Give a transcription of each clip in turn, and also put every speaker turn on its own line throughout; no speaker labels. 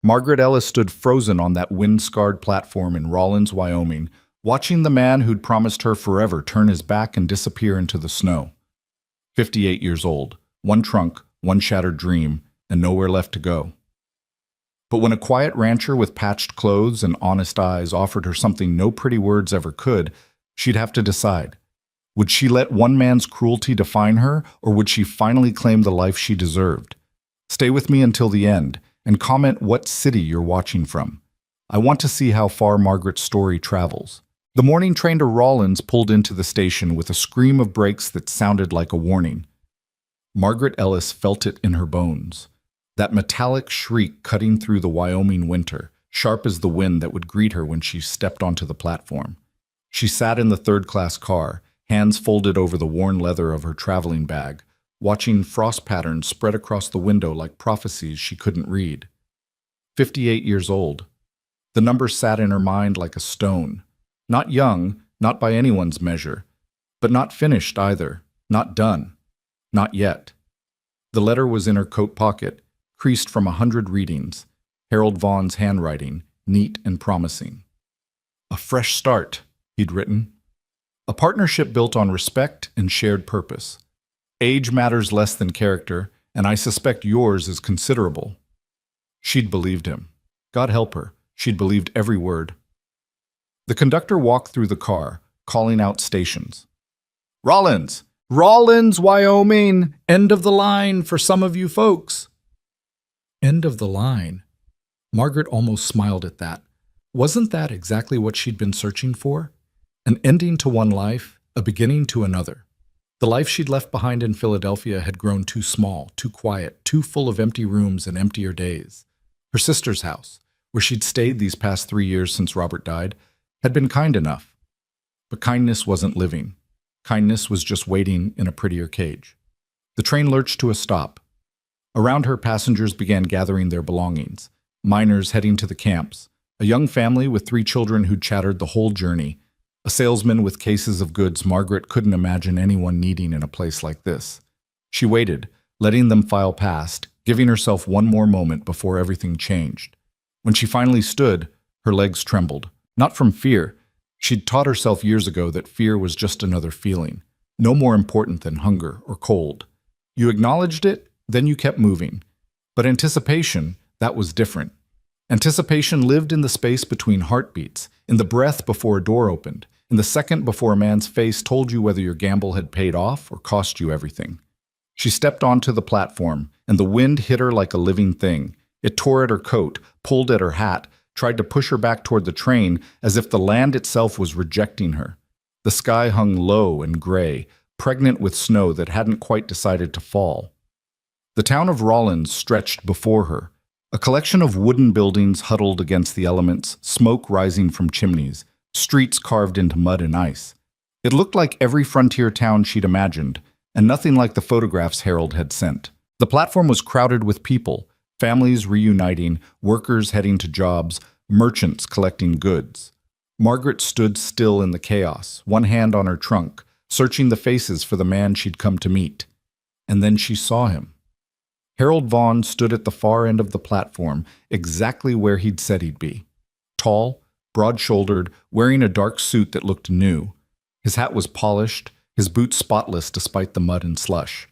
Margaret Ellis stood frozen on that wind-scarred platform in Rawlins, Wyoming, watching the man who'd promised her forever turn his back and disappear into the snow. 58 years old, one trunk, one shattered dream, and nowhere left to go. But when a quiet rancher with patched clothes and honest eyes offered her something no pretty words ever could, she'd have to decide. Would she let one man's cruelty define her, or would she finally claim the life she deserved? Stay with me until the end, and comment what city you're watching from. I want to see how far Margaret's story travels. The morning train to Rawlins pulled into the station with a scream of brakes that sounded like a warning. Margaret Ellis felt it in her bones. That metallic shriek cutting through the Wyoming winter, sharp as the wind that would greet her when she stepped onto the platform. She sat in the third-class car, hands folded over the worn leather of her traveling bag, watching frost patterns spread across the window like prophecies she couldn't read. 58 years old. The number sat in her mind like a stone. Not young, not by anyone's measure, but not finished either, not done, not yet. The letter was in her coat pocket, creased from 100 readings, Harold Vaughn's handwriting, neat and promising. A fresh start, he'd written. A partnership built on respect and shared purpose. Age matters less than character, and I suspect yours is considerable. She'd believed him. God help her, she'd believed every word. The conductor walked through the car, calling out stations. Rawlins! Rawlins, Wyoming! End of the line for some of you folks. End of the line. Margaret almost smiled at that. Wasn't that exactly what she'd been searching for? An ending to one life, a beginning to another. The life she'd left behind in Philadelphia had grown too small, too quiet, too full of empty rooms and emptier days. Her sister's house, where she'd stayed these past 3 years since Robert died, had been kind enough. But kindness wasn't living. Kindness was just waiting in a prettier cage. The train lurched to a stop. Around her, passengers began gathering their belongings. Miners heading to the camps. A young family with 3 children who'd chattered the whole journey. A salesman with cases of goods Margaret couldn't imagine anyone needing in a place like this. She waited, letting them file past, giving herself one more moment before everything changed. When she finally stood, her legs trembled. Not from fear. She'd taught herself years ago that fear was just another feeling, no more important than hunger or cold. You acknowledged it, then you kept moving. But anticipation, that was different. Anticipation lived in the space between heartbeats, in the breath before a door opened, in the second before a man's face told you whether your gamble had paid off or cost you everything. She stepped onto the platform, and the wind hit her like a living thing. It tore at her coat, pulled at her hat, tried to push her back toward the train as if the land itself was rejecting her. The sky hung low and gray, pregnant with snow that hadn't quite decided to fall. The town of Rawlins stretched before her, a collection of wooden buildings huddled against the elements, smoke rising from chimneys, streets carved into mud and ice. It looked like every frontier town she'd imagined, and nothing like the photographs Harold had sent. The platform was crowded with people, families reuniting, workers heading to jobs, merchants collecting goods. Margaret stood still in the chaos, one hand on her trunk, searching the faces for the man she'd come to meet. And then she saw him. Harold Vaughn stood at the far end of the platform, exactly where he'd said he'd be. Tall, broad-shouldered, wearing a dark suit that looked new. His hat was polished, his boots spotless despite the mud and slush.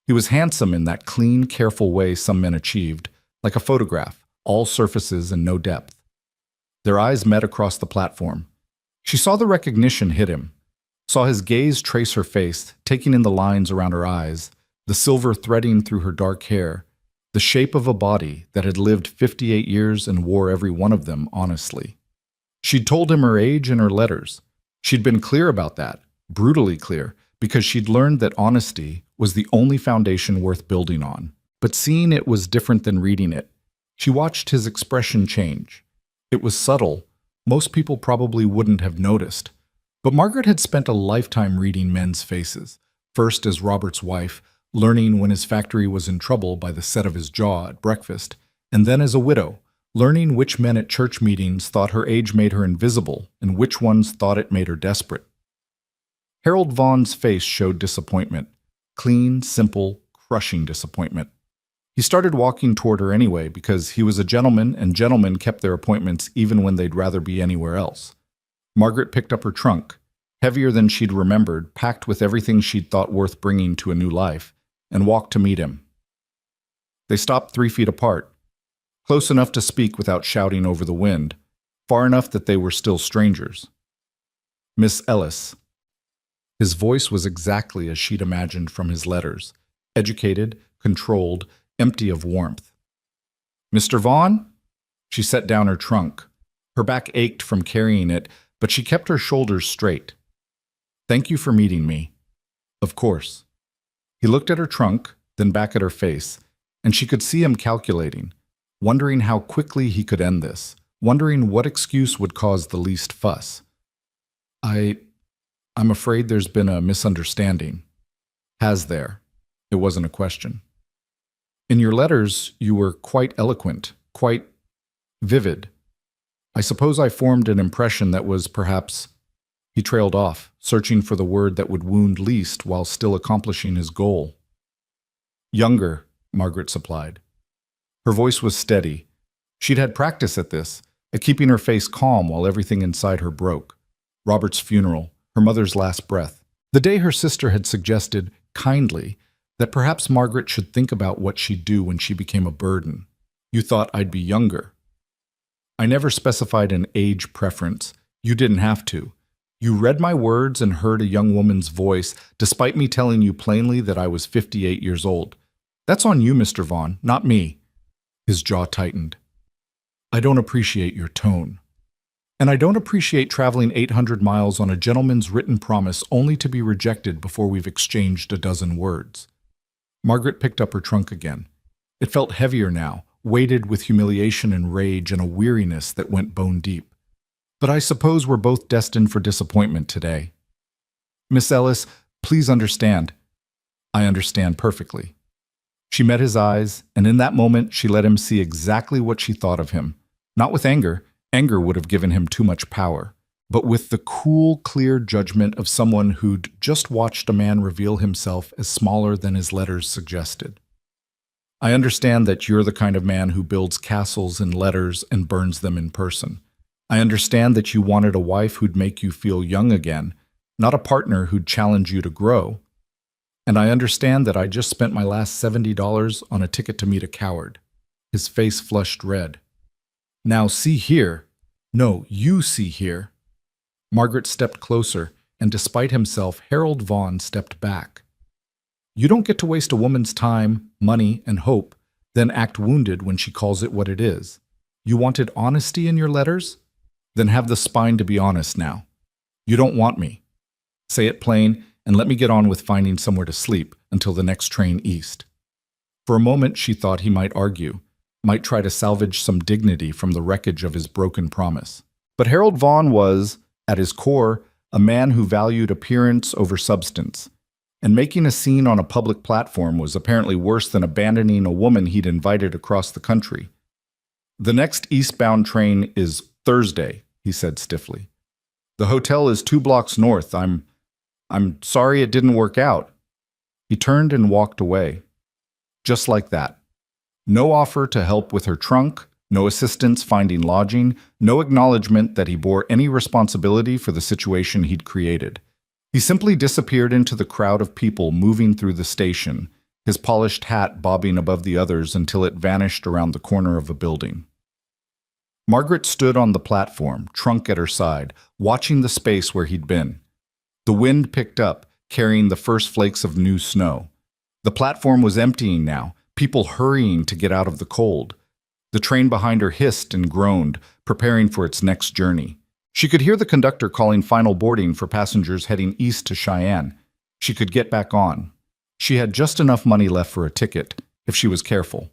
He was handsome in that clean, careful way some men achieved, like a photograph, all surfaces and no depth. Their eyes met across the platform. She saw the recognition hit him, saw his gaze trace her face, taking in the lines around her eyes, the silver threading through her dark hair, the shape of a body that had lived 58 years and wore every one of them honestly. She'd told him her age in her letters. She'd been clear about that, brutally clear, because she'd learned that honesty was the only foundation worth building on. But seeing it was different than reading it. She watched his expression change. It was subtle. Most people probably wouldn't have noticed. But Margaret had spent a lifetime reading men's faces, first as Robert's wife, learning when his factory was in trouble by the set of his jaw at breakfast, and then as a widow, learning which men at church meetings thought her age made her invisible and which ones thought it made her desperate. Harold Vaughn's face showed disappointment, clean, simple, crushing disappointment. He started walking toward her anyway because he was a gentleman and gentlemen kept their appointments even when they'd rather be anywhere else. Margaret picked up her trunk, heavier than she'd remembered, packed with everything she'd thought worth bringing to a new life, and walked to meet him. They stopped 3 feet apart, close enough to speak without shouting over the wind, far enough that they were still strangers. "Miss Ellis." His voice was exactly as she'd imagined from his letters, educated, controlled, empty of warmth. "Mr. Vaughn?" She set down her trunk. Her back ached from carrying it, but she kept her shoulders straight. "Thank you for meeting me." "Of course." He looked at her trunk, then back at her face, and she could see him calculating, wondering how quickly he could end this, wondering what excuse would cause the least fuss. I'm afraid there's been a misunderstanding." "Has there?" It wasn't a question. "In your letters, you were quite eloquent, quite vivid. I suppose I formed an impression that was perhaps—" He trailed off, searching for the word that would wound least while still accomplishing his goal. "Younger," Margaret supplied. Her voice was steady. She'd had practice at this, at keeping her face calm while everything inside her broke. Robert's funeral, her mother's last breath. The day her sister had suggested, kindly, that perhaps Margaret should think about what she'd do when she became a burden. "You thought I'd be younger." "I never specified an age preference. You didn't have to. You read my words and heard a young woman's voice, despite me telling you plainly that I was 58 years old. That's on you, Mr. Vaughn, not me." His jaw tightened. "I don't appreciate your tone. And I don't appreciate traveling 800 miles on a gentleman's written promise only to be rejected before we've exchanged a dozen words." Margaret picked up her trunk again. It felt heavier now, weighted with humiliation and rage and a weariness that went bone deep. "But I suppose we're both destined for disappointment today. Miss Ellis, please understand." "I understand perfectly." She met his eyes, and in that moment she let him see exactly what she thought of him. Not with anger. Anger would have given him too much power. But with the cool, clear judgment of someone who'd just watched a man reveal himself as smaller than his letters suggested. "I understand that you're the kind of man who builds castles in letters and burns them in person. I understand that you wanted a wife who'd make you feel young again, not a partner who'd challenge you to grow. And I understand that I just spent my last $70 on a ticket to meet a coward." His face flushed red. "Now see here." "No, you see here." Margaret stepped closer, and despite himself, Harold Vaughn stepped back. "You don't get to waste a woman's time, money, and hope, then act wounded when she calls it what it is. You wanted honesty in your letters? Then have the spine to be honest now. You don't want me. Say it plain, and let me get on with finding somewhere to sleep until the next train east." For a moment she thought he might argue, might try to salvage some dignity from the wreckage of his broken promise. But Harold Vaughn was, at his core, a man who valued appearance over substance, and making a scene on a public platform was apparently worse than abandoning a woman he'd invited across the country. "The next eastbound train is Thursday," he said stiffly. "The hotel is 2 blocks north. I'm sorry it didn't work out." He turned and walked away. Just like that. No offer to help with her trunk, no assistance finding lodging, no acknowledgement that he bore any responsibility for the situation he'd created. He simply disappeared into the crowd of people moving through the station, his polished hat bobbing above the others until it vanished around the corner of a building. Margaret stood on the platform, trunk at her side, watching the space where he'd been. The wind picked up, carrying the first flakes of new snow. The platform was emptying now, people hurrying to get out of the cold. The train behind her hissed and groaned, preparing for its next journey. She could hear the conductor calling final boarding for passengers heading east to Cheyenne. She could get back on. She had just enough money left for a ticket, if she was careful.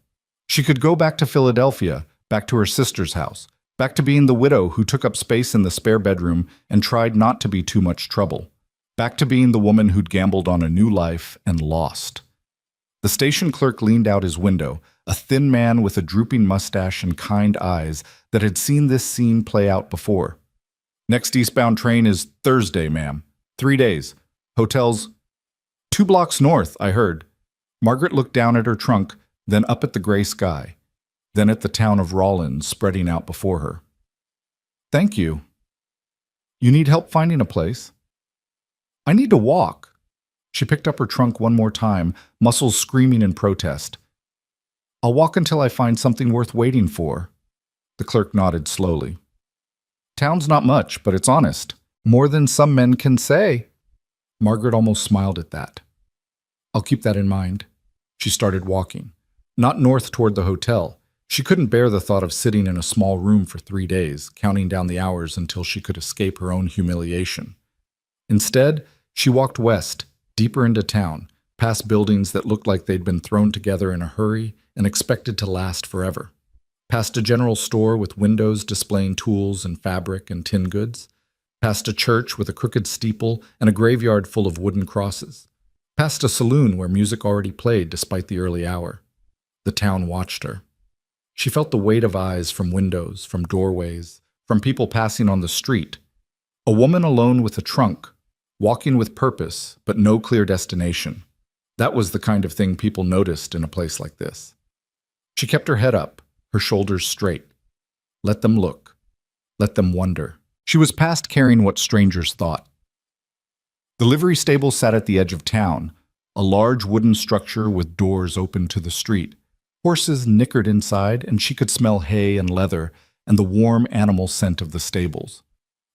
She could go back to Philadelphia, back to her sister's house, back to being the widow who took up space in the spare bedroom and tried not to be too much trouble. Back to being the woman who'd gambled on a new life and lost. The station clerk leaned out his window, a thin man with a drooping mustache and kind eyes that had seen this scene play out before. "Next eastbound train is Thursday, ma'am. 3 days. Hotels 2 blocks north, I heard." Margaret looked down at her trunk, then up at the gray sky, then at the town of Rollins spreading out before her. Thank you. You need help finding a place? I need to walk. She picked up her trunk one more time, muscles screaming in protest. I'll walk until I find something worth waiting for. The clerk nodded slowly. Town's not much, but it's honest. More than some men can say. Margaret almost smiled at that. I'll keep that in mind. She started walking. Not north toward the hotel. She couldn't bear the thought of sitting in a small room for 3 days, counting down the hours until she could escape her own humiliation. Instead, she walked west, deeper into town, past buildings that looked like they'd been thrown together in a hurry and expected to last forever. Past a general store with windows displaying tools and fabric and tin goods. Past a church with a crooked steeple and a graveyard full of wooden crosses. Past a saloon where music already played despite the early hour. The town watched her. She felt the weight of eyes from windows, from doorways, from people passing on the street. A woman alone with a trunk, walking with purpose, but no clear destination. That was the kind of thing people noticed in a place like this. She kept her head up, her shoulders straight. Let them look. Let them wonder. She was past caring what strangers thought. The livery stable sat at the edge of town, a large wooden structure with doors open to the street. Horses nickered inside, and she could smell hay and leather and the warm animal scent of the stables.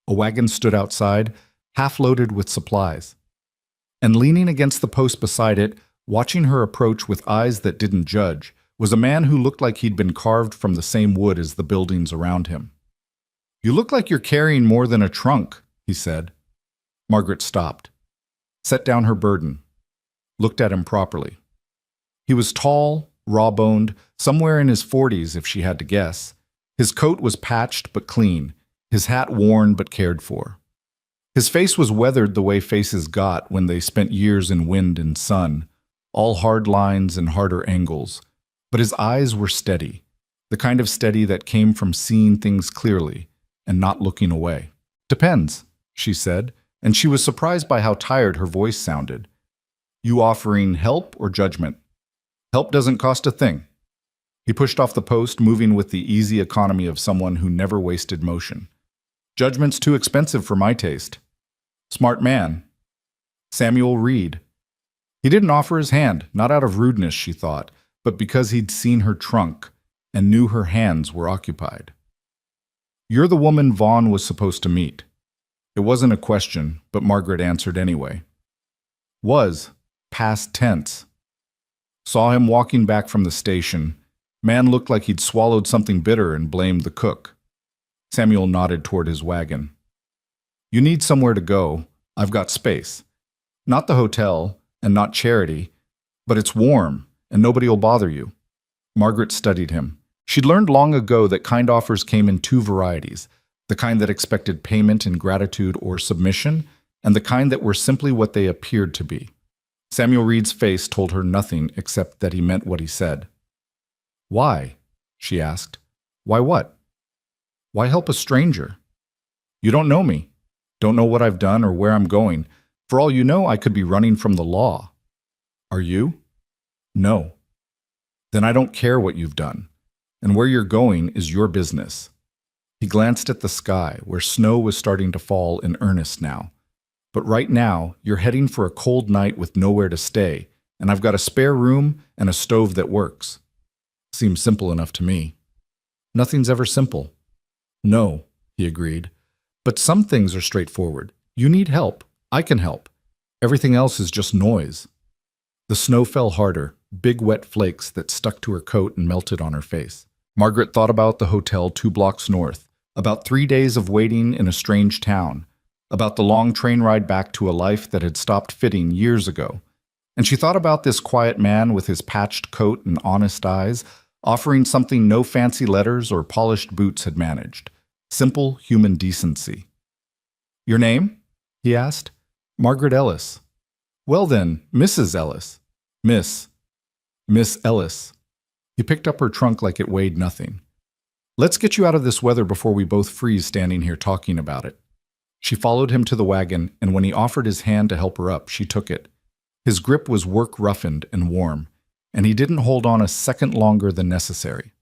A wagon stood outside, half loaded with supplies. And leaning against the post beside it, watching her approach with eyes that didn't judge, was a man who looked like he'd been carved from the same wood as the buildings around him. You look like you're carrying more than a trunk, he said. Margaret stopped, set down her burden, looked at him properly. He was tall, raw-boned, somewhere in his 40s if she had to guess. His coat was patched but clean, his hat worn but cared for. His face was weathered the way faces got when they spent years in wind and sun, all hard lines and harder angles. But his eyes were steady, the kind of steady that came from seeing things clearly and not looking away. Depends, she said, and she was surprised by how tired her voice sounded. You offering help or judgment? Help doesn't cost a thing. He pushed off the post, moving with the easy economy of someone who never wasted motion. Judgment's too expensive for my taste. Smart man. Samuel Reed. He didn't offer his hand, not out of rudeness, she thought, but because he'd seen her trunk and knew her hands were occupied. You're the woman Vaughn was supposed to meet. It wasn't a question, but Margaret answered anyway. Was, past tense. Saw him walking back from the station. Man looked like he'd swallowed something bitter and blamed the cook. Samuel nodded toward his wagon. You need somewhere to go. I've got space. Not the hotel, and not charity, but it's warm, and nobody will bother you. Margaret studied him. She'd learned long ago that kind offers came in 2 varieties, the kind that expected payment in gratitude or submission, and the kind that were simply what they appeared to be. Samuel Reed's face told her nothing except that he meant what he said. Why? She asked. Why what? Why help a stranger? You don't know me. Don't know what I've done or where I'm going. For all you know, I could be running from the law. Are you? No. Then I don't care what you've done. And where you're going is your business. He glanced at the sky, where snow was starting to fall in earnest now. But right now, you're heading for a cold night with nowhere to stay, and I've got a spare room and a stove that works. Seems simple enough to me. Nothing's ever simple. No, he agreed. But some things are straightforward. You need help. I can help. Everything else is just noise. The snow fell harder, big wet flakes that stuck to her coat and melted on her face. Margaret thought about the hotel 2 blocks north, about 3 days of waiting in a strange town, about the long train ride back to a life that had stopped fitting years ago. And she thought about this quiet man with his patched coat and honest eyes, offering something no fancy letters or polished boots had managed. Simple human decency. Your name? He asked. Margaret Ellis. Well then, Mrs. Ellis. Miss Ellis. He picked up her trunk like it weighed nothing. Let's get you out of this weather before we both freeze standing here talking about it. She followed him to the wagon, and when he offered his hand to help her up, she took it. His grip was work-roughened and warm, and he didn't hold on a second longer than necessary.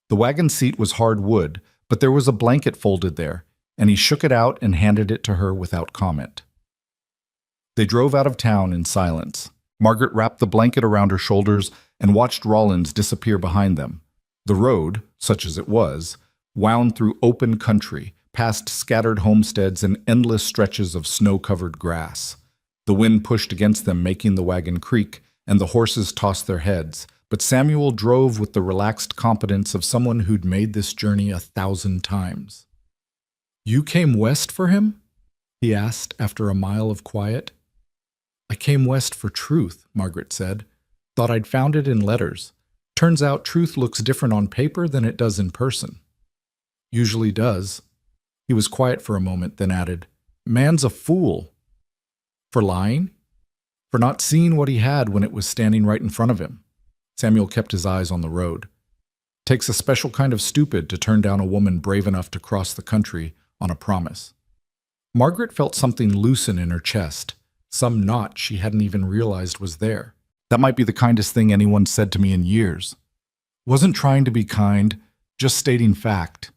The wagon seat was hard wood, but there was a blanket folded there, and he shook it out and handed it to her without comment. They drove out of town in silence. Margaret wrapped the blanket around her shoulders and watched Rollins disappear behind them. The road, such as it was, wound through open country, past scattered homesteads and endless stretches of snow-covered grass. The wind pushed against them, making the wagon creak, and the horses tossed their heads. But Samuel drove with the relaxed competence of someone who'd made this journey 1,000 times. "You came west for him?" he asked after a mile of quiet. "I came west for truth," Margaret said. "Thought I'd found it in letters. Turns out truth looks different on paper than it does in person." "Usually does." He was quiet for a moment, then added, "Man's a fool." "For lying?" "For not seeing what he had when it was standing right in front of him." Samuel kept his eyes on the road. "Takes a special kind of stupid to turn down a woman brave enough to cross the country on a promise." Margaret felt something loosen in her chest, some knot she hadn't even realized was there. That might be the kindest thing anyone said to me in years. Wasn't trying to be kind, just stating fact.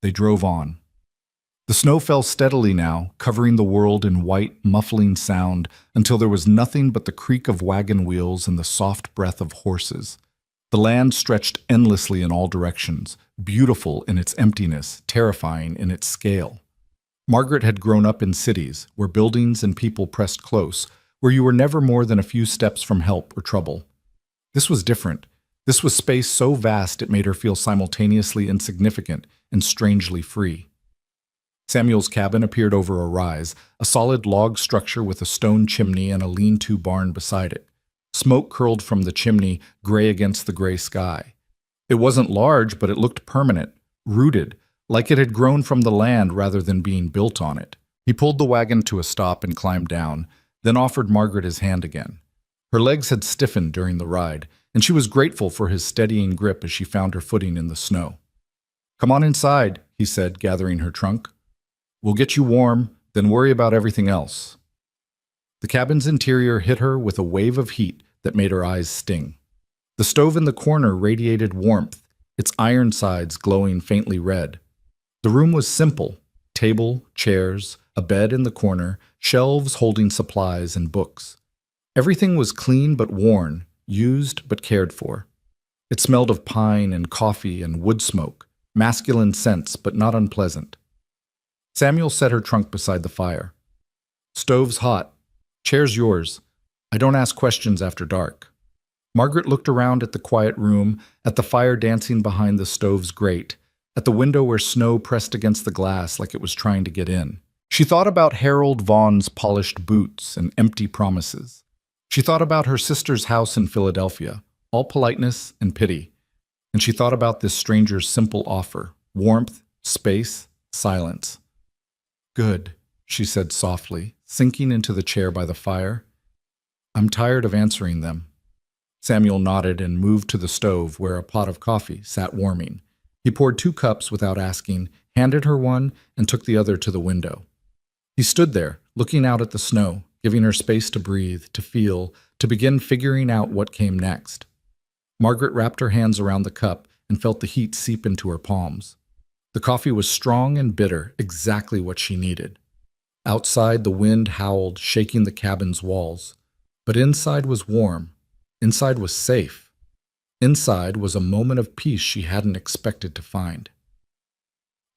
They drove on. The snow fell steadily now, covering the world in white, muffling sound until there was nothing but the creak of wagon wheels and the soft breath of horses. The land stretched endlessly in all directions, beautiful in its emptiness, terrifying in its scale. Margaret had grown up in cities, where buildings and people pressed close, where you were never more than a few steps from help or trouble. This was different. This was space so vast it made her feel simultaneously insignificant and strangely free. Samuel's cabin appeared over a rise, a solid log structure with a stone chimney and a lean-to barn beside it. Smoke curled from the chimney, gray against the gray sky. It wasn't large, but it looked permanent, rooted, like it had grown from the land rather than being built on it. He pulled the wagon to a stop and climbed down, then offered Margaret his hand again. Her legs had stiffened during the ride, and she was grateful for his steadying grip as she found her footing in the snow. "Come on inside," he said, gathering her trunk. "We'll get you warm, then worry about everything else." The cabin's interior hit her with a wave of heat that made her eyes sting. The stove in the corner radiated warmth, its iron sides glowing faintly red. The room was simple: table, chairs, a bed in the corner, shelves holding supplies and books. Everything was clean but worn, used but cared for. It smelled of pine and coffee and wood smoke, masculine scents but not unpleasant. Samuel set her trunk beside the fire. "Stove's hot. Chair's yours. I don't ask questions after dark." Margaret looked around at the quiet room, at the fire dancing behind the stove's grate, at the window where snow pressed against the glass like it was trying to get in. She thought about Harold Vaughn's polished boots and empty promises. She thought about her sister's house in Philadelphia, all politeness and pity. And she thought about this stranger's simple offer: warmth, space, silence. "Good," she said softly, sinking into the chair by the fire. "I'm tired of answering them." Samuel nodded and moved to the stove where a pot of coffee sat warming. He poured 2 cups without asking, handed her one, and took the other to the window. He stood there, looking out at the snow, giving her space to breathe, to feel, to begin figuring out what came next. Margaret wrapped her hands around the cup and felt the heat seep into her palms. The coffee was strong and bitter, exactly what she needed. Outside, the wind howled, shaking the cabin's walls. But inside was warm. Inside was safe. Inside was a moment of peace she hadn't expected to find.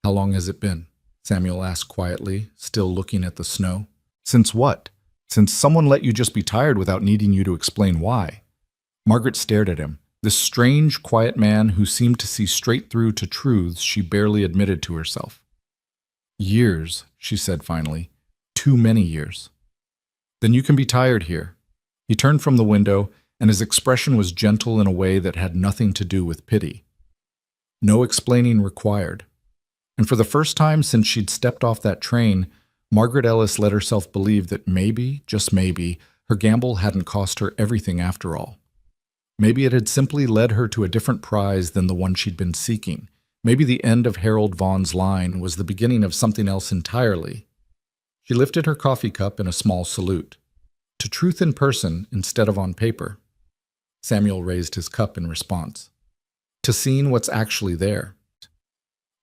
"How long has it been?" Samuel asked quietly, still looking at the snow. "Since what? Since someone let you just be tired without needing you to explain why." Margaret stared at him, this strange, quiet man who seemed to see straight through to truths she barely admitted to herself. "Years," she said finally. "Too many years." "Then you can be tired here." He turned from the window, and his expression was gentle in a way that had nothing to do with pity. No explaining required. And for the first time since she'd stepped off that train, Margaret Ellis let herself believe that maybe, just maybe, her gamble hadn't cost her everything after all. Maybe it had simply led her to a different prize than the one she'd been seeking. Maybe the end of Harold Vaughn's line was the beginning of something else entirely. She lifted her coffee cup in a small salute. To truth in person instead of on paper. Samuel raised his cup in response. To seeing what's actually there.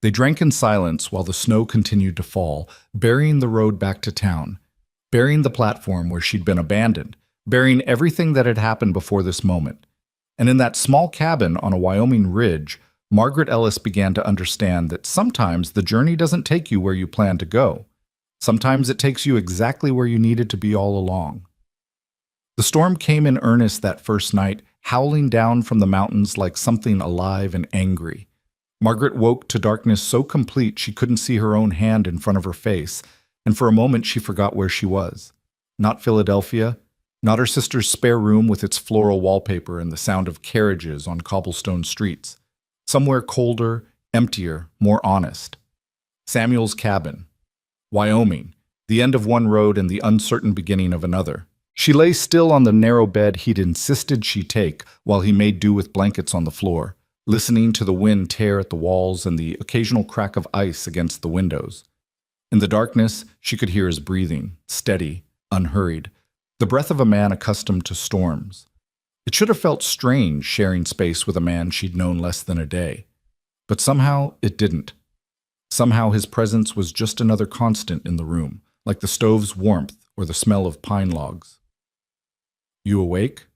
They drank in silence while the snow continued to fall, burying the road back to town, burying the platform where she'd been abandoned, burying everything that had happened before this moment. And in that small cabin on a Wyoming ridge, Margaret Ellis began to understand that sometimes the journey doesn't take you where you plan to go. Sometimes it takes you exactly where you needed to be all along. The storm came in earnest that first night, howling down from the mountains like something alive and angry. Margaret woke to darkness so complete she couldn't see her own hand in front of her face, and for a moment she forgot where she was. Not Philadelphia, not her sister's spare room with its floral wallpaper and the sound of carriages on cobblestone streets. Somewhere colder, emptier, more honest. Samuel's cabin. Wyoming, the end of one road and the uncertain beginning of another. She lay still on the narrow bed he'd insisted she take while he made do with blankets on the floor, listening to the wind tear at the walls and the occasional crack of ice against the windows. In the darkness, she could hear his breathing, steady, unhurried, the breath of a man accustomed to storms. It should have felt strange sharing space with a man she'd known less than a day. But somehow it didn't. Somehow his presence was just another constant in the room, like the stove's warmth or the smell of pine logs. You awake?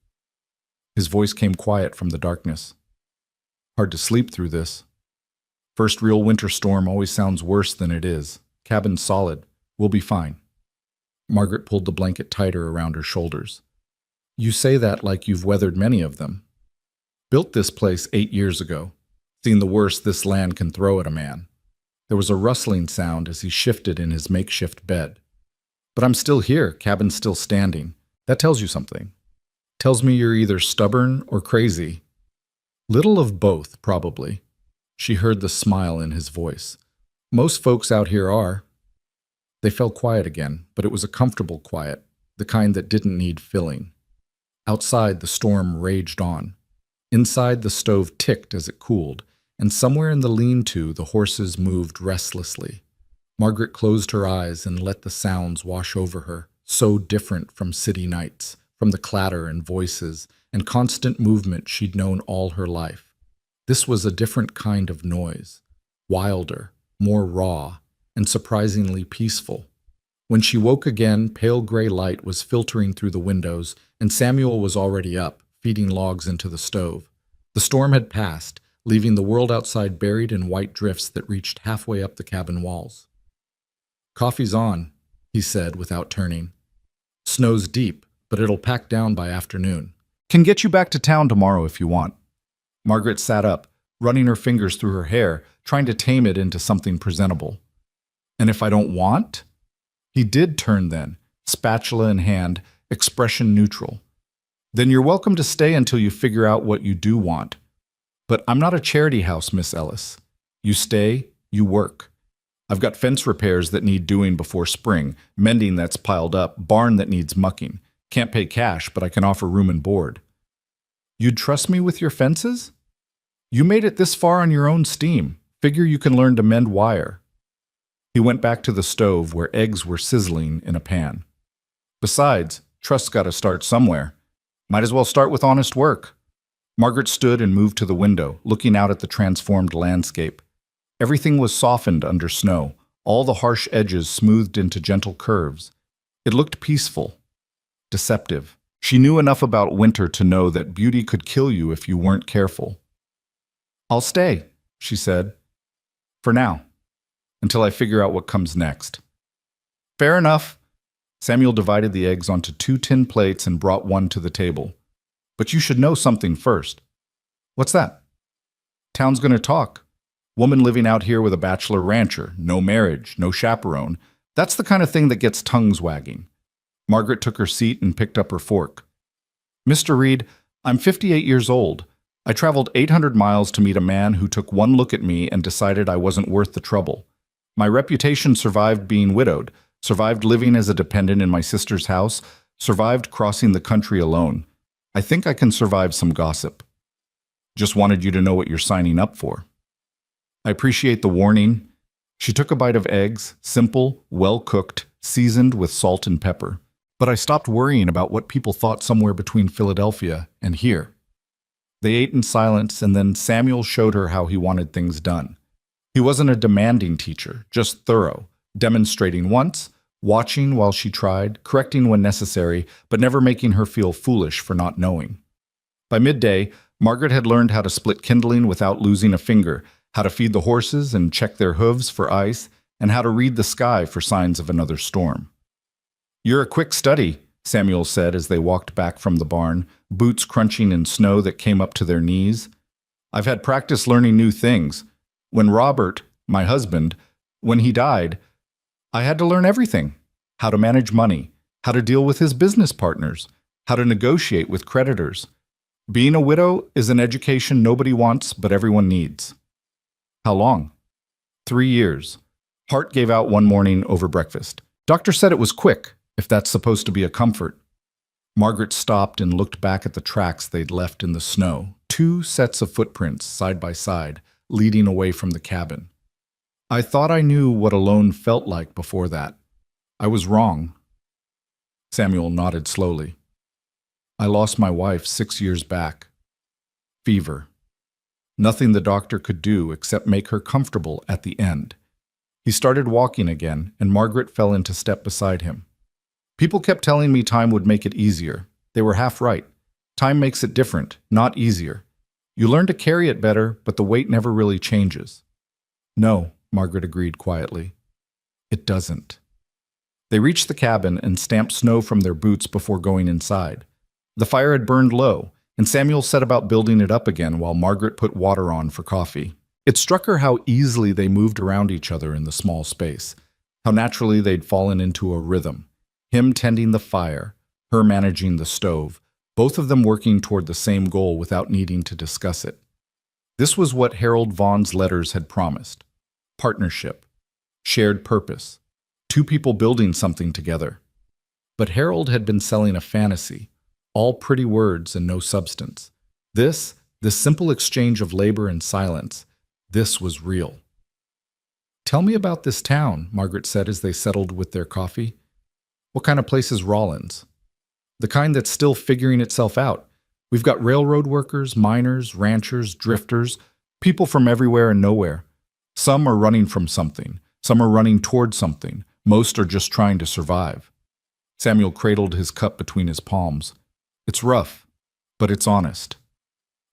His voice came quiet from the darkness. Hard to sleep through this. First real winter storm always sounds worse than it is. Cabin's solid. We'll be fine. Margaret pulled the blanket tighter around her shoulders. You say that like you've weathered many of them. Built this place 8 years ago. Seen the worst this land can throw at a man. There was a rustling sound as he shifted in his makeshift bed. But I'm still here, cabin's still standing. That tells you something. Tells me you're either stubborn or crazy. Little of both, probably. She heard the smile in his voice. Most folks out here are. They fell quiet again, but it was a comfortable quiet, the kind that didn't need filling. Outside, the storm raged on. Inside, the stove ticked as it cooled, and somewhere in the lean-to, the horses moved restlessly. Margaret closed her eyes and let the sounds wash over her, so different from city nights, from the clatter and voices and constant movement she'd known all her life. This was a different kind of noise, wilder, more raw, and surprisingly peaceful. When she woke again, pale gray light was filtering through the windows, and Samuel was already up, feeding logs into the stove. The storm had passed, leaving the world outside buried in white drifts that reached halfway up the cabin walls. Coffee's on, he said without turning. Snow's deep, but it'll pack down by afternoon. Can get you back to town tomorrow if you want. Margaret sat up, running her fingers through her hair, trying to tame it into something presentable. And if I don't want? He did turn then, spatula in hand, expression neutral. Then you're welcome to stay until you figure out what you do want. But I'm not a charity house, Miss Ellis. You stay, you work. I've got fence repairs that need doing before spring, mending that's piled up, barn that needs mucking. Can't pay cash, but I can offer room and board. You'd trust me with your fences? You made it this far on your own steam. Figure you can learn to mend wire. He went back to the stove where eggs were sizzling in a pan. Besides, trust's got to start somewhere. Might as well start with honest work. Margaret stood and moved to the window, looking out at the transformed landscape. Everything was softened under snow, all the harsh edges smoothed into gentle curves. It looked peaceful, deceptive. She knew enough about winter to know that beauty could kill you if you weren't careful. I'll stay, she said. For now, until I figure out what comes next. Fair enough. Samuel divided the eggs onto 2 tin plates and brought one to the table. But you should know something first. What's that? Town's gonna talk. Woman living out here with a bachelor rancher, no marriage, no chaperone. That's the kind of thing that gets tongues wagging. Margaret took her seat and picked up her fork. Mr. Reed, I'm 58 years old. I traveled 800 miles to meet a man who took one look at me and decided I wasn't worth the trouble. My reputation survived being widowed, survived living as a dependent in my sister's house, survived crossing the country alone. I think I can survive some gossip. Just wanted you to know what you're signing up for. I appreciate the warning. She took a bite of eggs, simple, well-cooked, seasoned with salt and pepper. But I stopped worrying about what people thought somewhere between Philadelphia and here. They ate in silence, and then Samuel showed her how he wanted things done. He wasn't a demanding teacher, just thorough, demonstrating once, watching while she tried, correcting when necessary, but never making her feel foolish for not knowing. By midday, Margaret had learned how to split kindling without losing a finger, how to feed the horses and check their hooves for ice, and how to read the sky for signs of another storm. "You're a quick study," Samuel said as they walked back from the barn, boots crunching in snow that came up to their knees. "I've had practice learning new things. When Robert, my husband, when he died, I had to learn everything. How to manage money, how to deal with his business partners, how to negotiate with creditors. Being a widow is an education nobody wants but everyone needs." "How long?" 3 years. Hart gave out one morning over breakfast. "Doctor said it was quick, if that's supposed to be a comfort." Margaret stopped and looked back at the tracks they'd left in the snow, 2 sets of footprints side by side, leading away from the cabin. "I thought I knew what alone felt like before that. I was wrong." Samuel nodded slowly. "I lost my wife 6 years back. Fever. Nothing the doctor could do except make her comfortable at the end." He started walking again, and Margaret fell into step beside him. "People kept telling me time would make it easier. They were half right. Time makes it different, not easier. You learn to carry it better, but the weight never really changes." "No," Margaret agreed quietly. "It doesn't." They reached the cabin and stamped snow from their boots before going inside. The fire had burned low, and Samuel set about building it up again while Margaret put water on for coffee. It struck her how easily they moved around each other in the small space, how naturally they'd fallen into a rhythm. Him tending the fire, her managing the stove, both of them working toward the same goal without needing to discuss it. This was what Harold Vaughn's letters had promised. Partnership. Shared purpose. 2 people building something together. But Harold had been selling a fantasy, all pretty words and no substance. This simple exchange of labor and silence, this was real. "Tell me about this town," Margaret said as they settled with their coffee. "What kind of place is Rollins?" "The kind that's still figuring itself out. We've got railroad workers, miners, ranchers, drifters, people from everywhere and nowhere. Some are running from something. Some are running toward something. Most are just trying to survive." Samuel cradled his cup between his palms. "It's rough, but it's honest.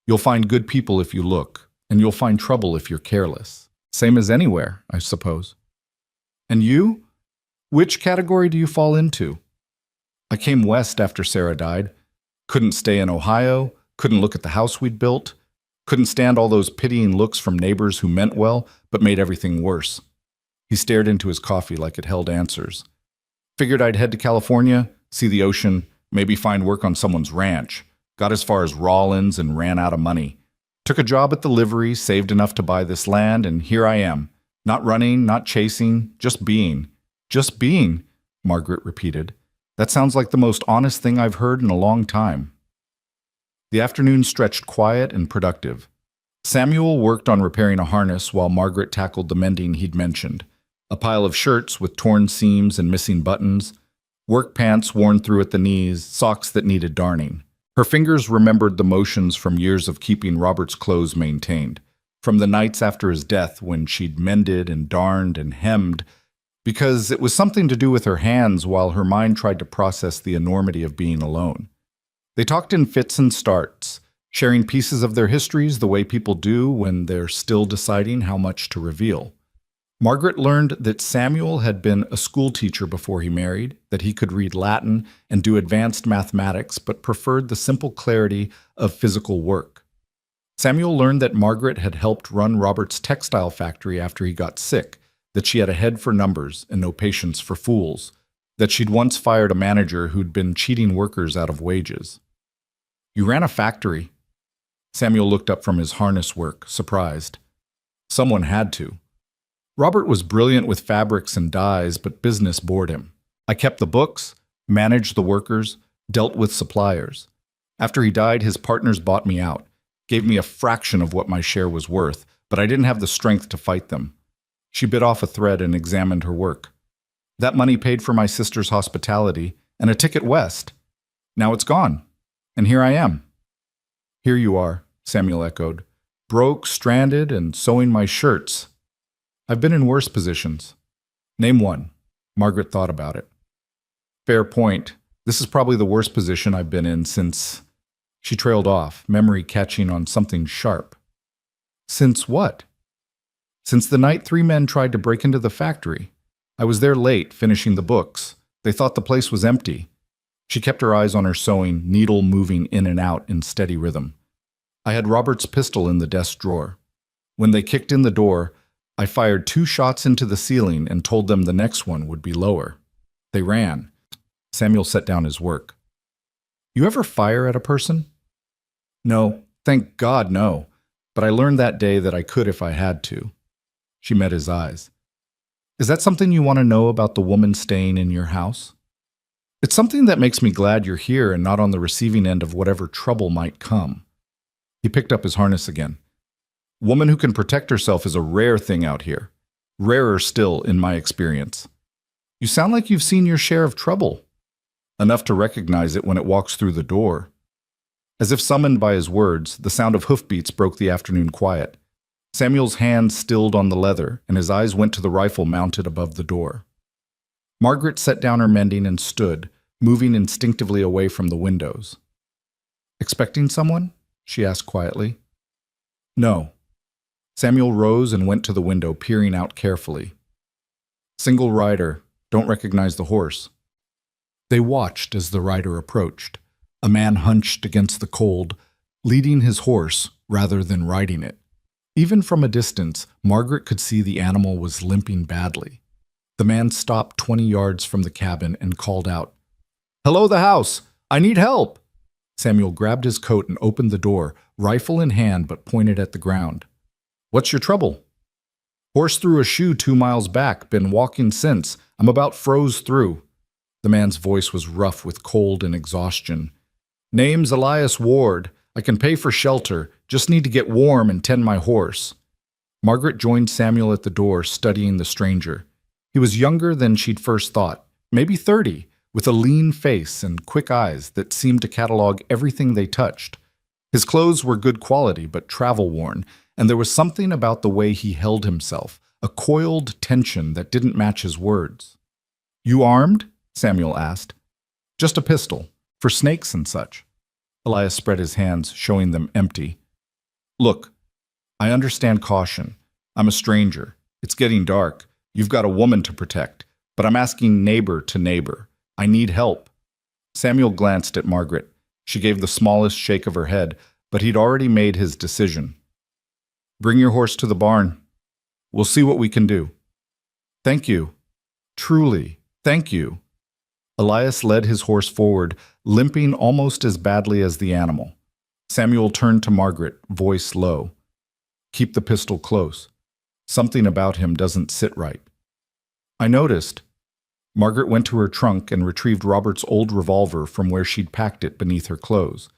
You'll find good people if you look, and you'll find trouble if you're careless. Same as anywhere, I suppose." "And you? Which category do you fall into?" "I came west after Sarah died. Couldn't stay in Ohio, couldn't look at the house we'd built, couldn't stand all those pitying looks from neighbors who meant well but made everything worse." He stared into his coffee like it held answers. "Figured I'd head to California, see the ocean, maybe find work on someone's ranch. Got as far as Rollins and ran out of money. Took a job at the livery, saved enough to buy this land, and here I am. Not running, not chasing, just being." "Just being," Margaret repeated. "That sounds like the most honest thing I've heard in a long time." The afternoon stretched quiet and productive. Samuel worked on repairing a harness while Margaret tackled the mending he'd mentioned. A pile of shirts with torn seams and missing buttons, work pants worn through at the knees, socks that needed darning. Her fingers remembered the motions from years of keeping Robert's clothes maintained, from the nights after his death when she'd mended and darned and hemmed, because it was something to do with her hands while her mind tried to process the enormity of being alone. They talked in fits and starts, sharing pieces of their histories the way people do when they're still deciding how much to reveal. Margaret learned that Samuel had been a school teacher before he married, that he could read Latin and do advanced mathematics but preferred the simple clarity of physical work. Samuel learned that Margaret had helped run Robert's textile factory after he got sick, that she had a head for numbers and no patience for fools, that she'd once fired a manager who'd been cheating workers out of wages. "You ran a factory." Samuel looked up from his harness work, surprised. Someone had to. Robert was brilliant with fabrics and dyes, but business bored him. "I kept the books, managed the workers, dealt with suppliers. After he died, his partners bought me out, gave me a fraction of what my share was worth, but I didn't have the strength to fight them." She bit off a thread and examined her work. "That money paid for my sister's hospitality and a ticket west. Now it's gone, and here I am." "Here you are," Samuel echoed. Broke, stranded, and sewing my shirts. I've been in worse positions. Name one. Margaret thought about it. Fair point. This is probably the worst position I've been in since... She trailed off, memory catching on something sharp. Since what? Since the night 3 men tried to break into the factory. I was there late, finishing the books. They thought the place was empty. She kept her eyes on her sewing, needle moving in and out in steady rhythm. I had Robert's pistol in the desk drawer. When they kicked in the door, I fired 2 shots into the ceiling and told them the next one would be lower. They ran. Samuel set down his work. You ever fire at a person? No, thank God no, but I learned that day that I could if I had to. She met his eyes. Is that something you want to know about the woman staying in your house? It's something that makes me glad you're here and not on the receiving end of whatever trouble might come. He picked up his harness again. Woman who can protect herself is a rare thing out here. Rarer still, in my experience. You sound like you've seen your share of trouble. Enough to recognize it when it walks through the door. As if summoned by his words, the sound of hoofbeats broke the afternoon quiet. Samuel's hand stilled on the leather, and his eyes went to the rifle mounted above the door. Margaret set down her mending and stood, moving instinctively away from the windows. Expecting someone? She asked quietly. No. Samuel rose and went to the window, peering out carefully. Single rider, don't recognize the horse. They watched as the rider approached, a man hunched against the cold, leading his horse rather than riding it. Even from a distance, Margaret could see the animal was limping badly. The man stopped 20 yards from the cabin and called out, "Hello, the house! I need help!" Samuel grabbed his coat and opened the door, rifle in hand but pointed at the ground. "What's your trouble?" "Horse threw a shoe 2 miles back, been walking since. I'm about froze through." The man's voice was rough with cold and exhaustion. "Name's Elias Ward. I can pay for shelter, just need to get warm and tend my horse." Margaret joined Samuel at the door, studying the stranger. He was younger than she'd first thought, maybe 30, with a lean face and quick eyes that seemed to catalog everything they touched. His clothes were good quality but travel-worn, and there was something about the way he held himself, a coiled tension that didn't match his words. "You armed?" Samuel asked. "Just a pistol, for snakes and such." Elias spread his hands, showing them empty. "Look, I understand caution. I'm a stranger. It's getting dark. You've got a woman to protect, but I'm asking neighbor to neighbor. I need help." Samuel glanced at Margaret. She gave the smallest shake of her head, but he'd already made his decision. "Bring your horse to the barn. We'll see what we can do." "Thank you. Truly, thank you." Elias led his horse forward, limping almost as badly as the animal. Samuel turned to Margaret, voice low. "Keep the pistol close. Something about him doesn't sit right." "I noticed." Margaret went to her trunk and retrieved Robert's old revolver from where she'd packed it beneath her clothes.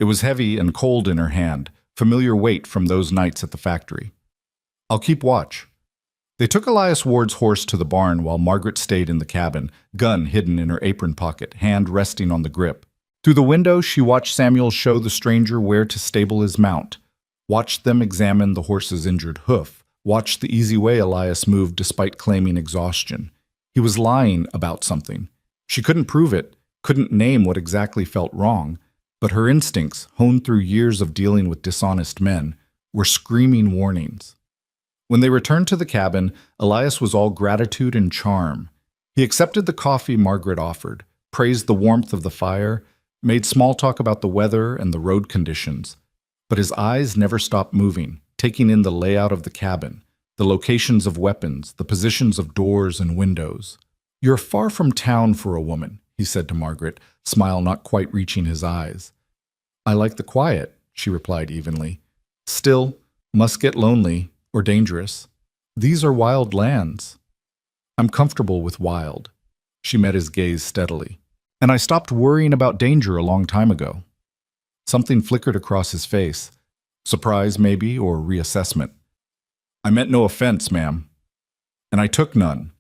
It was heavy and cold in her hand, familiar weight from those nights at the factory. "I'll keep watch." They took Elias Ward's horse to the barn while Margaret stayed in the cabin, gun hidden in her apron pocket, hand resting on the grip. Through the window, she watched Samuel show the stranger where to stable his mount, watched them examine the horse's injured hoof, watched the easy way Elias moved despite claiming exhaustion. He was lying about something. She couldn't prove it, couldn't name what exactly felt wrong, but her instincts, honed through years of dealing with dishonest men, were screaming warnings. When they returned to the cabin, Elias was all gratitude and charm. He accepted the coffee Margaret offered, praised the warmth of the fire, made small talk about the weather and the road conditions. But his eyes never stopped moving, taking in the layout of the cabin, the locations of weapons, the positions of doors and windows. "You're far from town for a woman," he said to Margaret, smile not quite reaching his eyes. "I like the quiet," she replied evenly. "Still, must get lonely or dangerous. These are wild lands." "I'm comfortable with wild." She met his gaze steadily. "And I stopped worrying about danger a long time ago." Something flickered across his face. Surprise, maybe, or reassessment. "I meant no offense, ma'am." "And I took none."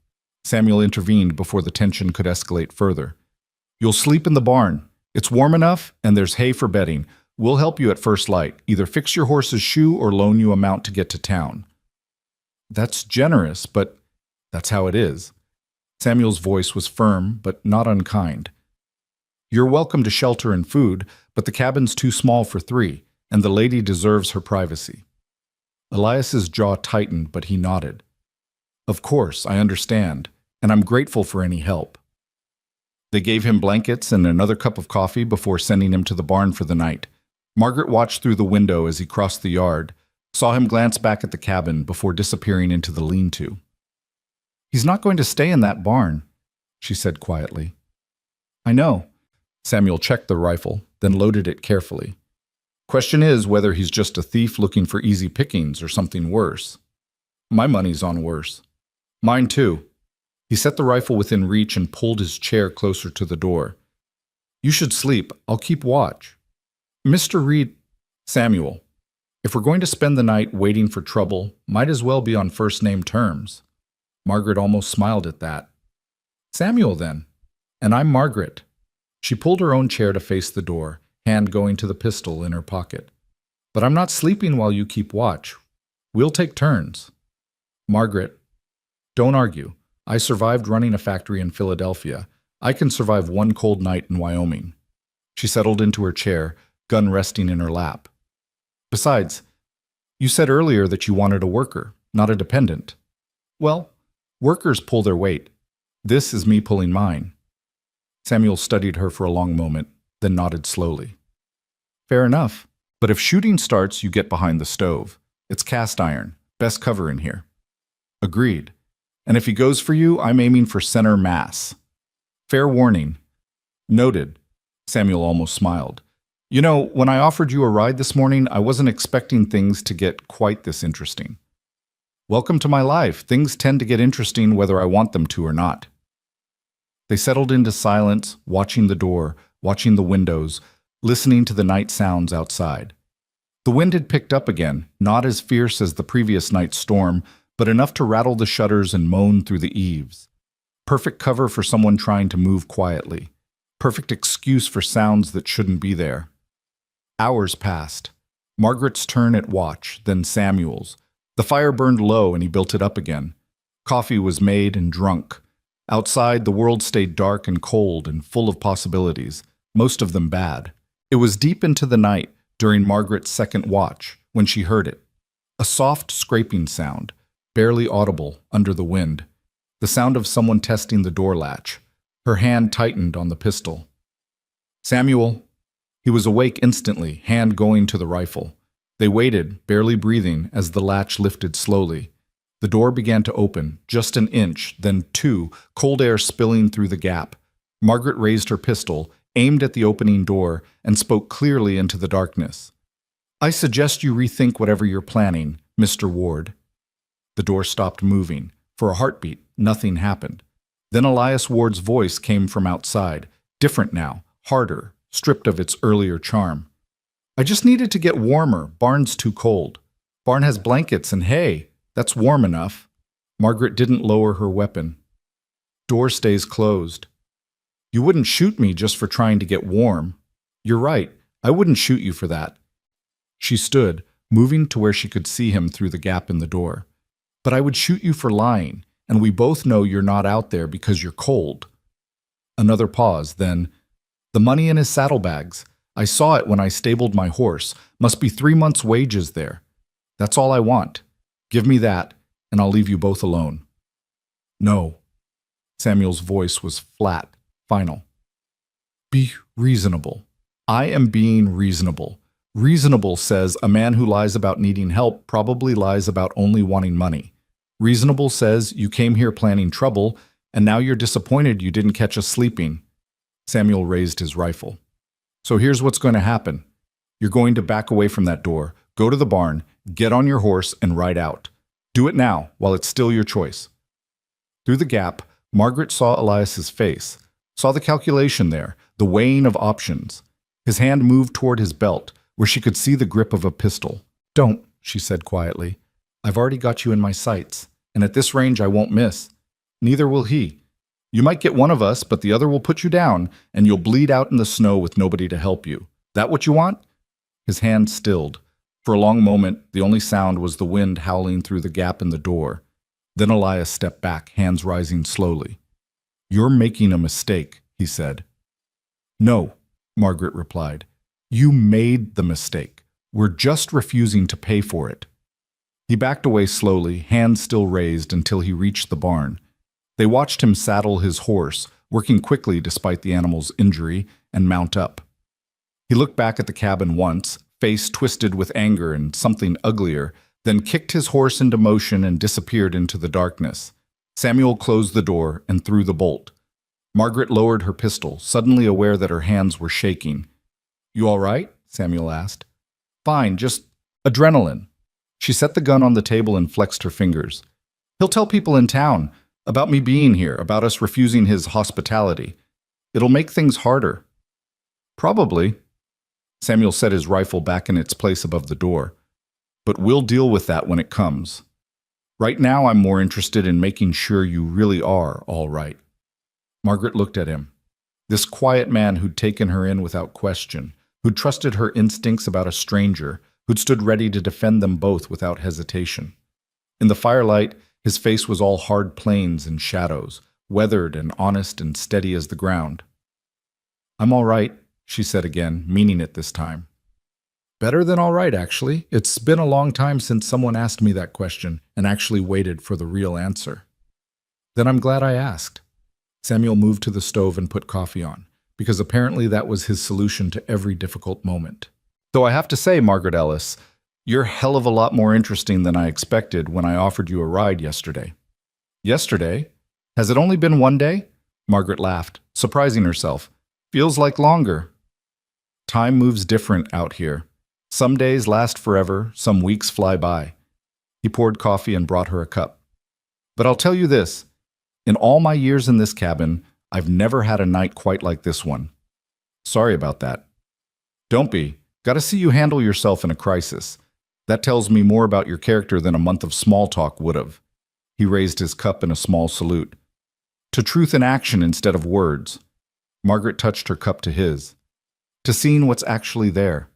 Samuel intervened before the tension could escalate further. "You'll sleep in the barn. It's warm enough, and there's hay for bedding. We'll help you at first light. Either fix your horse's shoe or loan you a mount to get to town. That's generous, but that's how it is. Samuel's voice was firm, but not unkind. You're welcome to shelter and food, but the cabin's too small for 3, and the lady deserves her privacy. Elias's jaw tightened, but he nodded. Of course, I understand, and I'm grateful for any help. They gave him blankets and another cup of coffee before sending him to the barn for the night. Margaret watched through the window as he crossed the yard, saw him glance back at the cabin before disappearing into the lean-to. He's not going to stay in that barn, she said quietly. I know. Samuel checked the rifle, then loaded it carefully. Question is whether he's just a thief looking for easy pickings or something worse. My money's on worse. Mine too. He set the rifle within reach and pulled his chair closer to the door. You should sleep. I'll keep watch. Mr. Reed, Samuel, if we're going to spend the night waiting for trouble, might as well be on first-name terms. Margaret almost smiled at that. Samuel, then. And I'm Margaret. She pulled her own chair to face the door, hand going to the pistol in her pocket. But I'm not sleeping while you keep watch. We'll take turns. Margaret, don't argue. I survived running a factory in Philadelphia. I can survive one cold night in Wyoming. She settled into her chair, gun resting in her lap. Besides, you said earlier that you wanted a worker, not a dependent. Well, workers pull their weight. This is me pulling mine. Samuel studied her for a long moment, then nodded slowly. Fair enough, but if shooting starts, you get behind the stove. It's cast iron, best cover in here. Agreed. And if he goes for you, I'm aiming for center mass. Fair warning. Noted. Samuel almost smiled. You know, when I offered you a ride this morning, I wasn't expecting things to get quite this interesting. Welcome to my life. Things tend to get interesting whether I want them to or not. They settled into silence, watching the door, watching the windows, listening to the night sounds outside. The wind had picked up again, not as fierce as the previous night's storm, but enough to rattle the shutters and moan through the eaves. Perfect cover for someone trying to move quietly. Perfect excuse for sounds that shouldn't be there. Hours passed. Margaret's turn at watch, then Samuel's. The fire burned low and he built it up again. Coffee was made and drunk. Outside, the world stayed dark and cold and full of possibilities, most of them bad. It was deep into the night, during Margaret's second watch, when she heard it. A soft scraping sound, barely audible under the wind. The sound of someone testing the door latch. Her hand tightened on the pistol. Samuel. He was awake instantly, hand going to the rifle. They waited, barely breathing, as the latch lifted slowly. The door began to open, just an inch, then 2, cold air spilling through the gap. Margaret raised her pistol, aimed at the opening door, and spoke clearly into the darkness. I suggest you rethink whatever you're planning, Mr. Ward. The door stopped moving. For a heartbeat, nothing happened. Then Elias Ward's voice came from outside, different now, harder, stripped of its earlier charm. I just needed to get warmer. Barn's too cold. Barn has blankets and hay. That's warm enough. Margaret didn't lower her weapon. Door stays closed. You wouldn't shoot me just for trying to get warm. You're right. I wouldn't shoot you for that. She stood, moving to where she could see him through the gap in the door. But I would shoot you for lying, and we both know you're not out there because you're cold. Another pause, then, the money in his saddlebags. I saw it when I stabled my horse. Must be 3 months' wages there. That's all I want. Give me that, and I'll leave you both alone. No. Samuel's voice was flat, final. Be reasonable. I am being reasonable. Reasonable says a man who lies about needing help probably lies about only wanting money. Reasonable says you came here planning trouble, and now you're disappointed you didn't catch us sleeping. Samuel raised his rifle. So here's what's going to happen. You're going to back away from that door, go to the barn, get on your horse, and ride out. Do it now, while it's still your choice. Through the gap, Margaret saw Elias's face, saw the calculation there, the weighing of options. His hand moved toward his belt, where she could see the grip of a pistol. Don't, she said quietly. I've already got you in my sights, and at this range I won't miss. Neither will he. You might get one of us, but the other will put you down, and you'll bleed out in the snow with nobody to help you. That what you want? His hand stilled. For a long moment, the only sound was the wind howling through the gap in the door. Then Elias stepped back, hands rising slowly. "You're making a mistake," he said. "No," Margaret replied. "You made the mistake. We're just refusing to pay for it." He backed away slowly, hands still raised, until he reached the barn. They watched him saddle his horse, working quickly despite the animal's injury, and mount up. He looked back at the cabin once, face twisted with anger and something uglier, then kicked his horse into motion and disappeared into the darkness. Samuel closed the door and threw the bolt. Margaret lowered her pistol, suddenly aware that her hands were shaking. "You all right?" Samuel asked. "Fine, just adrenaline." She set the gun on the table and flexed her fingers. "He'll tell people in town about me being here, about us refusing his hospitality. It'll make things harder." "Probably." Samuel set his rifle back in its place above the door. "But we'll deal with that when it comes. Right now, I'm more interested in making sure you really are all right." Margaret looked at him. This quiet man who'd taken her in without question, who'd trusted her instincts about a stranger, who'd stood ready to defend them both without hesitation. In the firelight, his face was all hard plains and shadows, weathered and honest and steady as the ground. "I'm all right," she said again, meaning it this time. "Better than all right, actually. It's been a long time since someone asked me that question and actually waited for the real answer." "Then I'm glad I asked." Samuel moved to the stove and put coffee on, because apparently that was his solution to every difficult moment. "Though I have to say, Margaret Ellis, you're hell of a lot more interesting than I expected when I offered you a ride yesterday." "Yesterday? Has it only been one day?" Margaret laughed, surprising herself. "Feels like longer." "Time moves different out here. Some days last forever, some weeks fly by." He poured coffee and brought her a cup. "But I'll tell you this. In all my years in this cabin, I've never had a night quite like this one. Sorry about that." "Don't be. Gotta see you handle yourself in a crisis. That tells me more about your character than a month of small talk would have." He raised his cup in a small salute. "To truth in action instead of words." Margaret touched her cup to his. "To seeing what's actually there."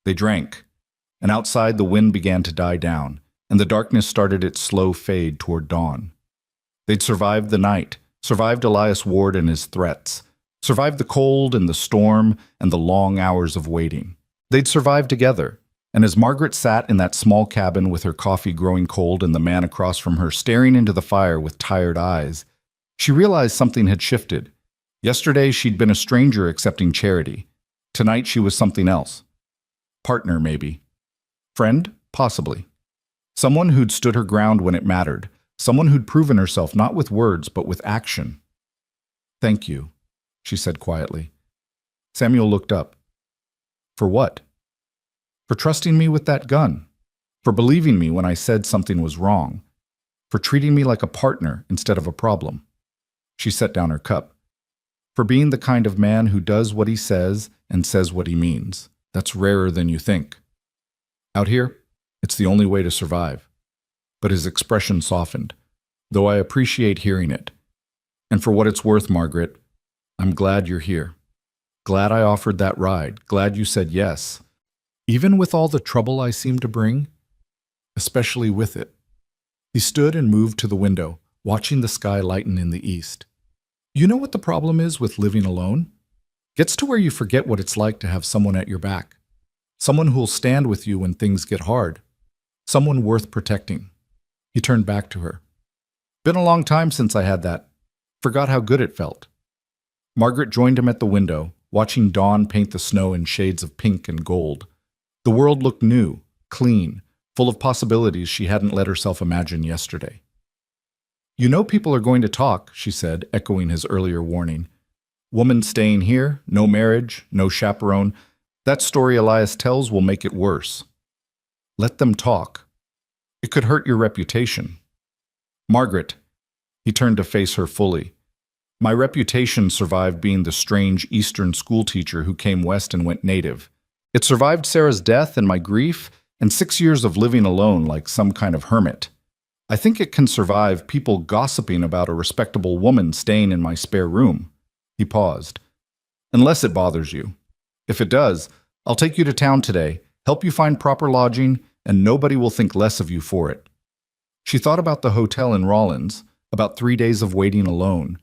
They drank, and outside the wind began to die down, and the darkness started its slow fade toward dawn. They'd survived the night, survived Elias Ward and his threats, survived the cold and the storm and the long hours of waiting. They'd survived together, and as Margaret sat in that small cabin with her coffee growing cold and the man across from her staring into the fire with tired eyes, she realized something had shifted. Yesterday she'd been a stranger accepting charity. Tonight she was something else. Partner, maybe. Friend, possibly. Someone who'd stood her ground when it mattered. Someone who'd proven herself not with words, but with action. "Thank you," she said quietly. Samuel looked up. "For what?" "For trusting me with that gun. For believing me when I said something was wrong. For treating me like a partner instead of a problem." She set down her cup. "For being the kind of man who does what he says and says what he means. That's rarer than you think. Out here, it's the only way to survive." But his expression softened, though I appreciate hearing it. "And for what it's worth, Margaret, I'm glad you're here. Glad I offered that ride. Glad you said yes. Even with all the trouble I seem to bring, especially with it." He stood and moved to the window, watching the sky lighten in the east. "You know what the problem is with living alone? Gets to where you forget what it's like to have someone at your back. Someone who'll stand with you when things get hard. Someone worth protecting." He turned back to her. "Been a long time since I had that. Forgot how good it felt." Margaret joined him at the window, watching dawn paint the snow in shades of pink and gold. The world looked new, clean, full of possibilities she hadn't let herself imagine yesterday. "You know people are going to talk," she said, echoing his earlier warning. "Woman staying here, no marriage, no chaperone. That story Elias tells will make it worse. Let them talk. It could hurt your reputation." "Margaret," he turned to face her fully. "My reputation survived being the strange Eastern schoolteacher who came west and went native. It survived Sarah's death and my grief and 6 years of living alone like some kind of hermit. I think it can survive people gossiping about a respectable woman staying in my spare room." He paused. "Unless it bothers you. If it does, I'll take you to town today, help you find proper lodging, and nobody will think less of you for it. She thought about the hotel in Rollins, about 3 days of waiting alone,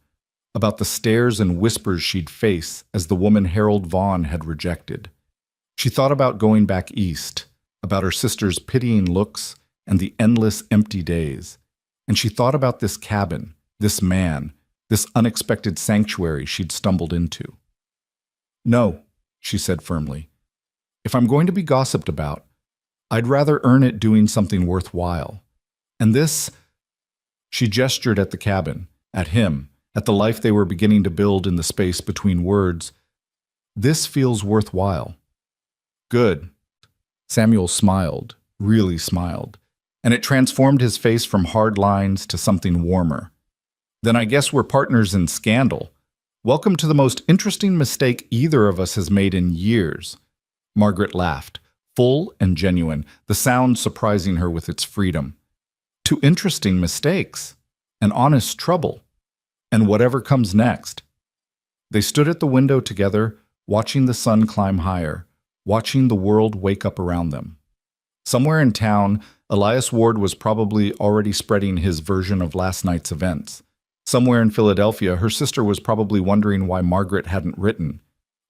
about the stares and whispers she'd face as the woman Harold Vaughn had rejected. She thought about going back east, about her sister's pitying looks and the endless empty days. And she thought about this cabin, this man, this unexpected sanctuary she'd stumbled into. No, she said firmly. If I'm going to be gossiped about, I'd rather earn it doing something worthwhile. And this, she gestured at the cabin, at him, at the life they were beginning to build in the space between words. This feels worthwhile. Good. Samuel smiled, really smiled, and it transformed his face from hard lines to something warmer. Then I guess we're partners in scandal. Welcome to the most interesting mistake either of us has made in years. Margaret laughed, full and genuine, the sound surprising her with its freedom. To interesting mistakes, and honest trouble, and whatever comes next. They stood at the window together, watching the sun climb higher, watching the world wake up around them. Somewhere in town, Elias Ward was probably already spreading his version of last night's events. Somewhere in Philadelphia, her sister was probably wondering why Margaret hadn't written.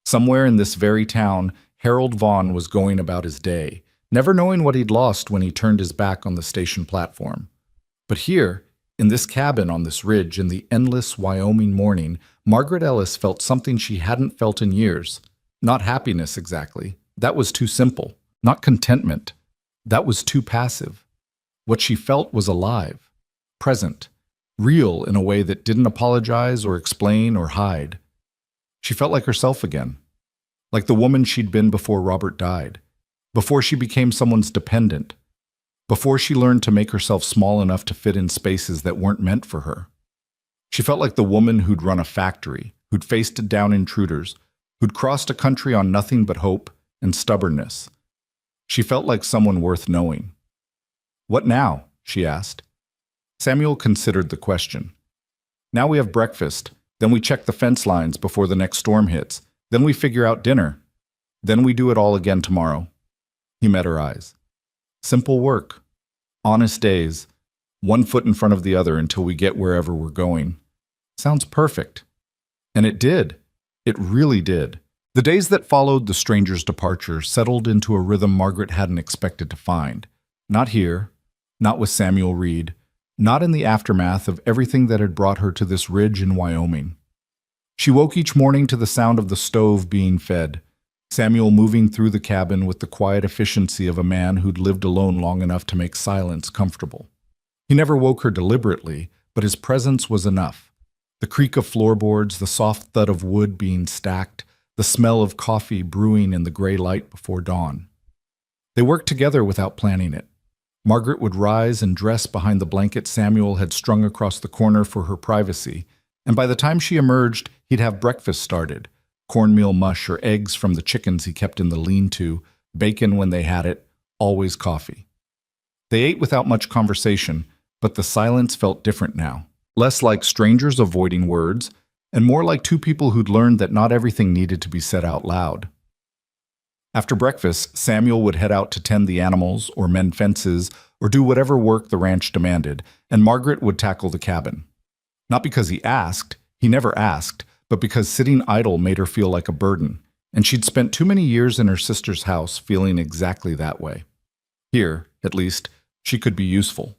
Somewhere in this very town, Harold Vaughn was going about his day, never knowing what he'd lost when he turned his back on the station platform. But here, in this cabin on this ridge in the endless Wyoming morning, Margaret Ellis felt something she hadn't felt in years. Not happiness exactly. That was too simple. Not contentment. That was too passive. What she felt was alive, present, real in a way that didn't apologize or explain or hide. She felt like herself again, like the woman she'd been before Robert died, before she became someone's dependent, before she learned to make herself small enough to fit in spaces that weren't meant for her. She felt like the woman who'd run a factory, who'd faced down intruders, who'd crossed a country on nothing but hope and stubbornness. She felt like someone worth knowing. What now? She asked. Samuel considered the question. Now we have breakfast, then we check the fence lines before the next storm hits, then we figure out dinner. Then we do it all again tomorrow. He met her eyes. Simple work. Honest days. One foot in front of the other until we get wherever we're going. Sounds perfect. And it did. It really did. The days that followed the stranger's departure settled into a rhythm Margaret hadn't expected to find. Not here, not with Samuel Reed, not in the aftermath of everything that had brought her to this ridge in Wyoming. She woke each morning to the sound of the stove being fed, Samuel moving through the cabin with the quiet efficiency of a man who'd lived alone long enough to make silence comfortable. He never woke her deliberately, but his presence was enough. The creak of floorboards, the soft thud of wood being stacked, the smell of coffee brewing in the gray light before dawn. They worked together without planning it. Margaret would rise and dress behind the blanket Samuel had strung across the corner for her privacy, and by the time she emerged, he'd have breakfast started. Cornmeal mush or eggs from the chickens he kept in the lean-to, bacon when they had it, always coffee. They ate without much conversation, but the silence felt different now. Less like strangers avoiding words, and more like two people who'd learned that not everything needed to be said out loud. After breakfast, Samuel would head out to tend the animals, or mend fences, or do whatever work the ranch demanded, and Margaret would tackle the cabin. Not because he never asked, but because sitting idle made her feel like a burden, and she'd spent too many years in her sister's house feeling exactly that way. Here, at least, she could be useful.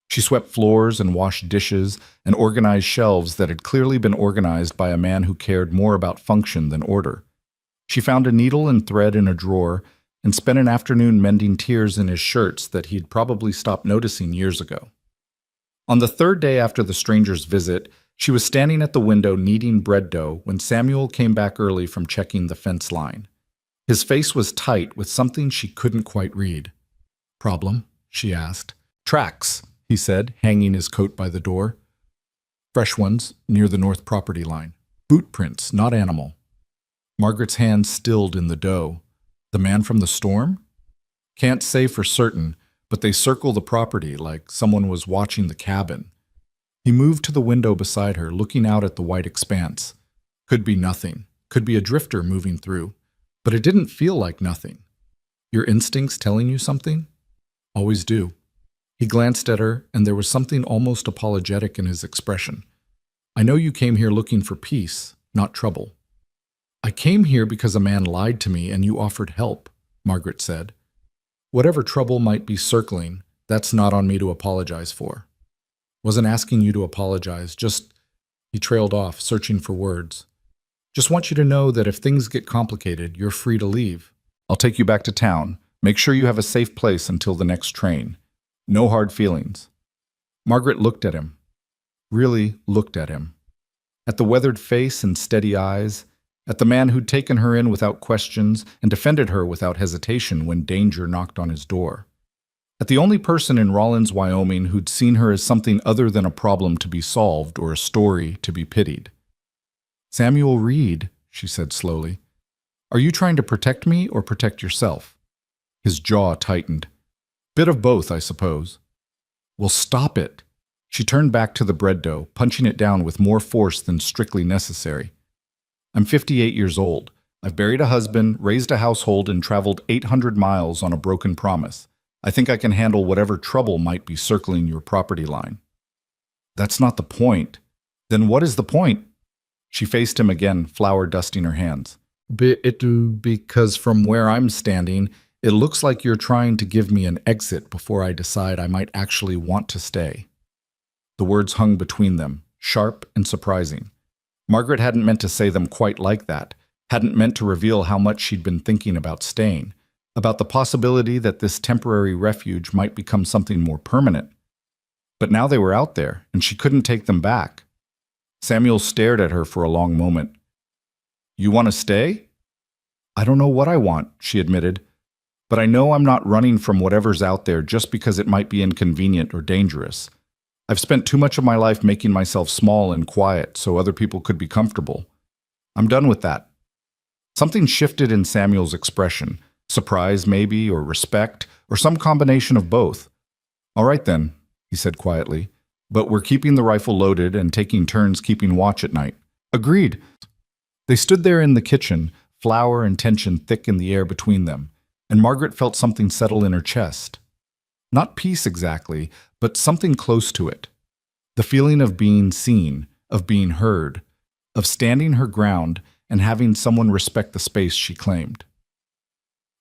She swept floors and washed dishes and organized shelves that had clearly been organized by a man who cared more about function than order. She found a needle and thread in a drawer and spent an afternoon mending tears in his shirts that he'd probably stopped noticing years ago. On the third day after the stranger's visit, she was standing at the window kneading bread dough when Samuel came back early from checking the fence line. His face was tight with something she couldn't quite read. "Problem?" she asked. "Tracks," he said, hanging his coat by the door. "Fresh ones, near the north property line. Boot prints, not animal." Margaret's hand stilled in the dough. "The man from the storm?" "Can't say for certain, but they circle the property like someone was watching the cabin." He moved to the window beside her, looking out at the white expanse. Could be nothing. Could be a drifter moving through. But it didn't feel like nothing. Your instincts telling you something? Always do. He glanced at her, and there was something almost apologetic in his expression. I know you came here looking for peace, not trouble. I came here because a man lied to me and you offered help, Margaret said. Whatever trouble might be circling, that's not on me to apologize for. Wasn't asking you to apologize, just... He trailed off, searching for words. Just want you to know that if things get complicated, you're free to leave. I'll take you back to town. Make sure you have a safe place until the next train. No hard feelings. Margaret looked at him. Really looked at him. At the weathered face and steady eyes, at the man who'd taken her in without questions and defended her without hesitation when danger knocked on his door. At the only person in Rollins, Wyoming who'd seen her as something other than a problem to be solved or a story to be pitied. Samuel Reed, she said slowly, are you trying to protect me or protect yourself? His jaw tightened. Bit of both, I suppose. Well, stop it. She turned back to the bread dough, punching it down with more force than strictly necessary. I'm 58 years old. I've buried a husband, raised a household, and traveled 800 miles on a broken promise. I think I can handle whatever trouble might be circling your property line. That's not the point. Then what is the point? She faced him again, flour dusting her hands. Because from where I'm standing, it looks like you're trying to give me an exit before I decide I might actually want to stay. The words hung between them, sharp and surprising. Margaret hadn't meant to say them quite like that, hadn't meant to reveal how much she'd been thinking about staying, about the possibility that this temporary refuge might become something more permanent. But now they were out there, and she couldn't take them back. Samuel stared at her for a long moment. You want to stay? I don't know what I want, she admitted, but I know I'm not running from whatever's out there just because it might be inconvenient or dangerous. I've spent too much of my life making myself small and quiet so other people could be comfortable. I'm done with that. Something shifted in Samuel's expression, surprise maybe, or respect, or some combination of both. All right then, he said quietly, but we're keeping the rifle loaded and taking turns keeping watch at night. Agreed. They stood there in the kitchen, flour and tension thick in the air between them, and Margaret felt something settle in her chest. Not peace exactly, but something close to it. The feeling of being seen, of being heard, of standing her ground and having someone respect the space she claimed.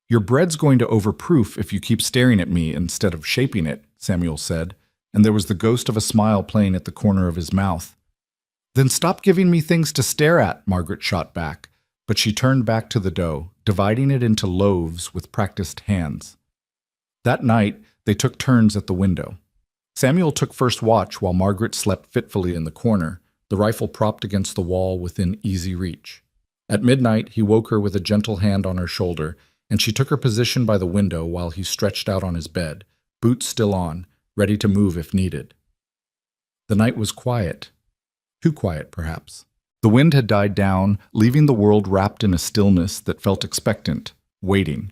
Your bread's going to overproof if you keep staring at me instead of shaping it, Samuel said, and there was the ghost of a smile playing at the corner of his mouth. Then stop giving me things to stare at, Margaret shot back, but she turned back to the dough, dividing it into loaves with practiced hands. That night, they took turns at the window. Samuel took first watch while Margaret slept fitfully in the corner, the rifle propped against the wall within easy reach. At midnight, he woke her with a gentle hand on her shoulder, and she took her position by the window while he stretched out on his bed, boots still on, ready to move if needed. The night was quiet. Too quiet, perhaps. The wind had died down, leaving the world wrapped in a stillness that felt expectant, waiting.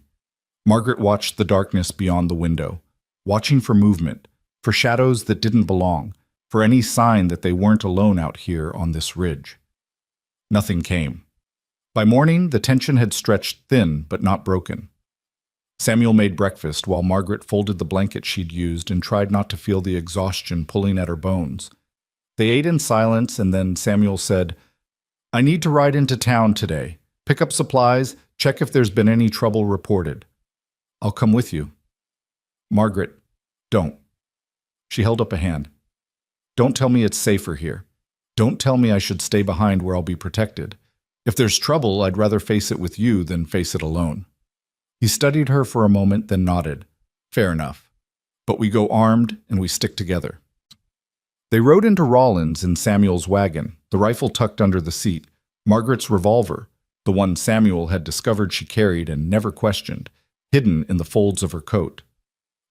Margaret watched the darkness beyond the window, watching for movement, for shadows that didn't belong, for any sign that they weren't alone out here on this ridge. Nothing came. By morning, the tension had stretched thin but not broken. Samuel made breakfast while Margaret folded the blanket she'd used and tried not to feel the exhaustion pulling at her bones. They ate in silence, and then Samuel said, I need to ride into town today, pick up supplies, check if there's been any trouble reported. I'll come with you. Margaret, don't. She held up a hand. Don't tell me it's safer here. Don't tell me I should stay behind where I'll be protected. If there's trouble, I'd rather face it with you than face it alone. He studied her for a moment, then nodded. Fair enough. But we go armed and we stick together. They rode into Rollins in Samuel's wagon, the rifle tucked under the seat, Margaret's revolver, the one Samuel had discovered she carried and never questioned, hidden in the folds of her coat.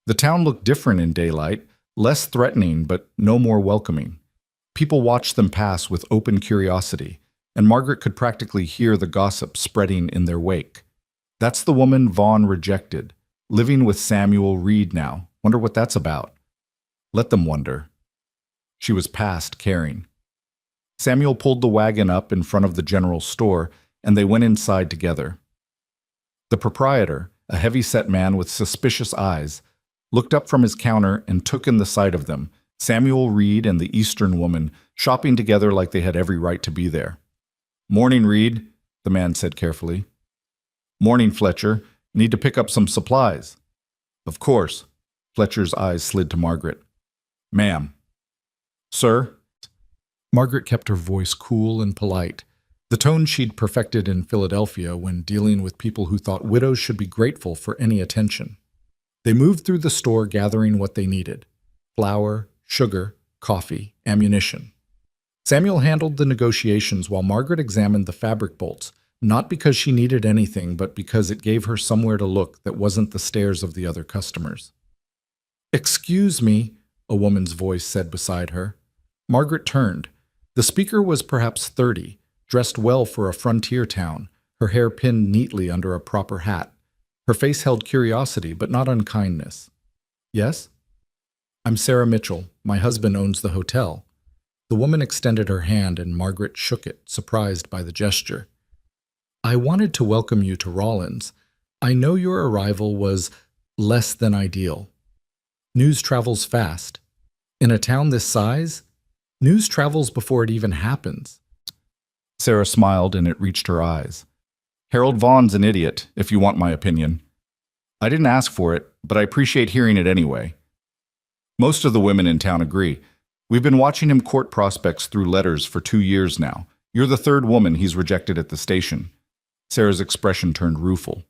The town looked different in daylight, less threatening but no more welcoming. People watched them pass with open curiosity, and Margaret could practically hear the gossip spreading in their wake. That's the woman Vaughn rejected, living with Samuel Reed now. Wonder what that's about. Let them wonder. She was past caring. Samuel pulled the wagon up in front of the general store, and they went inside together. The proprietor, a heavy-set man with suspicious eyes, looked up from his counter and took in the sight of them, Samuel Reed and the Eastern woman, shopping together like they had every right to be there. "Morning, Reed," the man said carefully. "Morning, Fletcher. Need to pick up some supplies." "Of course." Fletcher's eyes slid to Margaret. "Ma'am." "Sir?" Margaret kept her voice cool and polite, the tone she'd perfected in Philadelphia when dealing with people who thought widows should be grateful for any attention. They moved through the store gathering what they needed: flour, sugar, coffee, ammunition. Samuel handled the negotiations while Margaret examined the fabric bolts, not because she needed anything, but because it gave her somewhere to look that wasn't the stares of the other customers. "Excuse me," a woman's voice said beside her. Margaret turned. The speaker was perhaps 30, dressed well for a frontier town, her hair pinned neatly under a proper hat. Her face held curiosity, but not unkindness. "Yes?" "I'm Sarah Mitchell. My husband owns the hotel." The woman extended her hand and Margaret shook it, surprised by the gesture. "I wanted to welcome you to Rollins. I know your arrival was less than ideal. News travels fast. In a town this size, news travels before it even happens." Sarah smiled and it reached her eyes. "Harold Vaughn's an idiot, if you want my opinion. I didn't ask for it, but I appreciate hearing it anyway. Most of the women in town agree. We've been watching him court prospects through letters for 2 years now. You're the third woman he's rejected at the station." Sarah's expression turned rueful.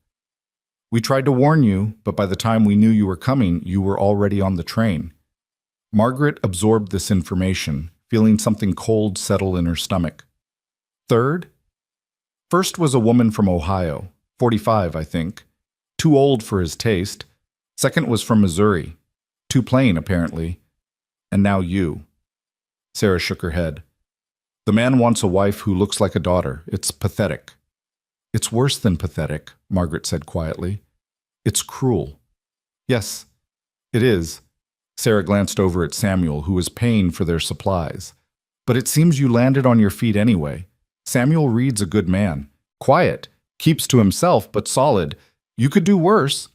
"We tried to warn you, but by the time we knew you were coming, you were already on the train." Margaret absorbed this information, feeling something cold settle in her stomach. "Third?" "First was a woman from Ohio, 45, I think. Too old for his taste. Second was from Missouri. Too plain, apparently. And now you." Sarah shook her head. "The man wants a wife who looks like a daughter. It's pathetic." "It's worse than pathetic," Margaret said quietly. "It's cruel." "Yes, it is." Sarah glanced over at Samuel, who was paying for their supplies. "But it seems you landed on your feet anyway. Samuel Reed's a good man. Quiet. Keeps to himself, but solid. You could do worse."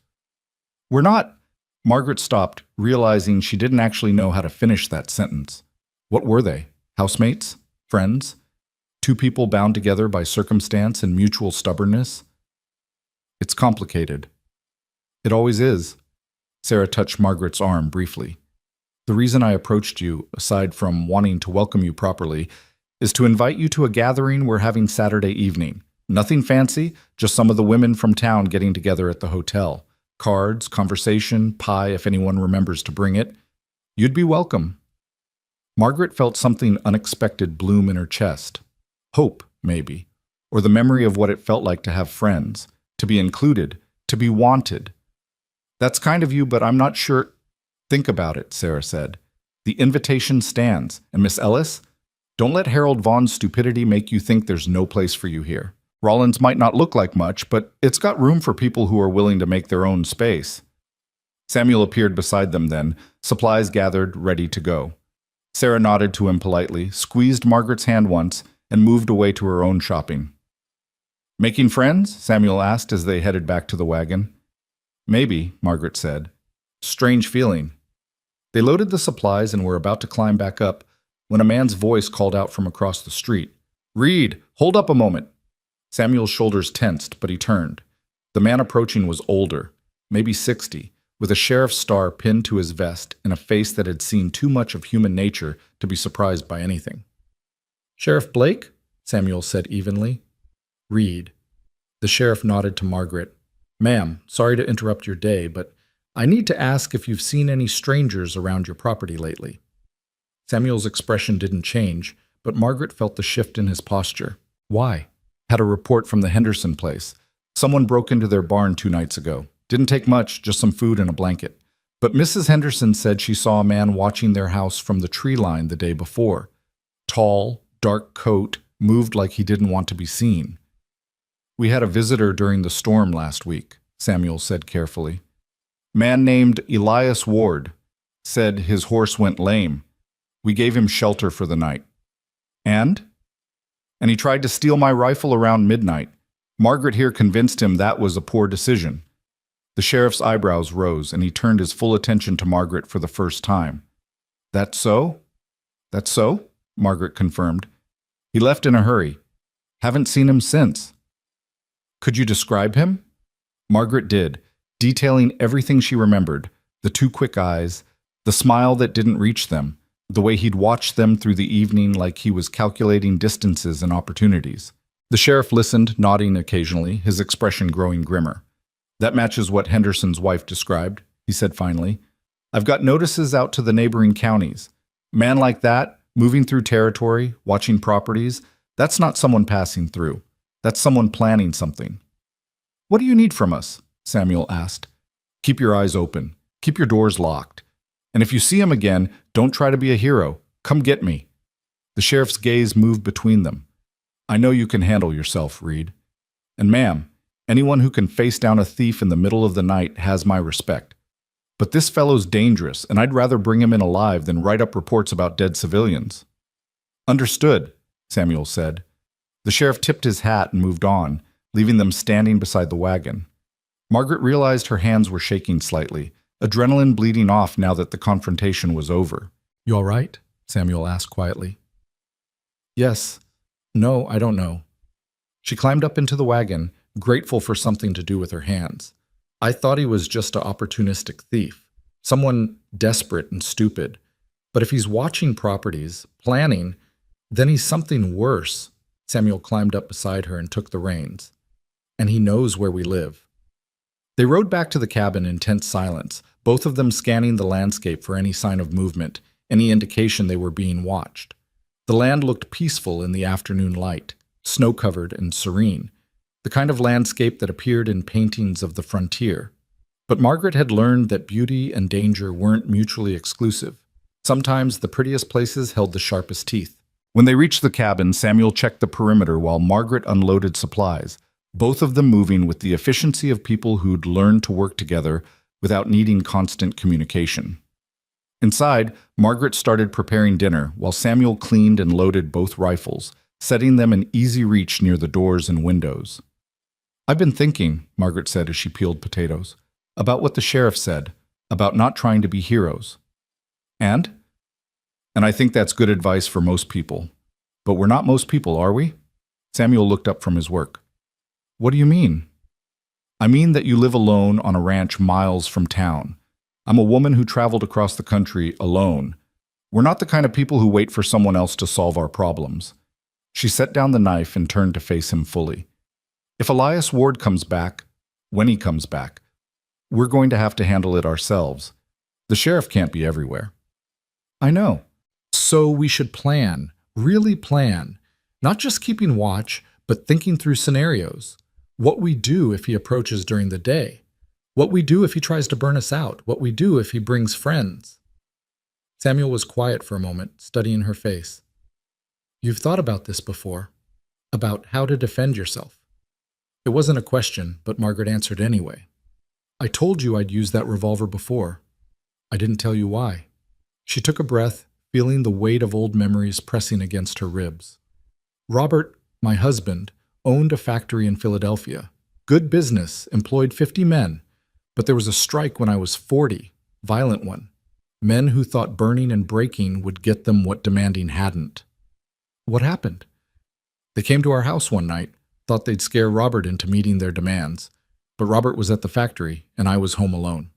"We're not—" Margaret stopped, realizing she didn't actually know how to finish that sentence. What were they? Housemates? Friends? Two people bound together by circumstance and mutual stubbornness? "It's complicated." "It always is." Sarah touched Margaret's arm briefly. "The reason I approached you, aside from wanting to welcome you properly, is to invite you to a gathering we're having Saturday evening. Nothing fancy, just some of the women from town getting together at the hotel. Cards, conversation, pie if anyone remembers to bring it. You'd be welcome." Margaret felt something unexpected bloom in her chest. Hope, maybe, or the memory of what it felt like to have friends, to be included, to be wanted. "That's kind of you, but I'm not sure—" "Think about it," Sarah said. "The invitation stands, and Miss Ellis, don't let Harold Vaughn's stupidity make you think there's no place for you here. Rollins might not look like much, but it's got room for people who are willing to make their own space." Samuel appeared beside them then, supplies gathered, ready to go. Sarah nodded to him politely, squeezed Margaret's hand once, and moved away to her own shopping. "Making friends?" Samuel asked as they headed back to the wagon. "Maybe," Margaret said. "Strange feeling." They loaded the supplies and were about to climb back up when a man's voice called out from across the street. "Reed, hold up a moment." Samuel's shoulders tensed, but he turned. The man approaching was older, maybe 60, with a sheriff's star pinned to his vest and a face that had seen too much of human nature to be surprised by anything. "Sheriff Blake?" Samuel said evenly. "Reed." The sheriff nodded to Margaret. "Ma'am, sorry to interrupt your day, but I need to ask if you've seen any strangers around your property lately." Samuel's expression didn't change, but Margaret felt the shift in his posture. "Why?" "Had a report from the Henderson place. Someone broke into their barn 2 nights ago. Didn't take much, just some food and a blanket. But Mrs. Henderson said she saw a man watching their house from the tree line the day before. Tall, dark coat, moved like he didn't want to be seen." "We had a visitor during the storm last week," Samuel said carefully. "Man named Elias Ward. Said his horse went lame. We gave him shelter for the night." "And he tried to steal my rifle around midnight. Margaret here convinced him that was a poor decision. The sheriff's eyebrows rose, and he turned his full attention to Margaret for the first time. That so? That so? Margaret confirmed. He left in a hurry. Haven't seen him since. Could you describe him? Margaret did, detailing everything she remembered, the two quick eyes, the smile that didn't reach them, the way he'd watched them through the evening like he was calculating distances and opportunities. The sheriff listened, nodding occasionally, his expression growing grimmer. That matches what Henderson's wife described, he said finally. I've got notices out to the neighboring counties. Man like that, moving through territory, watching properties, that's not someone passing through. That's someone planning something. What do you need from us? Samuel asked. Keep your eyes open. Keep your doors locked. And if you see him again, don't try to be a hero. Come get me. The sheriff's gaze moved between them. I know you can handle yourself, Reed. And ma'am, anyone who can face down a thief in the middle of the night has my respect. But this fellow's dangerous, and I'd rather bring him in alive than write up reports about dead civilians. Understood, Samuel said. The sheriff tipped his hat and moved on, leaving them standing beside the wagon. Margaret realized her hands were shaking slightly, adrenaline bleeding off now that the confrontation was over. You all right? Samuel asked quietly. Yes. No, I don't know. She climbed up into the wagon, grateful for something to do with her hands. I thought he was just an opportunistic thief, someone desperate and stupid. But if he's watching properties, planning, then he's something worse. Samuel climbed up beside her and took the reins. And he knows where we live. They rode back to the cabin in tense silence, both of them scanning the landscape for any sign of movement, any indication they were being watched. The land looked peaceful in the afternoon light, snow-covered and serene, the kind of landscape that appeared in paintings of the frontier. But Margaret had learned that beauty and danger weren't mutually exclusive. Sometimes the prettiest places held the sharpest teeth. When they reached the cabin, Samuel checked the perimeter while Margaret unloaded supplies, both of them moving with the efficiency of people who'd learned to work together without needing constant communication. Inside, Margaret started preparing dinner while Samuel cleaned and loaded both rifles, setting them in easy reach near the doors and windows. I've been thinking, Margaret said as she peeled potatoes, about what the sheriff said, about not trying to be heroes. And I think that's good advice for most people. But we're not most people, are we? Samuel looked up from his work. What do you mean? I mean that you live alone on a ranch miles from town. I'm a woman who traveled across the country alone. We're not the kind of people who wait for someone else to solve our problems. She set down the knife and turned to face him fully. If Elias Ward comes back, when he comes back, we're going to have to handle it ourselves. The sheriff can't be everywhere. I know. So we should plan, really plan, not just keeping watch, but thinking through scenarios. What we do if he approaches during the day. What we do if he tries to burn us out. What we do if he brings friends. Samuel was quiet for a moment, studying her face. You've thought about this before, about how to defend yourself. It wasn't a question, but Margaret answered anyway. I told you I'd used that revolver before. I didn't tell you why. She took a breath, feeling the weight of old memories pressing against her ribs. Robert, my husband, owned a factory in Philadelphia. Good business, employed 50 men. But there was a strike when I was 40, violent one. Men who thought burning and breaking would get them what demanding hadn't. What happened? They came to our house one night, thought they'd scare Robert into meeting their demands. But Robert was at the factory, and I was home alone.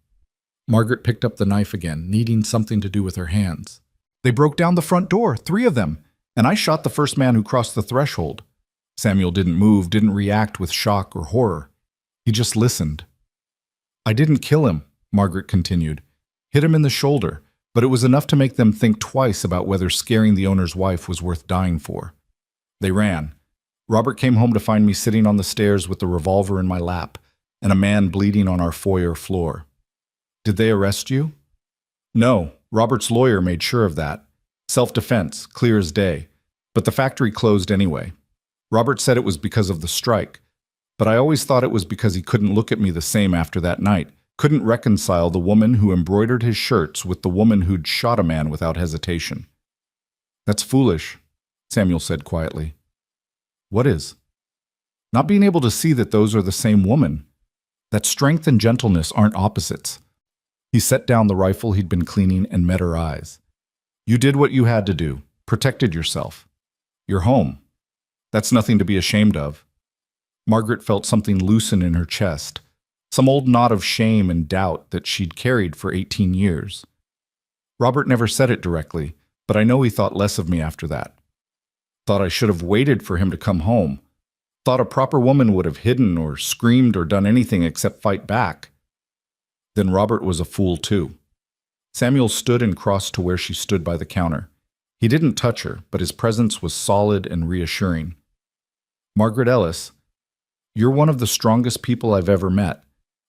Margaret picked up the knife again, needing something to do with her hands. They broke down the front door, 3 of them, and I shot the first man who crossed the threshold. Samuel didn't move, didn't react with shock or horror. He just listened. I didn't kill him, Margaret continued. Hit him in the shoulder, but it was enough to make them think twice about whether scaring the owner's wife was worth dying for. They ran. Robert came home to find me sitting on the stairs with the revolver in my lap and a man bleeding on our foyer floor. Did they arrest you? No, Robert's lawyer made sure of that. Self-defense, clear as day. But the factory closed anyway. Robert said it was because of the strike, but I always thought it was because he couldn't look at me the same after that night, couldn't reconcile the woman who embroidered his shirts with the woman who'd shot a man without hesitation. That's foolish, Samuel said quietly. What is? Not being able to see that those are the same woman. That strength and gentleness aren't opposites. He set down the rifle he'd been cleaning and met her eyes. You did what you had to do, protected yourself. You're home. That's nothing to be ashamed of. Margaret felt something loosen in her chest, some old knot of shame and doubt that she'd carried for 18 years. Robert never said it directly, but I know he thought less of me after that. Thought I should have waited for him to come home. Thought a proper woman would have hidden or screamed or done anything except fight back. Then Robert was a fool too. Samuel stood and crossed to where she stood by the counter. He didn't touch her, but his presence was solid and reassuring. Margaret Ellis, you're one of the strongest people I've ever met.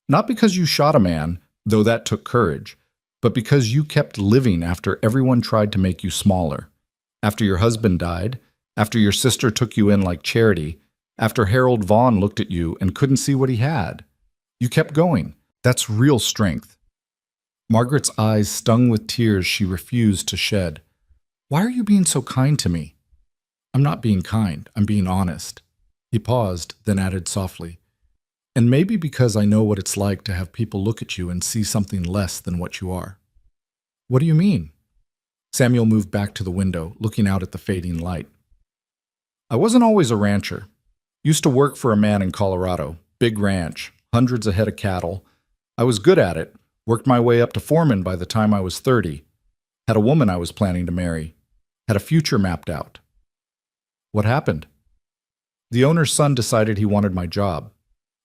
Not because you shot a man, though that took courage, but because you kept living after everyone tried to make you smaller. After your husband died, after your sister took you in like charity, after Harold Vaughn looked at you and couldn't see what he had. You kept going. That's real strength. Margaret's eyes stung with tears she refused to shed. Why are you being so kind to me? I'm not being kind. I'm being honest. He paused, then added softly, and maybe because I know what it's like to have people look at you and see something less than what you are. What do you mean? Samuel moved back to the window, looking out at the fading light. I wasn't always a rancher. Used to work for a man in Colorado, big ranch, hundreds of head of cattle. I was good at it, worked my way up to foreman by the time I was 30. Had a woman I was planning to marry. Had a future mapped out. What happened? The owner's son decided he wanted my job.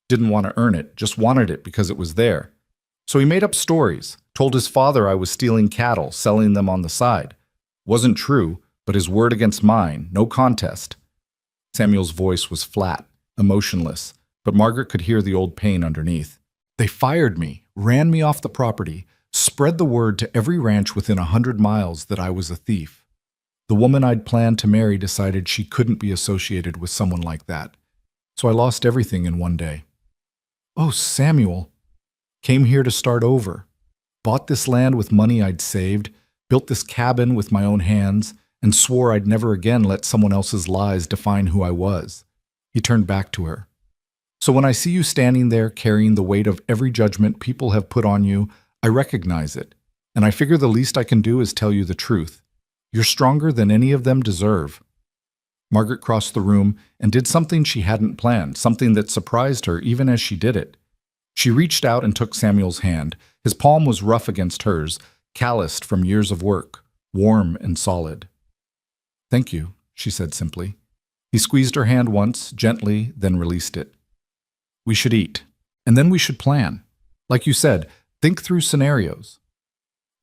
Didn't want to earn it, just wanted it because it was there. So he made up stories, told his father I was stealing cattle, selling them on the side. Wasn't true, but his word against mine, no contest. Samuel's voice was flat, emotionless, but Margaret could hear the old pain underneath. They fired me, ran me off the property, spread the word to every ranch within 100 miles that I was a thief. The woman I'd planned to marry decided she couldn't be associated with someone like that. So I lost everything in one day. Oh, Samuel. Came here to start over. Bought this land with money I'd saved, built this cabin with my own hands, and swore I'd never again let someone else's lies define who I was. He turned back to her. So when I see you standing there carrying the weight of every judgment people have put on you, I recognize it, and I figure the least I can do is tell you the truth. You're stronger than any of them deserve. Margaret crossed the room and did something she hadn't planned, something that surprised her even as she did it. She reached out and took Samuel's hand. His palm was rough against hers, calloused from years of work, warm and solid. Thank you, she said simply. He squeezed her hand once, gently, then released it. We should eat, and then we should plan. Like you said, think through scenarios.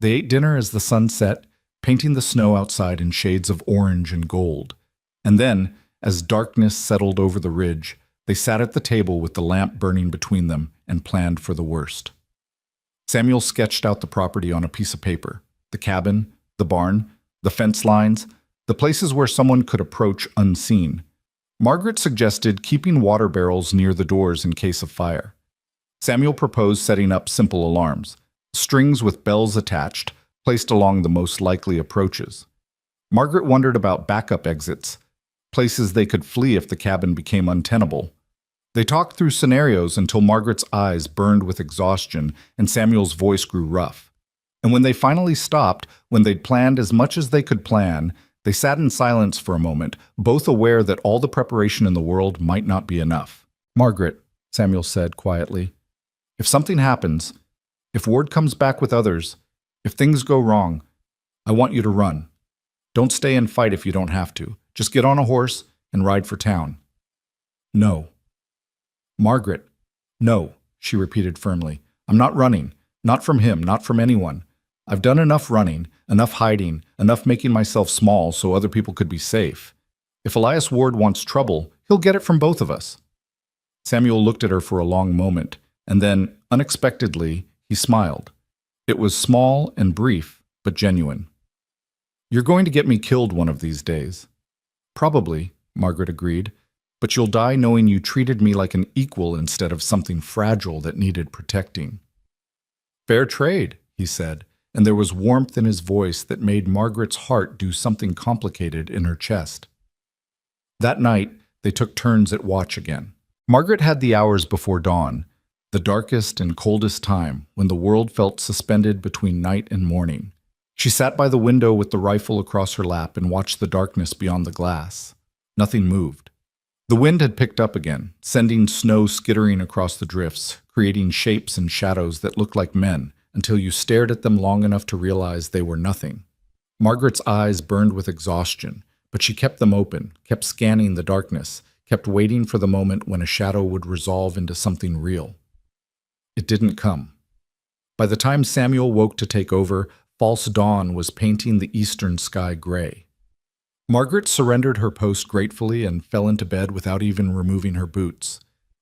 They ate dinner as the sun set, painting the snow outside in shades of orange and gold. And then, as darkness settled over the ridge, they sat at the table with the lamp burning between them and planned for the worst. Samuel sketched out the property on a piece of paper, the cabin, the barn, the fence lines, the places where someone could approach unseen. Margaret suggested keeping water barrels near the doors in case of fire. Samuel proposed setting up simple alarms, strings with bells attached, placed along the most likely approaches. Margaret wondered about backup exits, places they could flee if the cabin became untenable. They talked through scenarios until Margaret's eyes burned with exhaustion and Samuel's voice grew rough. And when they finally stopped, when they'd planned as much as they could plan, they sat in silence for a moment, both aware that all the preparation in the world might not be enough. Margaret, Samuel said quietly, if something happens, if word comes back with others, if things go wrong, I want you to run. Don't stay and fight if you don't have to. Just get on a horse and ride for town. No. Margaret, no, she repeated firmly. I'm not running. Not from him, not from anyone. I've done enough running, enough hiding, enough making myself small so other people could be safe. If Elias Ward wants trouble, he'll get it from both of us. Samuel looked at her for a long moment, and then, unexpectedly, he smiled. It was small and brief, but genuine. You're going to get me killed one of these days. Probably, Margaret agreed, but you'll die knowing you treated me like an equal instead of something fragile that needed protecting. Fair trade, he said, and there was warmth in his voice that made Margaret's heart do something complicated in her chest. That night, they took turns at watch again. Margaret had the hours before dawn, the darkest and coldest time when the world felt suspended between night and morning. She sat by the window with the rifle across her lap and watched the darkness beyond the glass. Nothing moved. The wind had picked up again, sending snow skittering across the drifts, creating shapes and shadows that looked like men until you stared at them long enough to realize they were nothing. Margaret's eyes burned with exhaustion, but she kept them open, kept scanning the darkness, kept waiting for the moment when a shadow would resolve into something real. It didn't come. By the time Samuel woke to take over, false dawn was painting the eastern sky gray. Margaret surrendered her post gratefully and fell into bed without even removing her boots.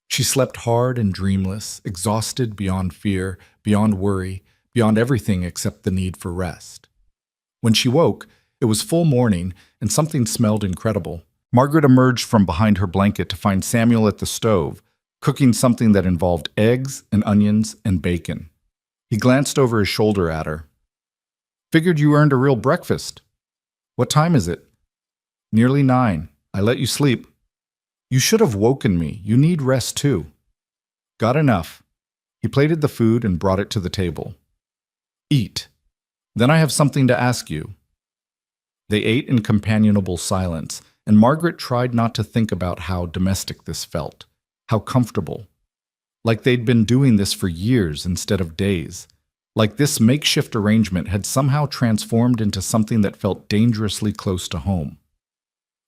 She slept hard and dreamless, exhausted beyond fear, beyond worry, beyond everything except the need for rest. When she woke, it was full morning and something smelled incredible. Margaret emerged from behind her blanket to find Samuel at the stove, cooking something that involved eggs and onions and bacon. He glanced over his shoulder at her. "Figured you earned a real breakfast. What time is it?" "Nearly 9. I let you sleep." "You should have woken me. You need rest too." "Got enough." He plated the food and brought it to the table. "Eat. Then I have something to ask you." They ate in companionable silence, and Margaret tried not to think about how domestic this felt, how comfortable. Like they'd been doing this for years instead of days. Like this makeshift arrangement had somehow transformed into something that felt dangerously close to home.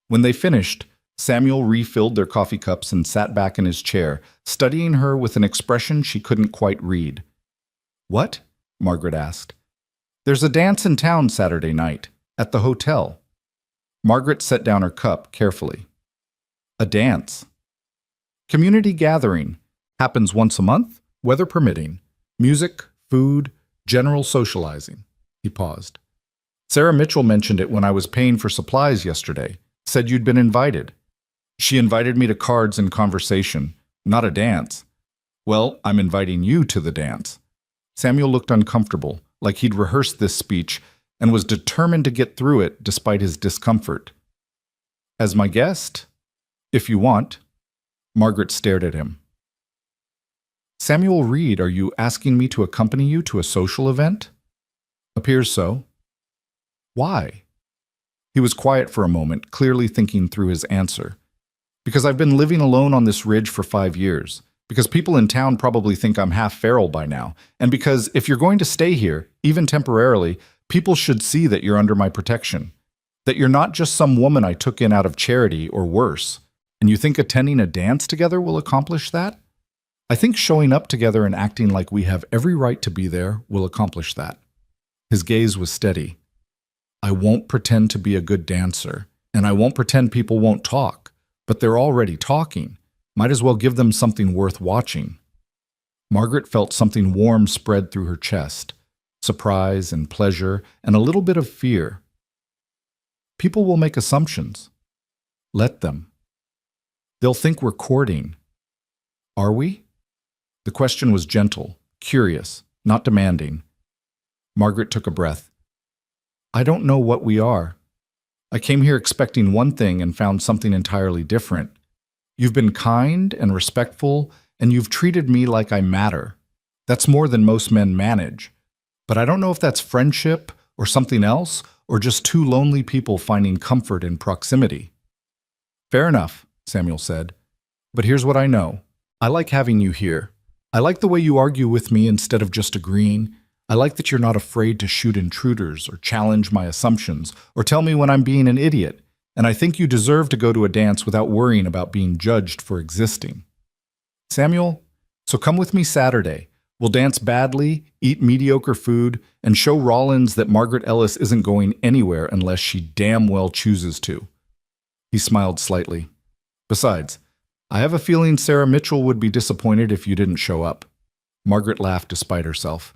When they finished, Samuel refilled their coffee cups and sat back in his chair, studying her with an expression she couldn't quite read. "What?" Margaret asked. "There's a dance in town Saturday night, at the hotel." Margaret set down her cup carefully. "A dance?" "Community gathering. Happens once a month, weather permitting. Music, food, general socializing." He paused. "Sarah Mitchell mentioned it when I was paying for supplies yesterday. Said you'd been invited." "She invited me to cards and conversation, not a dance." "Well, I'm inviting you to the dance." Samuel looked uncomfortable, like he'd rehearsed this speech and was determined to get through it despite his discomfort. "As my guest? If you want." Margaret stared at him. "Samuel Reed, are you asking me to accompany you to a social event?" "Appears so." "Why?" He was quiet for a moment, clearly thinking through his answer. "Because I've been living alone on this ridge for 5 years. Because people in town probably think I'm half feral by now. And because if you're going to stay here, even temporarily, people should see that you're under my protection. That you're not just some woman I took in out of charity or worse. And you think attending a dance together will accomplish that? I think showing up together and acting like we have every right to be there will accomplish that." His gaze was steady. "I won't pretend to be a good dancer, and I won't pretend people won't talk, but they're already talking. Might as well give them something worth watching." Margaret felt something warm spread through her chest, surprise and pleasure and a little bit of fear. "People will make assumptions. Let them. They'll think we're courting. Are we?" The question was gentle, curious, not demanding. Margaret took a breath. "I don't know what we are. I came here expecting one thing and found something entirely different. You've been kind and respectful, and you've treated me like I matter. That's more than most men manage. But I don't know if that's friendship or something else, or just two lonely people finding comfort in proximity." "Fair enough," Samuel said. "But here's what I know. I like having you here. I like the way you argue with me instead of just agreeing. I like that you're not afraid to shoot intruders or challenge my assumptions or tell me when I'm being an idiot. And I think you deserve to go to a dance without worrying about being judged for existing. Samuel, so come with me Saturday. We'll dance badly, eat mediocre food, and show Rollins that Margaret Ellis isn't going anywhere unless she damn well chooses to." He smiled slightly. "Besides, I have a feeling Sarah Mitchell would be disappointed if you didn't show up." Margaret laughed despite herself.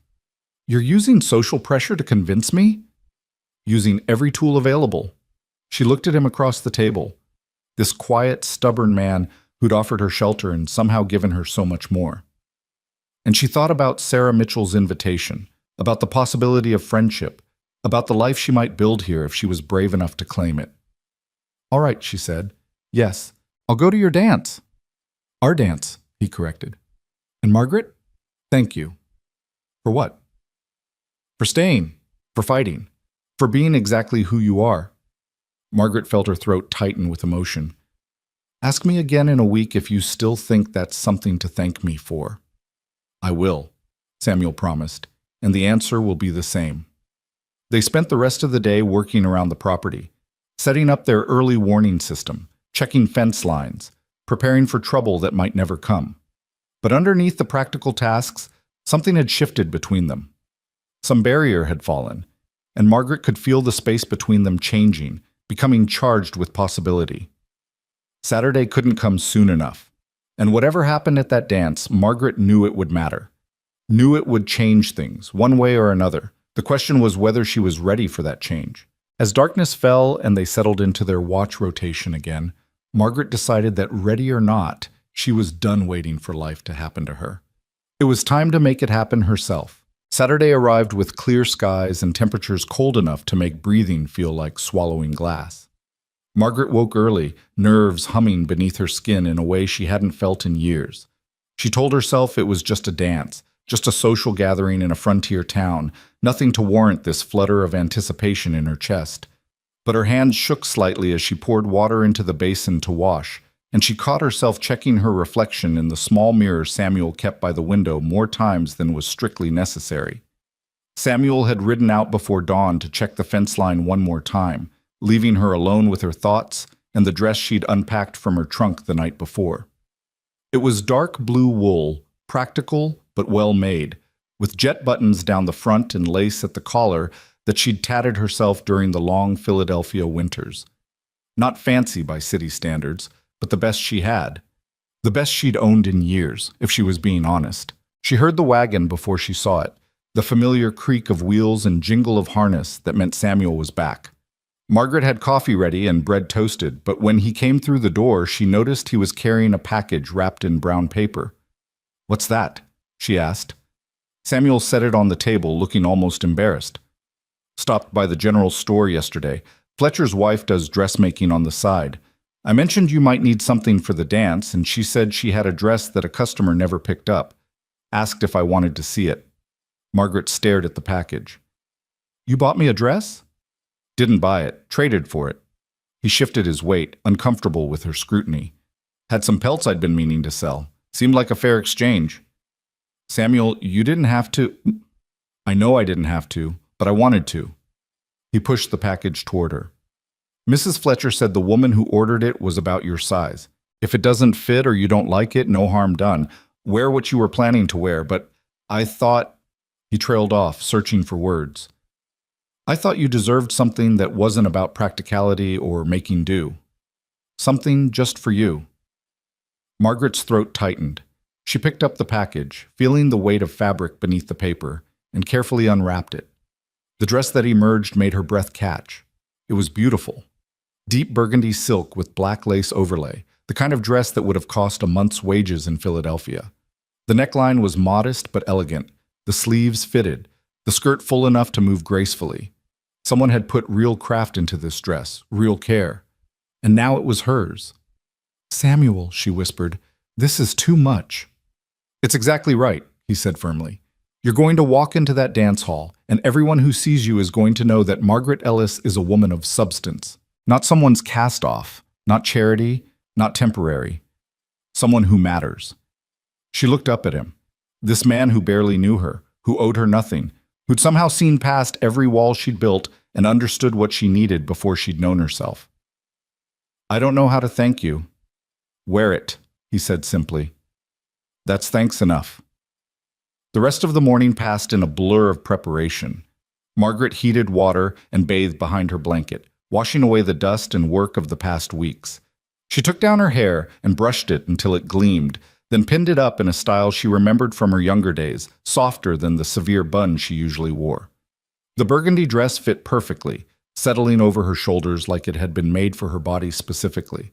"You're using social pressure to convince me?" "Using every tool available." She looked at him across the table. This quiet, stubborn man who'd offered her shelter and somehow given her so much more. And she thought about Sarah Mitchell's invitation, about the possibility of friendship, about the life she might build here if she was brave enough to claim it. "All right," she said. "Yes, I'll go to your dance." Our dance, he corrected. And Margaret? Thank you. For what? For staying, for fighting, for being exactly who you are. Margaret felt her throat tighten with emotion. Ask me again in a week if you still think that's something to thank me for. I will, Samuel promised, and the answer will be the same. They spent the rest of the day working around the property, setting up their early warning system, checking fence lines, preparing for trouble that might never come. But underneath the practical tasks, something had shifted between them. Some barrier had fallen, and Margaret could feel the space between them changing, becoming charged with possibility. Saturday couldn't come soon enough, and whatever happened at that dance, Margaret knew it would matter. Knew it would change things, one way or another. The question was whether she was ready for that change. As darkness fell and they settled into their watch rotation again, Margaret decided that ready or not, she was done waiting for life to happen to her. It was time to make it happen herself. Saturday arrived with clear skies and temperatures cold enough to make breathing feel like swallowing glass. Margaret woke early, nerves humming beneath her skin in a way she hadn't felt in years. She told herself it was just a dance, just a social gathering in a frontier town, nothing to warrant this flutter of anticipation in her chest. But her hands shook slightly as she poured water into the basin to wash, and she caught herself checking her reflection in the small mirror Samuel kept by the window more times than was strictly necessary. Samuel had ridden out before dawn to check the fence line one more time, leaving her alone with her thoughts and the dress she'd unpacked from her trunk the night before. It was dark blue wool, practical but well made, with jet buttons down the front and lace at the collar that she'd tatted herself during the long Philadelphia winters. Not fancy by city standards, but the best she had. The best she'd owned in years, if she was being honest. She heard the wagon before she saw it, the familiar creak of wheels and jingle of harness that meant Samuel was back. Margaret had coffee ready and bread toasted, but when he came through the door, she noticed he was carrying a package wrapped in brown paper. "What's that?" she asked. Samuel set it on the table, looking almost embarrassed. "Stopped by the general store yesterday. Fletcher's wife does dressmaking on the side. I mentioned you might need something for the dance, and she said she had a dress that a customer never picked up. Asked if I wanted to see it." Margaret stared at the package. "You bought me a dress?" "Didn't buy it. Traded for it." He shifted his weight, uncomfortable with her scrutiny. "Had some pelts I'd been meaning to sell. Seemed like a fair exchange." "Samuel, you didn't have to." "I know I didn't have to, but I wanted to." He pushed the package toward her. "Mrs. Fletcher said the woman who ordered it was about your size. If it doesn't fit or you don't like it, no harm done. Wear what you were planning to wear, but I thought—" He trailed off, searching for words. "I thought you deserved something that wasn't about practicality or making do. Something just for you." Margaret's throat tightened. She picked up the package, feeling the weight of fabric beneath the paper, and carefully unwrapped it. The dress that emerged made her breath catch. It was beautiful. Deep burgundy silk with black lace overlay, the kind of dress that would have cost a month's wages in Philadelphia. The neckline was modest but elegant, the sleeves fitted, the skirt full enough to move gracefully. Someone had put real craft into this dress, real care. And now it was hers. "Samuel," she whispered, "this is too much." "It's exactly right," he said firmly. "You're going to walk into that dance hall, and everyone who sees you is going to know that Margaret Ellis is a woman of substance. Not someone's cast-off, not charity, not temporary. Someone who matters." She looked up at him. This man who barely knew her, who owed her nothing, who'd somehow seen past every wall she'd built and understood what she needed before she'd known herself. "I don't know how to thank you." "Wear it," he said simply. "That's thanks enough." The rest of the morning passed in a blur of preparation. Margaret heated water and bathed behind her blanket, washing away the dust and work of the past weeks. She took down her hair and brushed it until it gleamed, then pinned it up in a style she remembered from her younger days, softer than the severe bun she usually wore. The burgundy dress fit perfectly, settling over her shoulders like it had been made for her body specifically.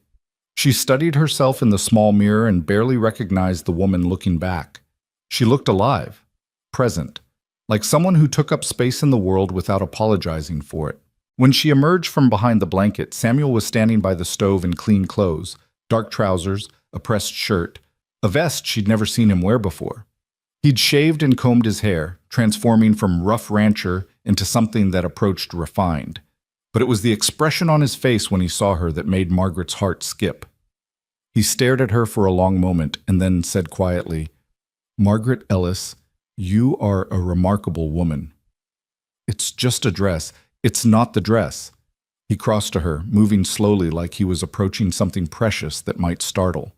She studied herself in the small mirror and barely recognized the woman looking back. She looked alive, present, like someone who took up space in the world without apologizing for it. When she emerged from behind the blanket, Samuel was standing by the stove in clean clothes, dark trousers, a pressed shirt, a vest she'd never seen him wear before. He'd shaved and combed his hair, transforming from rough rancher into something that approached refined. But it was the expression on his face when he saw her that made Margaret's heart skip. He stared at her for a long moment and then said quietly, "Margaret Ellis, you are a remarkable woman." "It's just a dress. It's not the dress." He crossed to her, moving slowly like he was approaching something precious that might startle.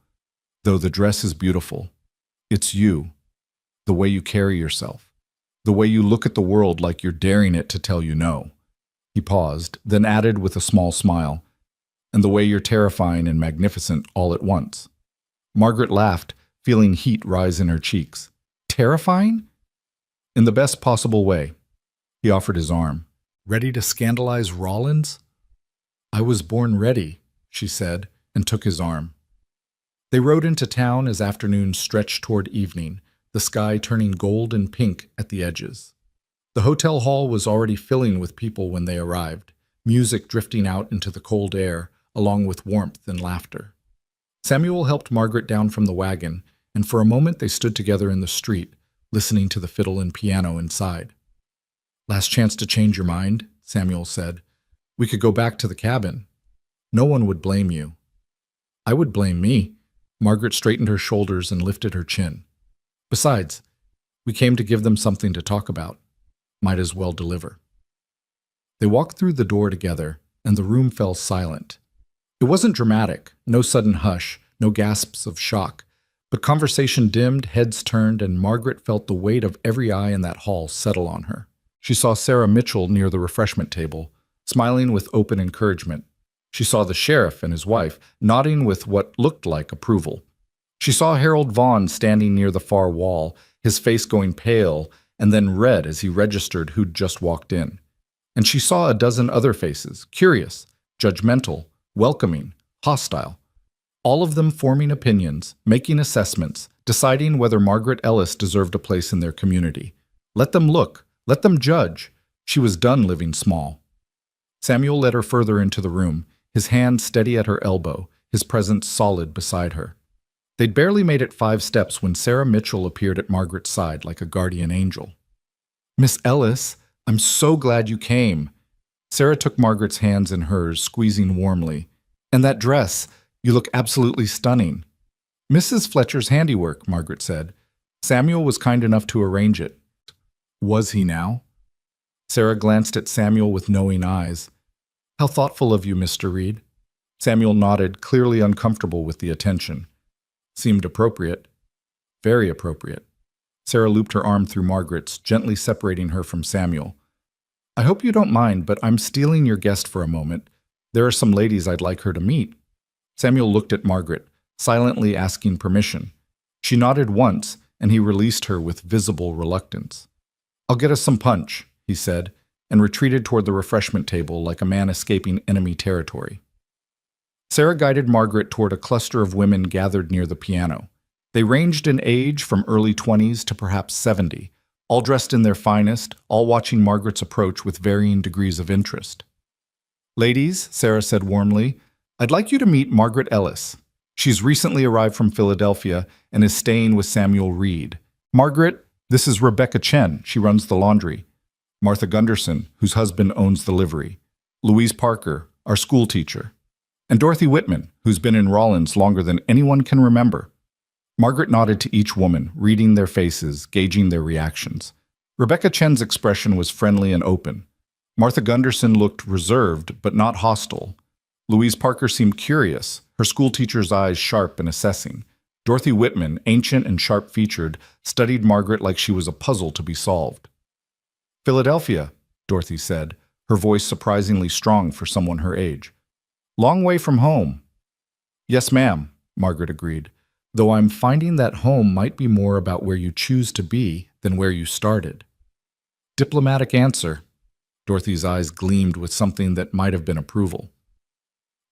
"Though the dress is beautiful, it's you. The way you carry yourself. The way you look at the world like you're daring it to tell you no." He paused, then added with a small smile, "And the way you're terrifying and magnificent all at once." Margaret laughed, feeling heat rise in her cheeks. "Terrifying?" "In the best possible way." He offered his arm. "Ready to scandalize Rollins?" "I was born ready," she said, and took his arm. They rode into town as afternoon stretched toward evening, the sky turning gold and pink at the edges. The hotel hall was already filling with people when they arrived, music drifting out into the cold air, along with warmth and laughter. Samuel helped Margaret down from the wagon, and for a moment they stood together in the street, listening to the fiddle and piano inside. "Last chance to change your mind," Samuel said. "We could go back to the cabin. No one would blame you." "I would blame me." Margaret straightened her shoulders and lifted her chin. "Besides, we came to give them something to talk about. Might as well deliver." They walked through the door together, and the room fell silent. It wasn't dramatic, no sudden hush, no gasps of shock, but conversation dimmed, heads turned, and Margaret felt the weight of every eye in that hall settle on her. She saw Sarah Mitchell near the refreshment table, smiling with open encouragement. She saw the sheriff and his wife, nodding with what looked like approval. She saw Harold Vaughn standing near the far wall, his face going pale and then red as he registered who'd just walked in. And she saw a dozen other faces, curious, judgmental, welcoming, hostile, all of them forming opinions, making assessments, deciding whether Margaret Ellis deserved a place in their community. Let them look, let them judge. She was done living small. Samuel led her further into the room, his hand steady at her elbow, his presence solid beside her. They'd barely made it 5 steps when Sarah Mitchell appeared at Margaret's side like a guardian angel. "Miss Ellis, I'm so glad you came." Sarah took Margaret's hands in hers, squeezing warmly. "And that dress, you look absolutely stunning." "Mrs. Fletcher's handiwork," Margaret said. "Samuel was kind enough to arrange it." "Was he now?" Sarah glanced at Samuel with knowing eyes. "How thoughtful of you, Mr. Reed." Samuel nodded, clearly uncomfortable with the attention. "Seemed appropriate." "Very appropriate." Sarah looped her arm through Margaret's, gently separating her from Samuel. "I hope you don't mind, but I'm stealing your guest for a moment. There are some ladies I'd like her to meet." Samuel looked at Margaret, silently asking permission. She nodded once, and he released her with visible reluctance. "I'll get us some punch," he said, and retreated toward the refreshment table like a man escaping enemy territory. Sarah guided Margaret toward a cluster of women gathered near the piano. They ranged in age from early 20s to perhaps 70, all dressed in their finest, all watching Margaret's approach with varying degrees of interest. "Ladies," Sarah said warmly, "I'd like you to meet Margaret Ellis. She's recently arrived from Philadelphia and is staying with Samuel Reed. Margaret, this is Rebecca Chen. She runs the laundry. Martha Gunderson, whose husband owns the livery. Louise Parker, our school teacher. And Dorothy Whitman, who's been in Rollins longer than anyone can remember." Margaret nodded to each woman, reading their faces, gauging their reactions. Rebecca Chen's expression was friendly and open. Martha Gunderson looked reserved, but not hostile. Louise Parker seemed curious, her school teacher's eyes sharp and assessing. Dorothy Whitman, ancient and sharp-featured, studied Margaret like she was a puzzle to be solved. "Philadelphia," Dorothy said, her voice surprisingly strong for someone her age. "Long way from home." "Yes, ma'am," Margaret agreed, "though I'm finding that home might be more about where you choose to be than where you started." Diplomatic answer. Dorothy's eyes gleamed with something that might have been approval.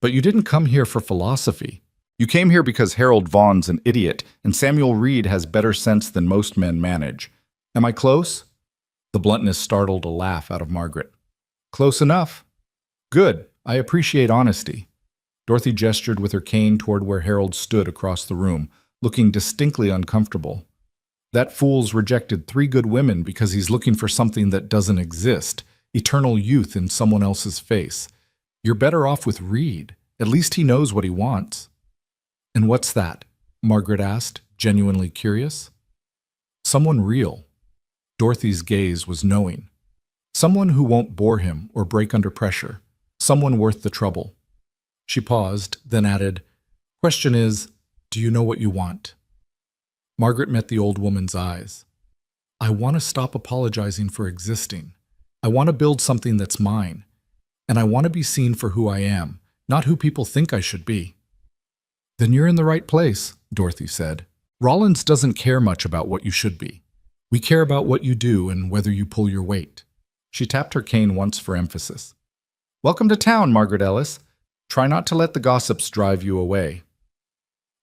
"But you didn't come here for philosophy. You came here because Harold Vaughn's an idiot and Samuel Reed has better sense than most men manage. Am I close?" The bluntness startled a laugh out of Margaret. "Close enough." "Good. I appreciate honesty." Dorothy gestured with her cane toward where Harold stood across the room, looking distinctly uncomfortable. That fool's rejected 3 good women because he's looking for something that doesn't exist, eternal youth in someone else's face. You're better off with Reed. At least he knows what he wants. And what's that? Margaret asked, genuinely curious. Someone real. Dorothy's gaze was knowing. Someone who won't bore him or break under pressure. Someone worth the trouble. She paused, then added, "Question is, do you know what you want?" Margaret met the old woman's eyes. "I want to stop apologizing for existing. I want to build something that's mine. And I want to be seen for who I am, not who people think I should be." "Then you're in the right place," Dorothy said. "Rollins doesn't care much about what you should be. We care about what you do and whether you pull your weight." She tapped her cane once for emphasis. "Welcome to town, Margaret Ellis. Try not to let the gossips drive you away."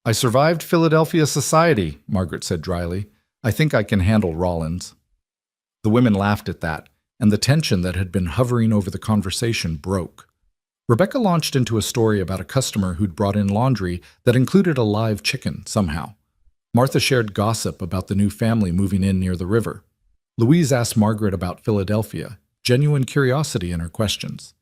"I survived Philadelphia society," Margaret said dryly. "I think I can handle Rollins." The women laughed at that, and the tension that had been hovering over the conversation broke. Rebecca launched into a story about a customer who'd brought in laundry that included a live chicken somehow. Martha shared gossip about the new family moving in near the river. Louise asked Margaret about Philadelphia, genuine curiosity in her questions.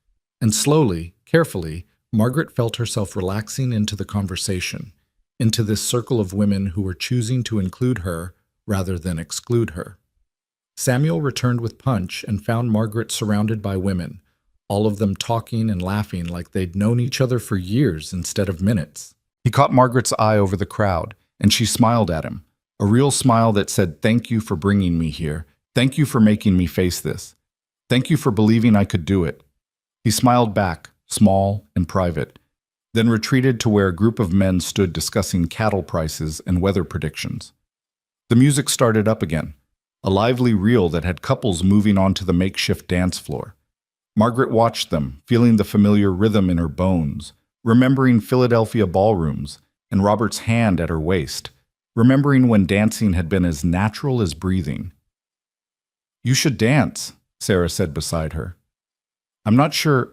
And slowly, carefully, Margaret felt herself relaxing into the conversation, into this circle of women who were choosing to include her rather than exclude her. Samuel returned with punch and found Margaret surrounded by women, all of them talking and laughing like they'd known each other for years instead of minutes. He caught Margaret's eye over the crowd, and she smiled at him, a real smile that said, "Thank you for bringing me here. Thank you for making me face this. Thank you for believing I could do it." He smiled back, small and private, then retreated to where a group of men stood discussing cattle prices and weather predictions. The music started up again, a lively reel that had couples moving onto the makeshift dance floor. Margaret watched them, feeling the familiar rhythm in her bones, remembering Philadelphia ballrooms and Robert's hand at her waist, remembering when dancing had been as natural as breathing. "You should dance," Sarah said beside her. "I'm not sure."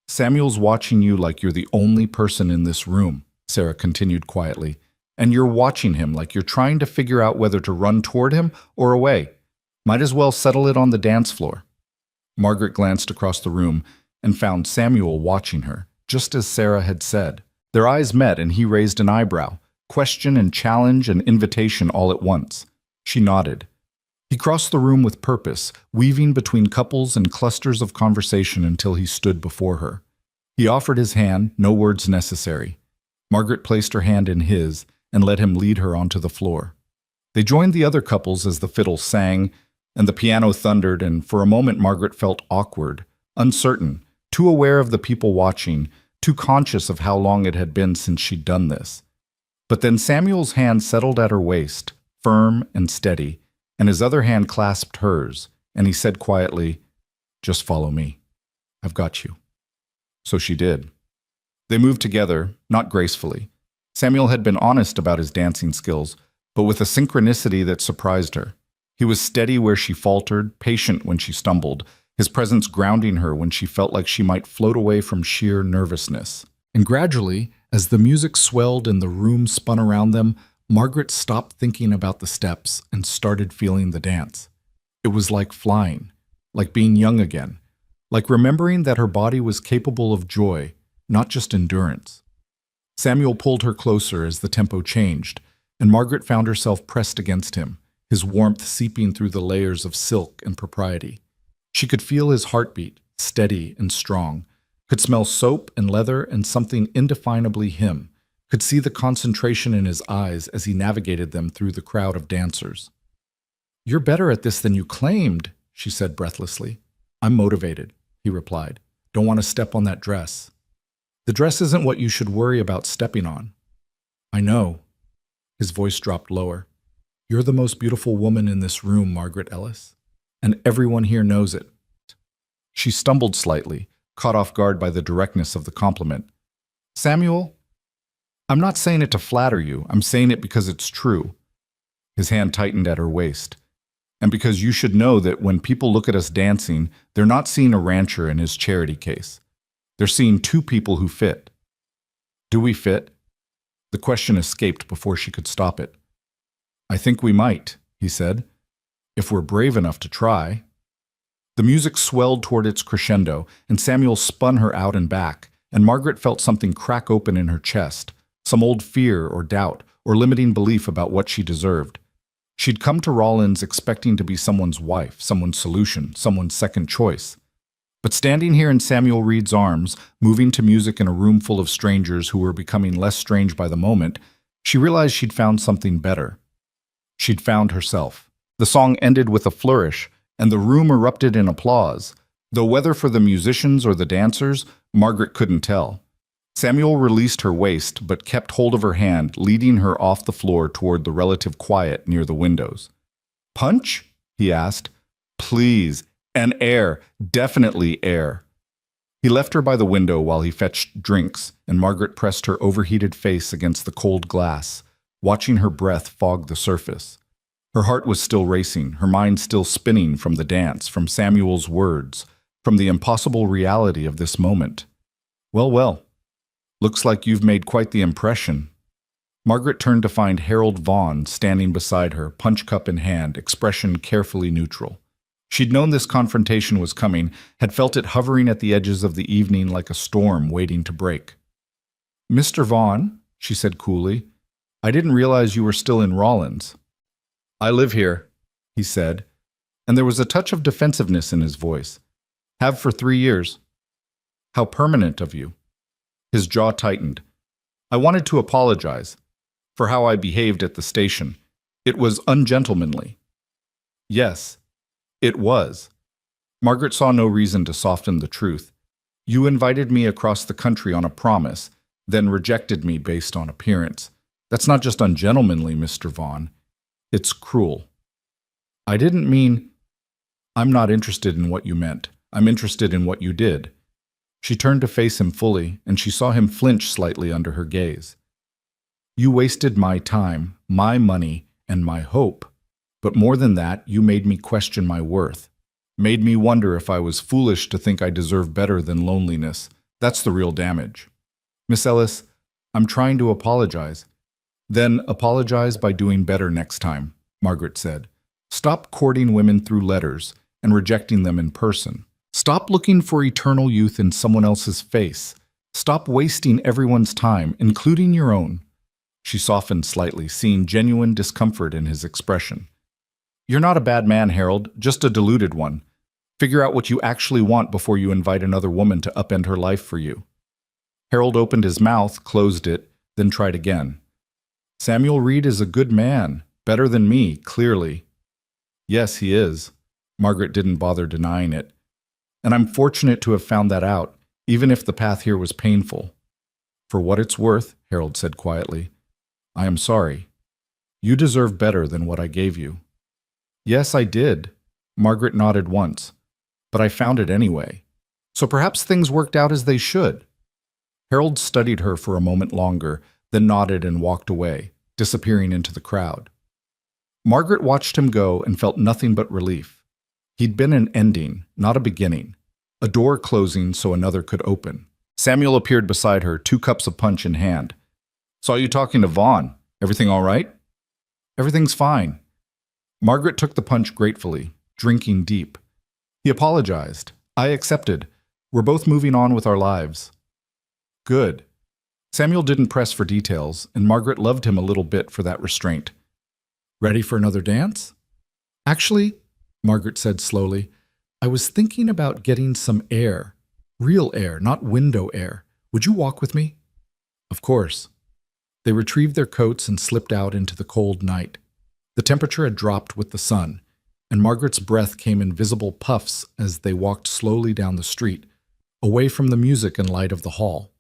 "Samuel's watching you like you're the only person in this room," Sarah continued quietly, "and you're watching him like you're trying to figure out whether to run toward him or away. Might as well settle it on the dance floor." Margaret glanced across the room and found Samuel watching her, just as Sarah had said. Their eyes met and he raised an eyebrow, question and challenge and invitation all at once. She nodded. He crossed the room with purpose, weaving between couples and clusters of conversation until he stood before her. He offered his hand, no words necessary. Margaret placed her hand in his and let him lead her onto the floor. They joined the other couples as the fiddle sang and the piano thundered, and for a moment Margaret felt awkward, uncertain, too aware of the people watching, too conscious of how long it had been since she'd done this. But then Samuel's hand settled at her waist, firm and steady, and his other hand clasped hers, and he said quietly, "Just follow me. I've got you." So she did. They moved together, not gracefully. Samuel had been honest about his dancing skills, but with a synchronicity that surprised her. He was steady where she faltered, patient when she stumbled, his presence grounding her when she felt like she might float away from sheer nervousness. And gradually, as the music swelled and the room spun around them, Margaret stopped thinking about the steps and started feeling the dance. It was like flying, like being young again, like remembering that her body was capable of joy, not just endurance. Samuel pulled her closer as the tempo changed, and Margaret found herself pressed against him, his warmth seeping through the layers of silk and propriety. She could feel his heartbeat, steady and strong, could smell soap and leather and something indefinably him, could see the concentration in his eyes as he navigated them through the crowd of dancers. "You're better at this than you claimed," she said breathlessly. "I'm motivated," he replied. "Don't want to step on that dress." "The dress isn't what you should worry about stepping on." "I know." His voice dropped lower. "You're the most beautiful woman in this room, Margaret Ellis, and everyone here knows it." She stumbled slightly, caught off guard by the directness of the compliment. "Samuel, I'm not saying it to flatter you. I'm saying it because it's true." His hand tightened at her waist. "And because you should know that when people look at us dancing, they're not seeing a rancher in his charity case. They're seeing 2 people who fit." "Do we fit?" The question escaped before she could stop it. "I think we might," he said, "if we're brave enough to try." The music swelled toward its crescendo, and Samuel spun her out and back, and Margaret felt something crack open in her chest, some old fear or doubt or limiting belief about what she deserved. She'd come to Rollins expecting to be someone's wife, someone's solution, someone's second choice. But standing here in Samuel Reed's arms, moving to music in a room full of strangers who were becoming less strange by the moment, she realized she'd found something better. She'd found herself. The song ended with a flourish, and the room erupted in applause, though whether for the musicians or the dancers, Margaret couldn't tell. Samuel released her waist, but kept hold of her hand, leading her off the floor toward the relative quiet near the windows. "Punch?" he asked. "Please. And air. Definitely air." He left her by the window while he fetched drinks, and Margaret pressed her overheated face against the cold glass, watching her breath fog the surface. Her heart was still racing, her mind still spinning from the dance, from Samuel's words, from the impossible reality of this moment. "Well, well. Looks like you've made quite the impression." Margaret turned to find Harold Vaughn standing beside her, punch cup in hand, expression carefully neutral. She'd known this confrontation was coming, had felt it hovering at the edges of the evening like a storm waiting to break. "Mr. Vaughn," she said coolly, "I didn't realize you were still in Rollins." "I live here," he said, and there was a touch of defensiveness in his voice. "Have for 3 years." "How permanent of you." His jaw tightened. "I wanted to apologize for how I behaved at the station. It was ungentlemanly." "Yes, it was." Margaret saw no reason to soften the truth. "You invited me across the country on a promise, then rejected me based on appearance. That's not just ungentlemanly, Mr. Vaughn. It's cruel." "I didn't mean—" "I'm not interested in what you meant. I'm interested in what you did." She turned to face him fully, and she saw him flinch slightly under her gaze. "You wasted my time, my money, and my hope. But more than that, you made me question my worth. Made me wonder if I was foolish to think I deserve better than loneliness. That's the real damage. Miss Ellis, I'm trying to apologize." "Then apologize by doing better next time," Margaret said. "Stop courting women through letters and rejecting them in person. Stop looking for eternal youth in someone else's face. Stop wasting everyone's time, including your own." She softened slightly, seeing genuine discomfort in his expression. "You're not a bad man, Harold, just a deluded one. Figure out what you actually want before you invite another woman to upend her life for you." Harold opened his mouth, closed it, then tried again. "Samuel Reed is a good man, better than me, clearly." "Yes, he is." Margaret didn't bother denying it. "And I'm fortunate to have found that out, even if the path here was painful." "For what it's worth," Harold said quietly, "I am sorry. You deserve better than what I gave you." "Yes, I did." Margaret nodded once. "But I found it anyway. So perhaps things worked out as they should." Harold studied her for a moment longer, then nodded and walked away, disappearing into the crowd. Margaret watched him go and felt nothing but relief. He'd been an ending, not a beginning. A door closing so another could open. Samuel appeared beside her, 2 cups of punch in hand. "Saw you talking to Vaughn. Everything all right?" "Everything's fine." Margaret took the punch gratefully, drinking deep. He apologized. I accepted. We're both moving on with our lives. Good. Samuel didn't press for details, and Margaret loved him a little bit for that restraint. "Ready for another dance?" "Actually," Margaret said slowly, "I was thinking about getting some air. Real air, not window air. Would you walk with me?" "Of course." They retrieved their coats and slipped out into the cold night. The temperature had dropped with the sun, and Margaret's breath came in visible puffs as they walked slowly down the street, away from the music and light of the hall.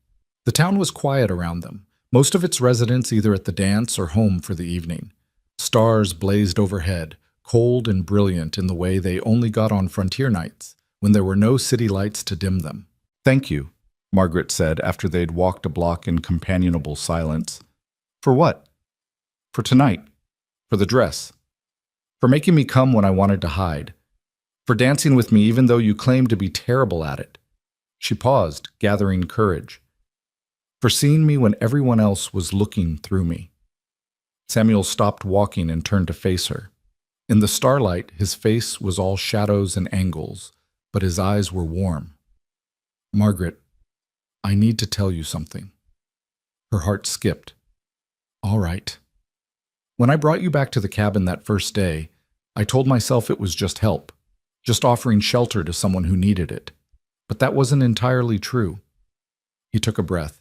The town was quiet around them, most of its residents either at the dance or home for the evening. Stars blazed overhead, cold and brilliant in the way they only got on frontier nights, when there were no city lights to dim them. "Thank you," Margaret said after they'd walked a block in companionable silence. "For what?" "For tonight. For the dress. For making me come when I wanted to hide. For dancing with me even though you claimed to be terrible at it." She paused, gathering courage. for seeing me when everyone else was looking through me. Samuel stopped walking and turned to face her. In the starlight, his face was all shadows and angles, but his eyes were warm. Margaret, I need to tell you something. Her heart skipped. All right. When I brought you back to the cabin that first day, I told myself it was just help, just offering shelter to someone who needed it. But that wasn't entirely true. He took a breath.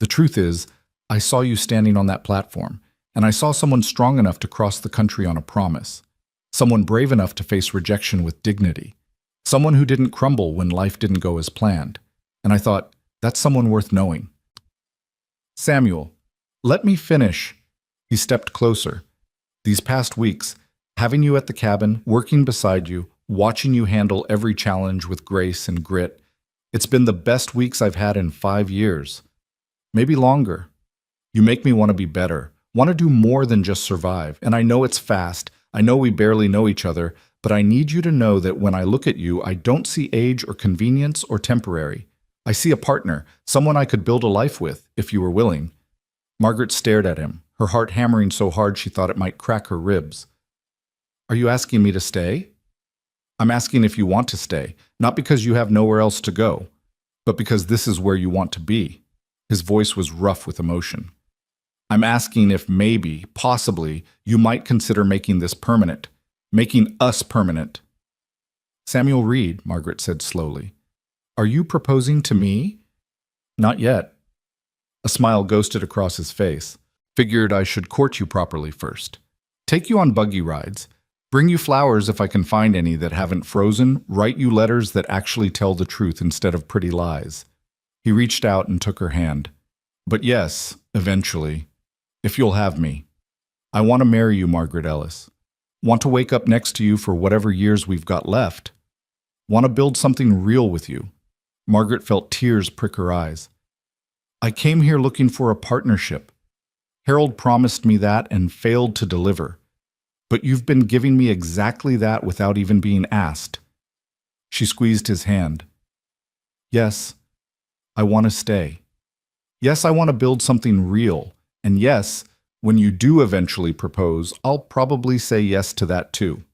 The truth is, I saw you standing on that platform, and I saw someone strong enough to cross the country on a promise, someone brave enough to face rejection with dignity, someone who didn't crumble when life didn't go as planned. And I thought, that's someone worth knowing. Samuel, let me finish. He stepped closer. These past weeks, having you at the cabin, working beside you, watching you handle every challenge with grace and grit, it's been the best weeks I've had in 5 years. Maybe longer. You make me want to be better, want to do more than just survive. And I know it's fast. I know we barely know each other, but I need you to know that when I look at you, I don't see age or convenience or temporary. I see a partner, someone I could build a life with, if you were willing. Margaret stared at him, her heart hammering so hard she thought it might crack her ribs. Are you asking me to stay? I'm asking if you want to stay, not because you have nowhere else to go, but because this is where you want to be. His voice was rough with emotion. I'm asking if maybe, possibly, you might consider making this permanent, making us permanent. Samuel Reed, Margaret said slowly. Are you proposing to me? Not yet. A smile ghosted across his face. Figured I should court you properly first. Take you on buggy rides. Bring you flowers if I can find any that haven't frozen. Write you letters that actually tell the truth instead of pretty lies. He reached out and took her hand. But yes, eventually, if you'll have me. I want to marry you, Margaret Ellis. Want to wake up next to you for whatever years we've got left. Want to build something real with you. Margaret felt tears prick her eyes. I came here looking for a partnership. Harold promised me that and failed to deliver. But you've been giving me exactly that without even being asked. She squeezed his hand. Yes, I want to stay. Yes, I want to build something real. And yes, when you do eventually propose, I'll probably say yes to that too.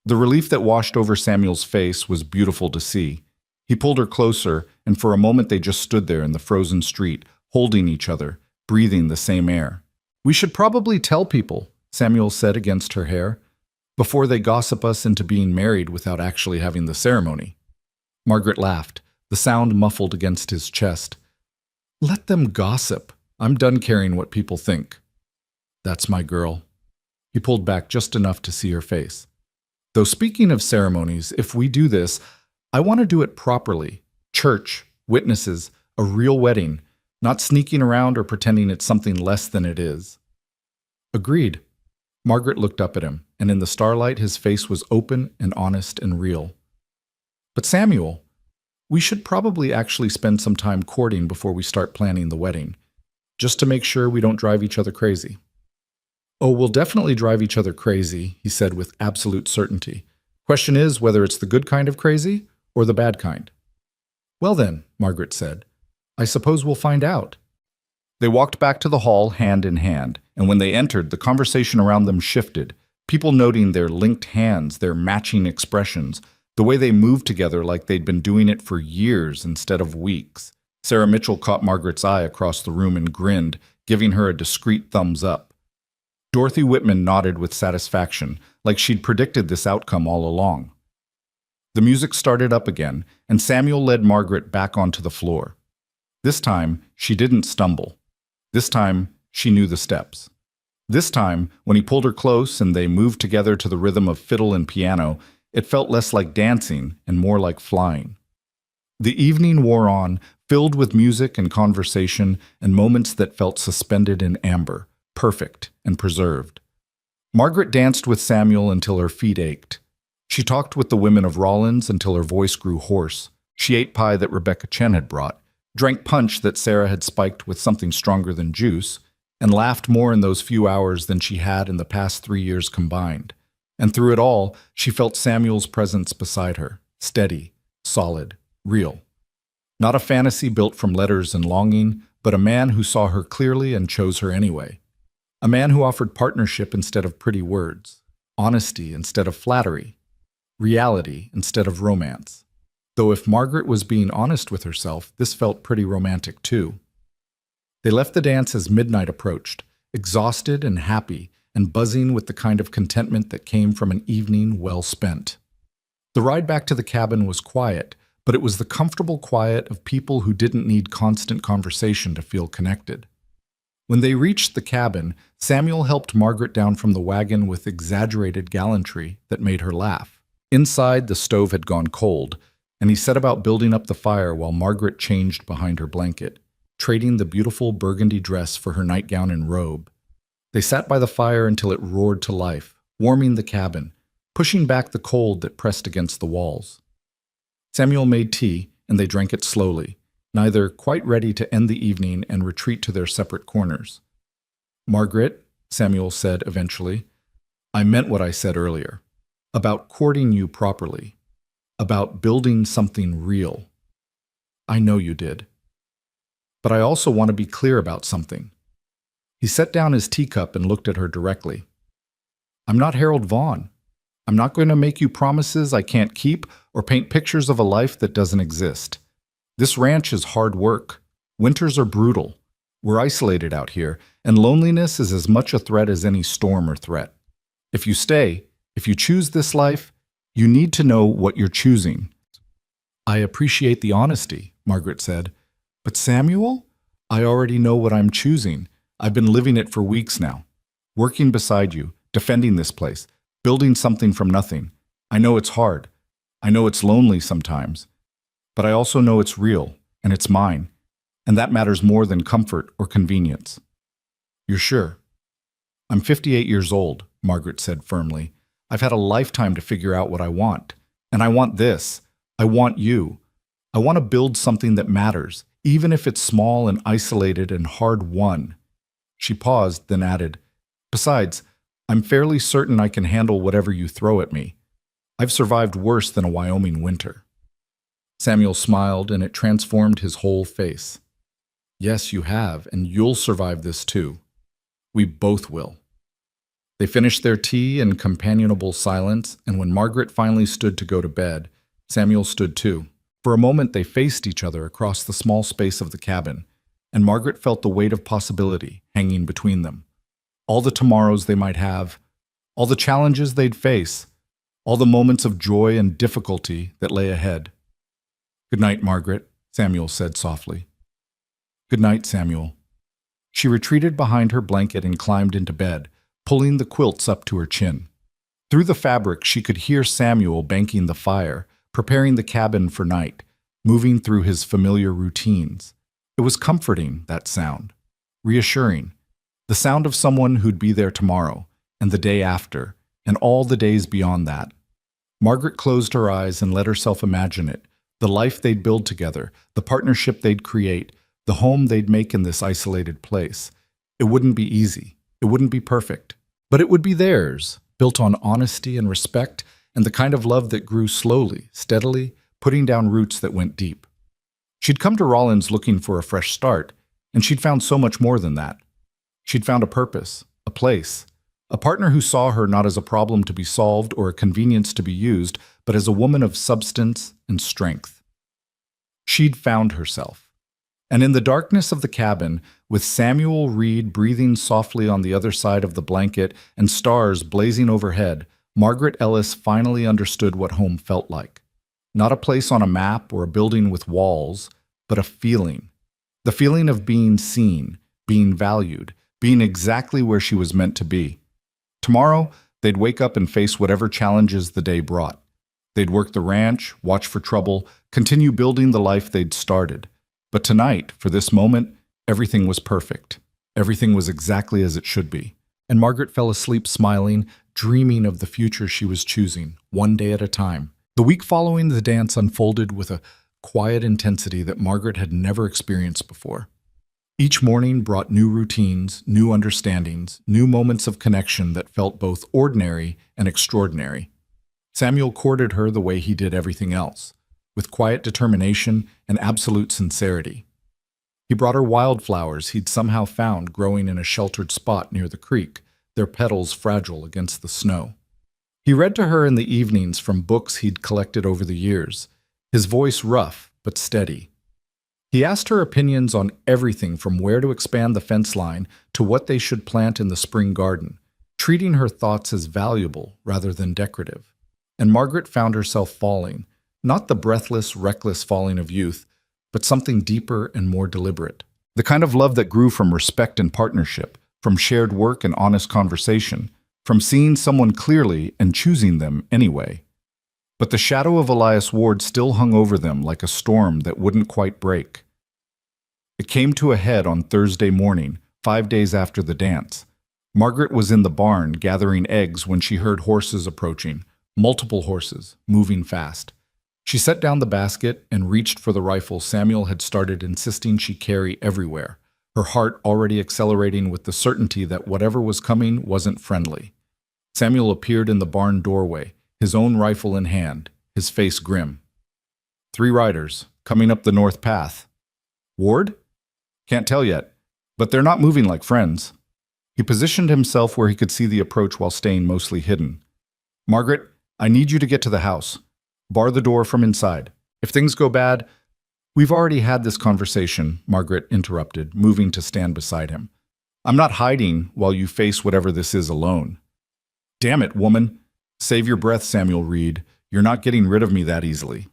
The relief that washed over Samuel's face was beautiful to see. He pulled her closer, and for a moment they just stood there in the frozen street, holding each other, breathing the same air. We should probably tell people, Samuel said against her hair, before they gossip us into being married without actually having the ceremony. Margaret laughed, the sound muffled against his chest. Let them gossip. I'm done caring what people think. That's my girl. He pulled back just enough to see her face. Though speaking of ceremonies, if we do this, I want to do it properly. Church, witnesses, a real wedding, not sneaking around or pretending it's something less than it is. Agreed. Margaret looked up at him, and in the starlight his face was open and honest and real. But Samuel, we should probably actually spend some time courting before we start planning the wedding, just to make sure we don't drive each other crazy. Oh, we'll definitely drive each other crazy, he said with absolute certainty. Question is whether it's the good kind of crazy or the bad kind. Well then, Margaret said, I suppose we'll find out. They walked back to the hall hand in hand, and when they entered, the conversation around them shifted, people noting their linked hands, their matching expressions, the way they moved together like they'd been doing it for years instead of weeks. Sarah Mitchell caught Margaret's eye across the room and grinned, giving her a discreet thumbs up. Dorothy Whitman nodded with satisfaction, like she'd predicted this outcome all along. The music started up again, and Samuel led Margaret back onto the floor. This time, she didn't stumble. This time, she knew the steps. This time, when he pulled her close and they moved together to the rhythm of fiddle and piano, it felt less like dancing and more like flying. The evening wore on, filled with music and conversation and moments that felt suspended in amber, perfect and preserved. Margaret danced with Samuel until her feet ached. She talked with the women of Rollins until her voice grew hoarse. She ate pie that Rebecca Chen had brought, drank punch that Sarah had spiked with something stronger than juice, and laughed more in those few hours than she had in the past 3 years combined. And through it all, she felt Samuel's presence beside her, steady, solid, real. Not a fantasy built from letters and longing, but a man who saw her clearly and chose her anyway. A man who offered partnership instead of pretty words, honesty instead of flattery, reality instead of romance. Though if Margaret was being honest with herself, this felt pretty romantic too. They left the dance as midnight approached, exhausted and happy, and buzzing with the kind of contentment that came from an evening well spent. The ride back to the cabin was quiet, but it was the comfortable quiet of people who didn't need constant conversation to feel connected. When they reached the cabin, Samuel helped Margaret down from the wagon with exaggerated gallantry that made her laugh. Inside, the stove had gone cold, and he set about building up the fire while Margaret changed behind her blanket, trading the beautiful burgundy dress for her nightgown and robe. They sat by the fire until it roared to life, warming the cabin, pushing back the cold that pressed against the walls. Samuel made tea, and they drank it slowly, neither quite ready to end the evening and retreat to their separate corners. "Margaret," Samuel said eventually, "I meant what I said earlier, about courting you properly, about building something real. I know you did. But I also want to be clear about something." He set down his teacup and looked at her directly. "I'm not Harold Vaughn. I'm not going to make you promises I can't keep or paint pictures of a life that doesn't exist. This ranch is hard work. Winters are brutal. We're isolated out here, and loneliness is as much a threat as any storm or threat. If you stay, if you choose this life, you need to know what you're choosing." "I appreciate the honesty," Margaret said. "But Samuel, I already know what I'm choosing. I've been living it for weeks now. Working beside you, defending this place, building something from nothing. I know it's hard. I know it's lonely sometimes. But I also know it's real, and it's mine. And that matters more than comfort or convenience." "You're sure?" "I'm 58 years old," Margaret said firmly. "I've had a lifetime to figure out what I want. And I want this. I want you. I want to build something that matters, even if it's small and isolated and hard-won." She paused, then added, "Besides, I'm fairly certain I can handle whatever you throw at me. I've survived worse than a Wyoming winter." Samuel smiled, and it transformed his whole face. "Yes, you have, and you'll survive this too. We both will." They finished their tea in companionable silence, and when Margaret finally stood to go to bed, Samuel stood too. For a moment they faced each other across the small space of the cabin, and Margaret felt the weight of possibility hanging between them. All the tomorrows they might have, all the challenges they'd face, all the moments of joy and difficulty that lay ahead. "Good night, Margaret," Samuel said softly. "Good night, Samuel." She retreated behind her blanket and climbed into bed, pulling the quilts up to her chin. Through the fabric, she could hear Samuel banking the fire, preparing the cabin for night, moving through his familiar routines. It was comforting, that sound, reassuring, the sound of someone who'd be there tomorrow, and the day after, and all the days beyond that. Margaret closed her eyes and let herself imagine it, the life they'd build together, the partnership they'd create, the home they'd make in this isolated place. It wouldn't be easy. It wouldn't be perfect. But it would be theirs, built on honesty and respect, and the kind of love that grew slowly, steadily, putting down roots that went deep. She'd come to Rollins looking for a fresh start, and she'd found so much more than that. She'd found a purpose, a place, a partner who saw her not as a problem to be solved or a convenience to be used, but as a woman of substance and strength. She'd found herself. And in the darkness of the cabin, with Samuel Reed breathing softly on the other side of the blanket and stars blazing overhead, Margaret Ellis finally understood what home felt like. Not a place on a map or a building with walls, but a feeling. The feeling of being seen, being valued, being exactly where she was meant to be. Tomorrow, they'd wake up and face whatever challenges the day brought. They'd work the ranch, watch for trouble, continue building the life they'd started. But tonight, for this moment, everything was perfect. Everything was exactly as it should be. And Margaret fell asleep smiling, dreaming of the future she was choosing, one day at a time. The week following the dance unfolded with a quiet intensity that Margaret had never experienced before. Each morning brought new routines, new understandings, new moments of connection that felt both ordinary and extraordinary. Samuel courted her the way he did everything else, with quiet determination and absolute sincerity. He brought her wildflowers he'd somehow found growing in a sheltered spot near the creek, their petals fragile against the snow. He read to her in the evenings from books he'd collected over the years, his voice rough but steady. He asked her opinions on everything from where to expand the fence line to what they should plant in the spring garden, treating her thoughts as valuable rather than decorative. And Margaret found herself falling, not the breathless, reckless falling of youth, but something deeper and more deliberate. The kind of love that grew from respect and partnership, from shared work and honest conversation, from seeing someone clearly and choosing them anyway. But the shadow of Elias Ward still hung over them like a storm that wouldn't quite break. It came to a head on Thursday morning, 5 days after the dance. Margaret was in the barn gathering eggs when she heard horses approaching, multiple horses, moving fast. She set down the basket and reached for the rifle Samuel had started insisting she carry everywhere, her heart already accelerating with the certainty that whatever was coming wasn't friendly. Samuel appeared in the barn doorway, his own rifle in hand, his face grim. 3 riders, coming up the north path. Ward? Can't tell yet, but they're not moving like friends. He positioned himself where he could see the approach while staying mostly hidden. Margaret, I need you to get to the house. Bar the door from inside. If things go bad, we've already had this conversation, Margaret interrupted, moving to stand beside him. I'm not hiding while you face whatever this is alone. Damn it, woman. Save your breath, Samuel Reed. You're not getting rid of me that easily.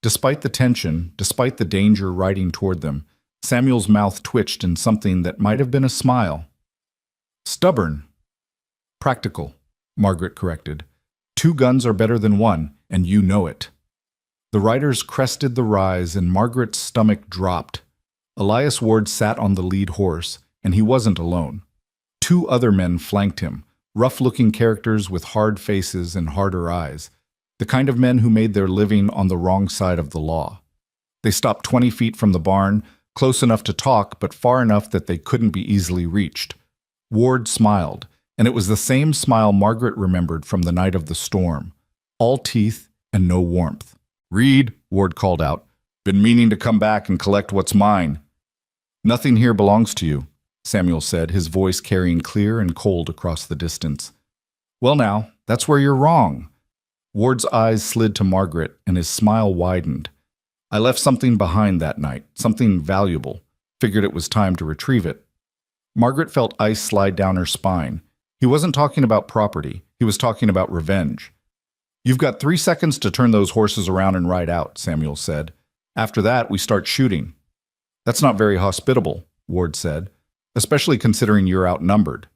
Despite the tension, despite the danger riding toward them, Samuel's mouth twitched in something that might have been a smile. Stubborn. Practical, Margaret corrected. 2 guns are better than 1, and you know it. The riders crested the rise, and Margaret's stomach dropped. Elias Ward sat on the lead horse, and he wasn't alone. 2 other men flanked him, rough-looking characters with hard faces and harder eyes, the kind of men who made their living on the wrong side of the law. They stopped 20 feet from the barn, close enough to talk but far enough that they couldn't be easily reached. Ward smiled, and it was the same smile Margaret remembered from the night of the storm, all teeth and no warmth. Reed, Ward called out, been meaning to come back and collect what's mine. Nothing here belongs to you, Samuel said, his voice carrying clear and cold across the distance. Well now, that's where you're wrong. Ward's eyes slid to Margaret, and his smile widened. I left something behind that night, something valuable. Figured it was time to retrieve it. Margaret felt ice slide down her spine. He wasn't talking about property. He was talking about revenge. You've got 3 seconds to turn those horses around and ride out, Samuel said. After that, we start shooting. That's not very hospitable, Ward said, especially considering you're outnumbered.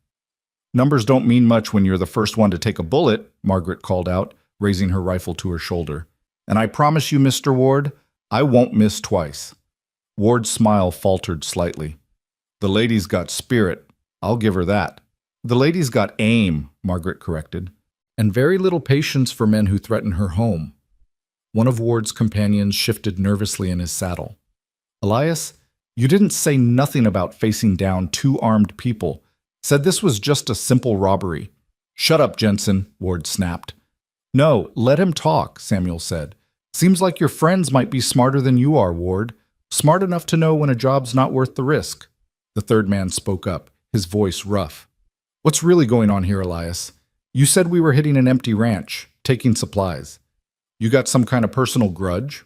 Numbers don't mean much when you're the first one to take a bullet, Margaret called out, raising her rifle to her shoulder. And I promise you, Mr. Ward, I won't miss twice. Ward's smile faltered slightly. The lady's got spirit. I'll give her that. The lady's got aim, Margaret corrected, and very little patience for men who threaten her home. One of Ward's companions shifted nervously in his saddle. Elias, you didn't say nothing about facing down 2 armed people. Said this was just a simple robbery. Shut up, Jensen, Ward snapped. No, let him talk, Samuel said. Seems like your friends might be smarter than you are, Ward. Smart enough to know when a job's not worth the risk. The third man spoke up, his voice rough. What's really going on here, Elias? You said we were hitting an empty ranch, taking supplies. You got some kind of personal grudge?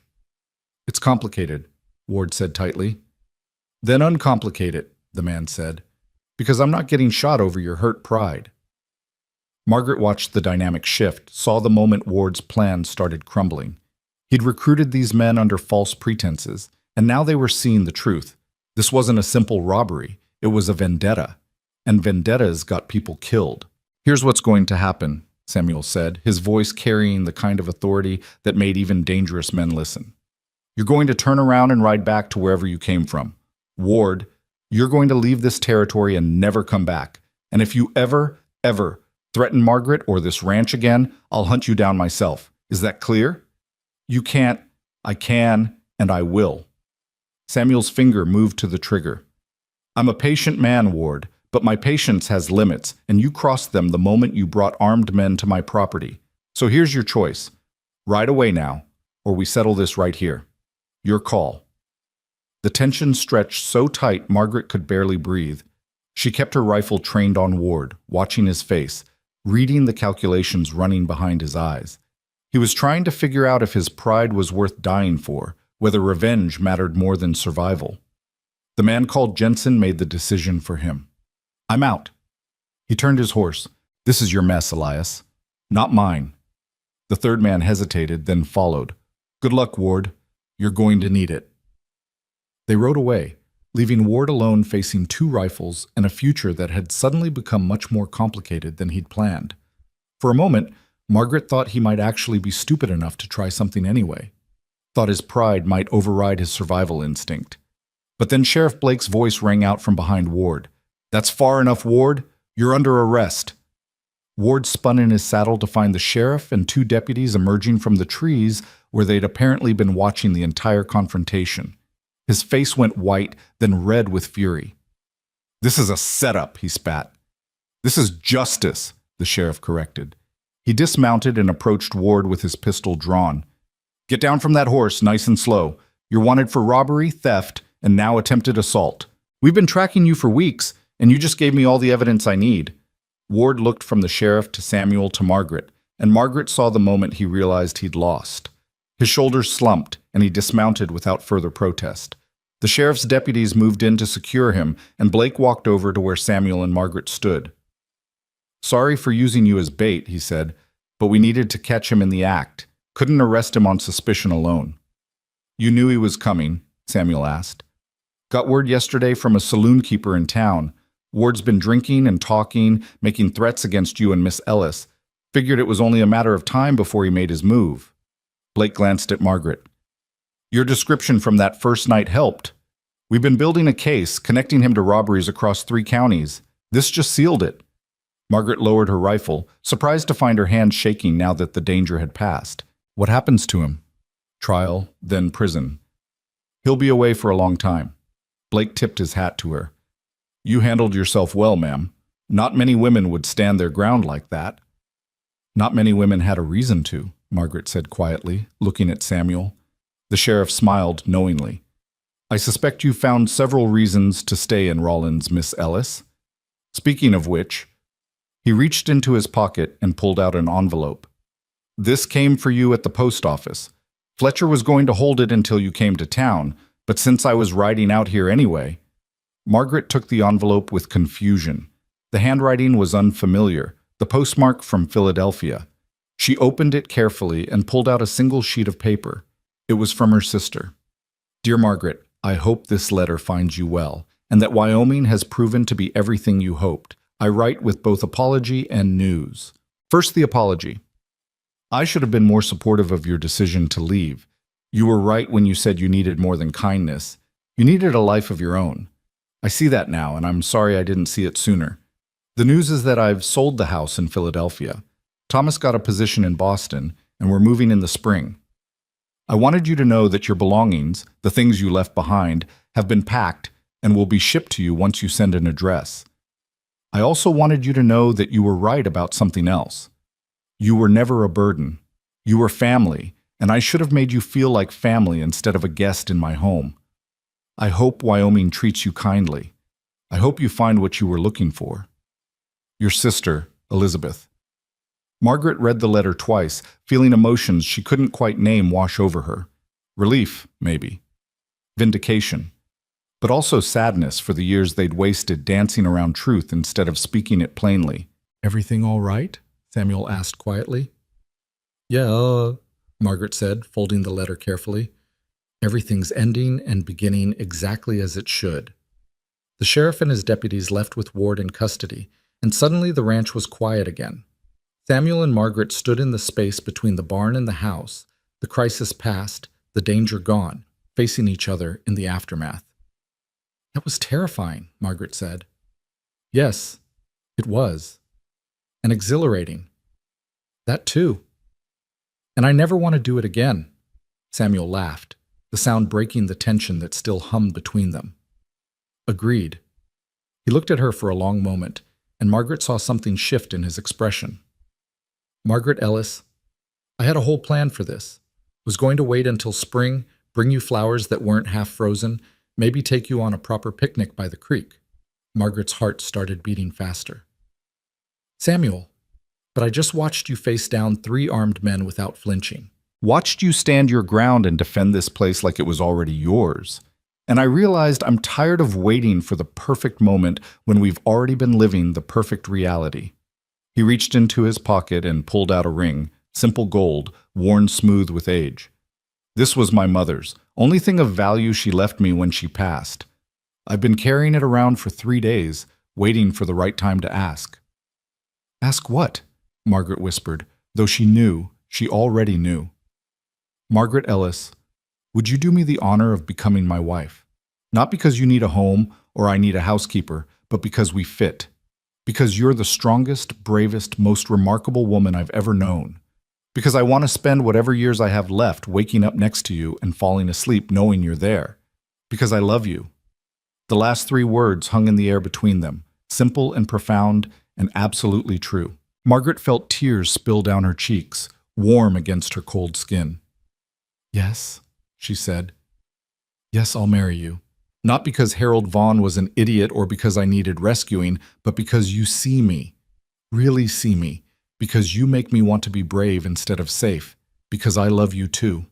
It's complicated, Ward said tightly. Then uncomplicate it, the man said, because I'm not getting shot over your hurt pride. Margaret watched the dynamic shift, saw the moment Ward's plan started crumbling. He'd recruited these men under false pretenses, and now they were seeing the truth. This wasn't a simple robbery, it was a vendetta. And vendettas got people killed. Here's what's going to happen, Samuel said, his voice carrying the kind of authority that made even dangerous men listen. You're going to turn around and ride back to wherever you came from. Ward, you're going to leave this territory and never come back. And if you ever threaten Margaret or this ranch again, I'll hunt you down myself. Is that clear? You can't, I can, and I will. Samuel's finger moved to the trigger. I'm a patient man, Ward, but my patience has limits, and you crossed them the moment you brought armed men to my property. So here's your choice. Ride away now, or we settle this right here. Your call. The tension stretched so tight Margaret could barely breathe. She kept her rifle trained on Ward, watching his face, reading the calculations running behind his eyes. He was trying to figure out if his pride was worth dying for, whether revenge mattered more than survival. The man called Jensen made the decision for him. "I'm out." He turned his horse. "This is your mess, Elias. Not mine." The third man hesitated, then followed. "Good luck, Ward. You're going to need it." They rode away, leaving Ward alone facing 2 rifles and a future that had suddenly become much more complicated than he'd planned. For a moment, Margaret thought he might actually be stupid enough to try something anyway. Thought his pride might override his survival instinct. But then Sheriff Blake's voice rang out from behind Ward. "That's far enough, Ward. You're under arrest." Ward spun in his saddle to find the sheriff and 2 deputies emerging from the trees where they'd apparently been watching the entire confrontation. His face went white, then red with fury. "This is a setup," he spat. "This is justice," the sheriff corrected. He dismounted and approached Ward with his pistol drawn. "Get down from that horse, nice and slow. You're wanted for robbery, theft, and now attempted assault. We've been tracking you for weeks, and you just gave me all the evidence I need." Ward looked from the sheriff to Samuel to Margaret, and Margaret saw the moment he realized he'd lost. His shoulders slumped, and he dismounted without further protest. The sheriff's deputies moved in to secure him, and Blake walked over to where Samuel and Margaret stood. "Sorry for using you as bait," he said, "but we needed to catch him in the act. Couldn't arrest him on suspicion alone." "You knew he was coming?" Samuel asked. "Got word yesterday from a saloon keeper in town. Ward's been drinking and talking, making threats against you and Miss Ellis. Figured it was only a matter of time before he made his move." Blake glanced at Margaret. "Your description from that first night helped. We've been building a case, connecting him to robberies across 3 counties. This just sealed it." Margaret lowered her rifle, surprised to find her hands shaking now that the danger had passed. "What happens to him?" "Trial, then prison. He'll be away for a long time." Blake tipped his hat to her. "You handled yourself well, ma'am. Not many women would stand their ground like that." "Not many women had a reason to," Margaret said quietly, looking at Samuel. The sheriff smiled knowingly. "I suspect you found several reasons to stay in Rollins, Miss Ellis. Speaking of which," he reached into his pocket and pulled out an envelope. "This came for you at the post office. Fletcher was going to hold it until you came to town, but since I was riding out here anyway." Margaret took the envelope with confusion. The handwriting was unfamiliar, the postmark from Philadelphia. She opened it carefully and pulled out a single sheet of paper. It was from her sister. "Dear Margaret, I hope this letter finds you well, and that Wyoming has proven to be everything you hoped. I write with both apology and news. First, the apology. I should have been more supportive of your decision to leave. You were right when you said you needed more than kindness. You needed a life of your own. I see that now, and I'm sorry I didn't see it sooner. The news is that I've sold the house in Philadelphia. Thomas got a position in Boston, and we're moving in the spring. I wanted you to know that your belongings, the things you left behind, have been packed and will be shipped to you once you send an address. I also wanted you to know that you were right about something else. You were never a burden. You were family, and I should have made you feel like family instead of a guest in my home. I hope Wyoming treats you kindly. I hope you find what you were looking for. Your sister, Elizabeth." Margaret read the letter twice, feeling emotions she couldn't quite name wash over her. Relief, maybe. Vindication. But also sadness for the years they'd wasted dancing around truth instead of speaking it plainly. "Everything all right?" Samuel asked quietly. "Yeah," Margaret said, folding the letter carefully. "Everything's ending and beginning exactly as it should." The sheriff and his deputies left with Ward in custody, and suddenly the ranch was quiet again. Samuel and Margaret stood in the space between the barn and the house, the crisis past, the danger gone, facing each other in the aftermath. "That was terrifying," Margaret said. "Yes, it was. And exhilarating. That too. And I never want to do it again." Samuel laughed, the sound breaking the tension that still hummed between them. "Agreed." He looked at her for a long moment, and Margaret saw something shift in his expression. "Margaret Ellis, I had a whole plan for this. Was going to wait until spring, bring you flowers that weren't half frozen, Maybe take you on a proper picnic by the creek. Margaret's heart started beating faster. Samuel, but I just watched you face down 3 armed men without flinching. Watched you stand your ground and defend this place like it was already yours. And I realized I'm tired of waiting for the perfect moment when we've already been living the perfect reality. He reached into his pocket and pulled out a ring, simple gold, worn smooth with age. This was my mother's, only thing of value she left me when she passed. I've been carrying it around for 3 days, waiting for the right time to ask. Ask what? Margaret whispered, though she already knew. Margaret Ellis, would you do me the honor of becoming my wife? Not because you need a home or I need a housekeeper, but because we fit. Because you're the strongest, bravest, most remarkable woman I've ever known. Because I want to spend whatever years I have left waking up next to you and falling asleep knowing you're there. Because I love you. The last 3 words hung in the air between them, simple and profound and absolutely true. Margaret felt tears spill down her cheeks, warm against her cold skin. Yes, she said. Yes, I'll marry you. Not because Harold Vaughn was an idiot or because I needed rescuing, but because you see me, really see me, because you make me want to be brave instead of safe, because I love you too.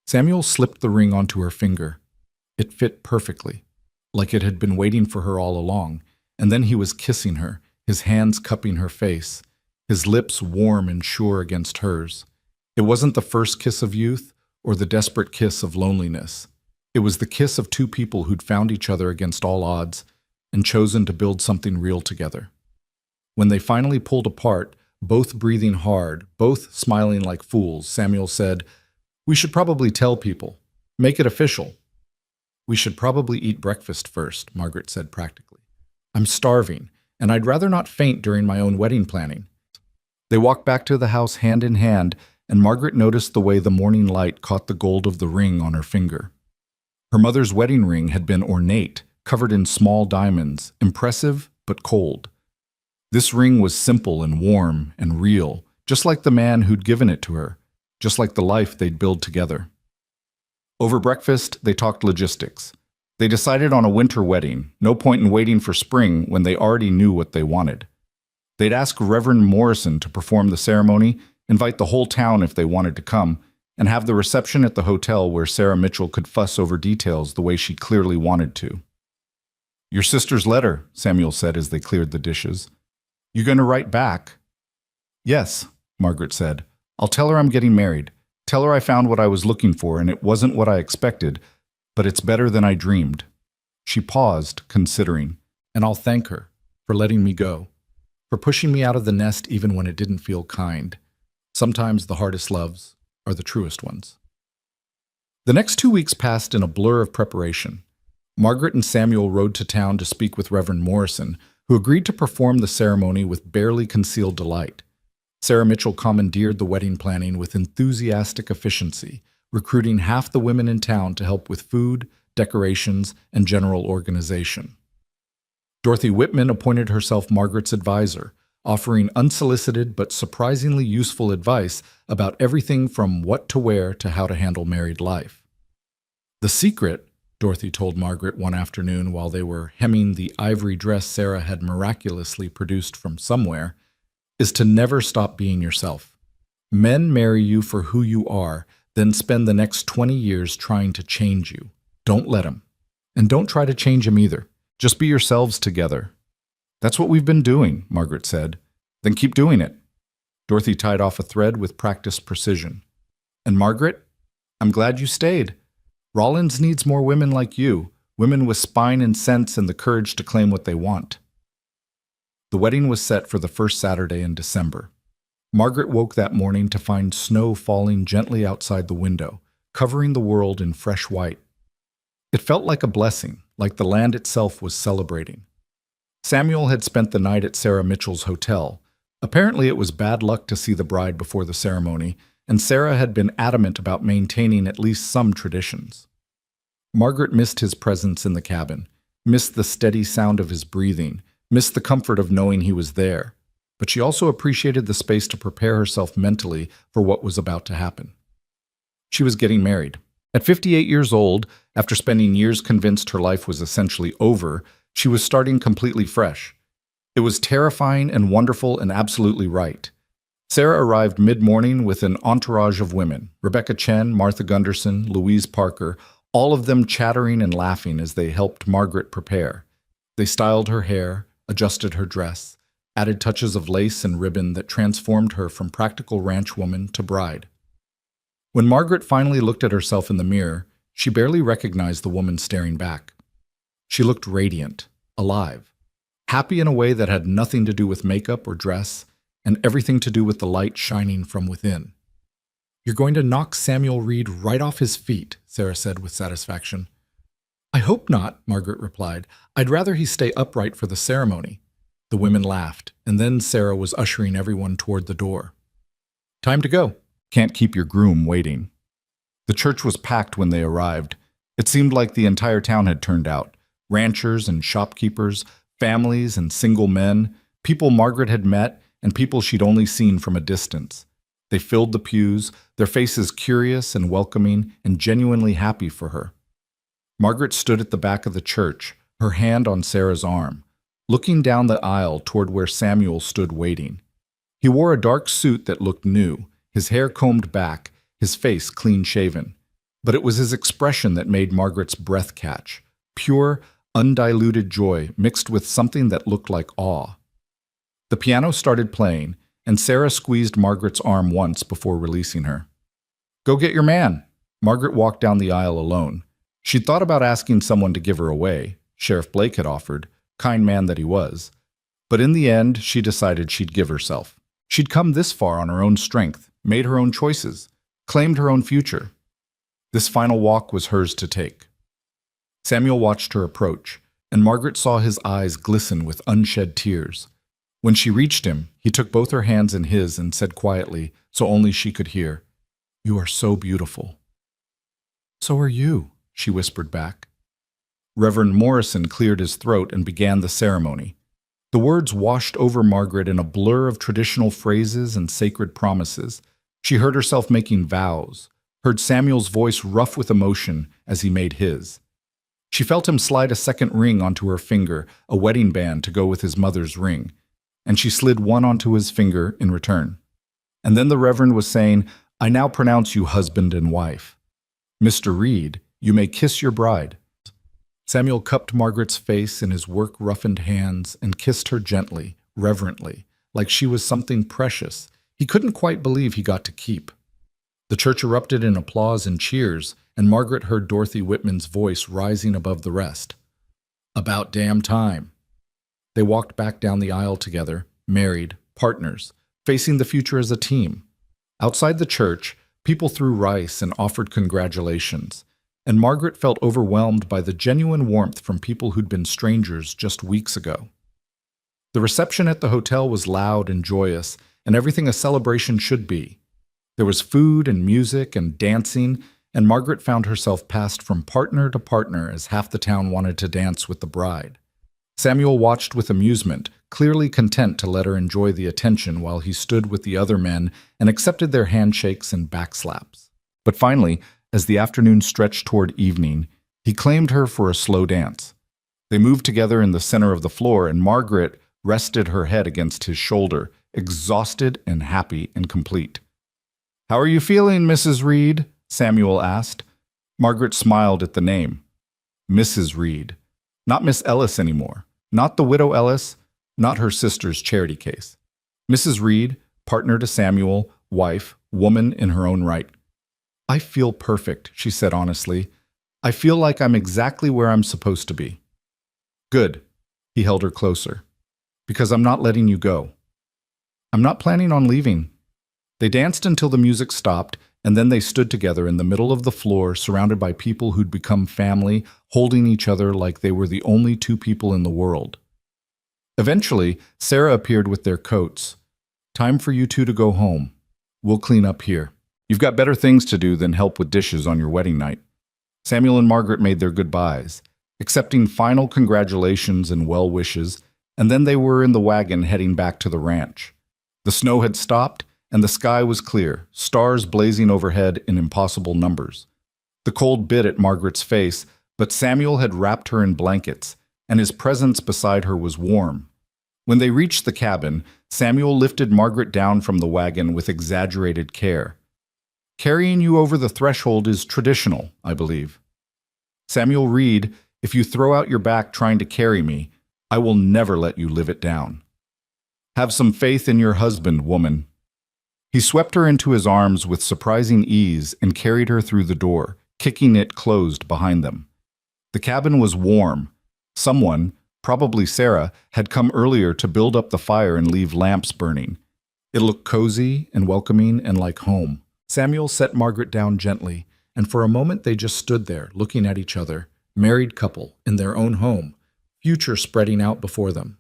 Samuel slipped the ring onto her finger. It fit perfectly, like it had been waiting for her all along, and then he was kissing her, his hands cupping her face, his lips warm and sure against hers. It wasn't the first kiss of youth or the desperate kiss of loneliness. It was the kiss of 2 people who'd found each other against all odds and chosen to build something real together. When they finally pulled apart, both breathing hard, both smiling like fools, Samuel said, "We should probably tell people. Make it official." "We should probably eat breakfast first," Margaret said practically. "I'm starving, and I'd rather not faint during my own wedding planning." They walked back to the house hand in hand, and Margaret noticed the way the morning light caught the gold of the ring on her finger. Her mother's wedding ring had been ornate, covered in small diamonds, impressive but cold. This ring was simple and warm and real, just like the man who'd given it to her, just like the life they'd build together. Over breakfast, they talked logistics. They decided on a winter wedding, no point in waiting for spring when they already knew what they wanted. They'd ask Reverend Morrison to perform the ceremony, invite the whole town if they wanted to come, and have the reception at the hotel where Sarah Mitchell could fuss over details the way she clearly wanted to. "Your sister's letter," Samuel said as they cleared the dishes. "You going to write back?" "Yes," Margaret said. "I'll tell her I'm getting married. Tell her I found what I was looking for and it wasn't what I expected, but it's better than I dreamed." She paused, considering. "And I'll thank her for letting me go, for pushing me out of the nest even when it didn't feel kind. Sometimes the hardest loves are the truest ones." The next 2 weeks passed in a blur of preparation. Margaret and Samuel rode to town to speak with Reverend Morrison, who agreed to perform the ceremony with barely concealed delight. Sarah Mitchell commandeered the wedding planning with enthusiastic efficiency, recruiting half the women in town to help with food, decorations, and general organization. Dorothy Whitman appointed herself Margaret's advisor, offering unsolicited but surprisingly useful advice about everything from what to wear to how to handle married life. "The secret," Dorothy told Margaret one afternoon while they were hemming the ivory dress Sarah had miraculously produced from somewhere, "is to never stop being yourself. Men marry you for who you are, then spend the next 20 years trying to change you. Don't let them. And don't try to change them either. Just be yourselves together." "That's what we've been doing," Margaret said. "Then keep doing it." Dorothy tied off a thread with practiced precision. "And Margaret, I'm glad you stayed. Rollins needs more women like you, women with spine and sense and the courage to claim what they want." The wedding was set for the first Saturday in December. Margaret woke that morning to find snow falling gently outside the window, covering the world in fresh white. It felt like a blessing, like the land itself was celebrating. Samuel had spent the night at Sarah Mitchell's hotel. Apparently it was bad luck to see the bride before the ceremony, and Sarah had been adamant about maintaining at least some traditions. Margaret missed his presence in the cabin, missed the steady sound of his breathing, missed the comfort of knowing he was there, but she also appreciated the space to prepare herself mentally for what was about to happen. She was getting married. At 58 years old, after spending years convinced her life was essentially over, she was starting completely fresh. It was terrifying and wonderful and absolutely right. Sarah arrived mid-morning with an entourage of women, Rebecca Chen, Martha Gunderson, Louise Parker, all of them chattering and laughing as they helped Margaret prepare. They styled her hair, adjusted her dress, added touches of lace and ribbon that transformed her from practical ranch woman to bride. When Margaret finally looked at herself in the mirror, she barely recognized the woman staring back. She looked radiant, alive, happy in a way that had nothing to do with makeup or dress, and everything to do with the light shining from within. "You're going to knock Samuel Reed right off his feet," Sarah said with satisfaction. "I hope not," Margaret replied. "I'd rather he stay upright for the ceremony." The women laughed, and then Sarah was ushering everyone toward the door. "Time to go. Can't keep your groom waiting." The church was packed when they arrived. It seemed like the entire town had turned out. Ranchers and shopkeepers, families and single men, people Margaret had met, and people she'd only seen from a distance. They filled the pews, their faces curious and welcoming and genuinely happy for her. Margaret stood at the back of the church, her hand on Sarah's arm, looking down the aisle toward where Samuel stood waiting. He wore a dark suit that looked new, his hair combed back, his face clean-shaven. But it was his expression that made Margaret's breath catch, pure, undiluted joy mixed with something that looked like awe. The piano started playing, and Sarah squeezed Margaret's arm once before releasing her. "Go get your man." Margaret walked down the aisle alone. She'd thought about asking someone to give her away. Sheriff Blake had offered, kind man that he was. But in the end, she decided she'd give herself. She'd come this far on her own strength, made her own choices, claimed her own future. This final walk was hers to take. Samuel watched her approach, and Margaret saw his eyes glisten with unshed tears. When she reached him, he took both her hands in his and said quietly, so only she could hear, "You are so beautiful." "So are you," she whispered back. Reverend Morrison cleared his throat and began the ceremony. The words washed over Margaret in a blur of traditional phrases and sacred promises. She heard herself making vows, heard Samuel's voice rough with emotion as he made his. She felt him slide a second ring onto her finger, a wedding band to go with his mother's ring, and she slid one onto his finger in return. And then the Reverend was saying, "I now pronounce you husband and wife. Mr. Reed, you may kiss your bride." Samuel cupped Margaret's face in his work-roughened hands and kissed her gently, reverently, like she was something precious he couldn't quite believe he got to keep. The church erupted in applause and cheers, and Margaret heard Dorothy Whitman's voice rising above the rest. "About damn time." They walked back down the aisle together, married, partners, facing the future as a team. Outside the church, people threw rice and offered congratulations, and Margaret felt overwhelmed by the genuine warmth from people who'd been strangers just weeks ago. The reception at the hotel was loud and joyous, and everything a celebration should be. There was food and music and dancing, and Margaret found herself passed from partner to partner as half the town wanted to dance with the bride. Samuel watched with amusement, clearly content to let her enjoy the attention while he stood with the other men and accepted their handshakes and backslaps. But finally, as the afternoon stretched toward evening, he claimed her for a slow dance. They moved together in the center of the floor, and Margaret rested her head against his shoulder, exhausted and happy and complete. "How are you feeling, Mrs. Reed?" Samuel asked. Margaret smiled at the name. Mrs. Reed. Not Miss Ellis anymore. Not the widow Ellis. Not her sister's charity case. Mrs. Reed, partner to Samuel, wife, woman in her own right. "I feel perfect," she said honestly. "I feel like I'm exactly where I'm supposed to be." "Good." He held her closer. "Because I'm not letting you go. I'm not planning on leaving." They danced until the music stopped, and then they stood together in the middle of the floor, surrounded by people who'd become family, holding each other like they were the only two people in the world. Eventually, Sarah appeared with their coats. "Time for you two to go home. We'll clean up here. You've got better things to do than help with dishes on your wedding night." Samuel and Margaret made their goodbyes, accepting final congratulations and well wishes, and then they were in the wagon heading back to the ranch. The snow had stopped, and the sky was clear, stars blazing overhead in impossible numbers. The cold bit at Margaret's face, but Samuel had wrapped her in blankets, and his presence beside her was warm. When they reached the cabin, Samuel lifted Margaret down from the wagon with exaggerated care. "Carrying you over the threshold is traditional, I believe. Samuel Reed, if you throw out your back trying to carry me, I will never let you live it down. Have some faith in your husband, woman." He swept her into his arms with surprising ease and carried her through the door, kicking it closed behind them. The cabin was warm. Someone, probably Sarah, had come earlier to build up the fire and leave lamps burning. It looked cozy and welcoming and like home. Samuel set Margaret down gently, and for a moment they just stood there, looking at each other, married couple, in their own home, future spreading out before them.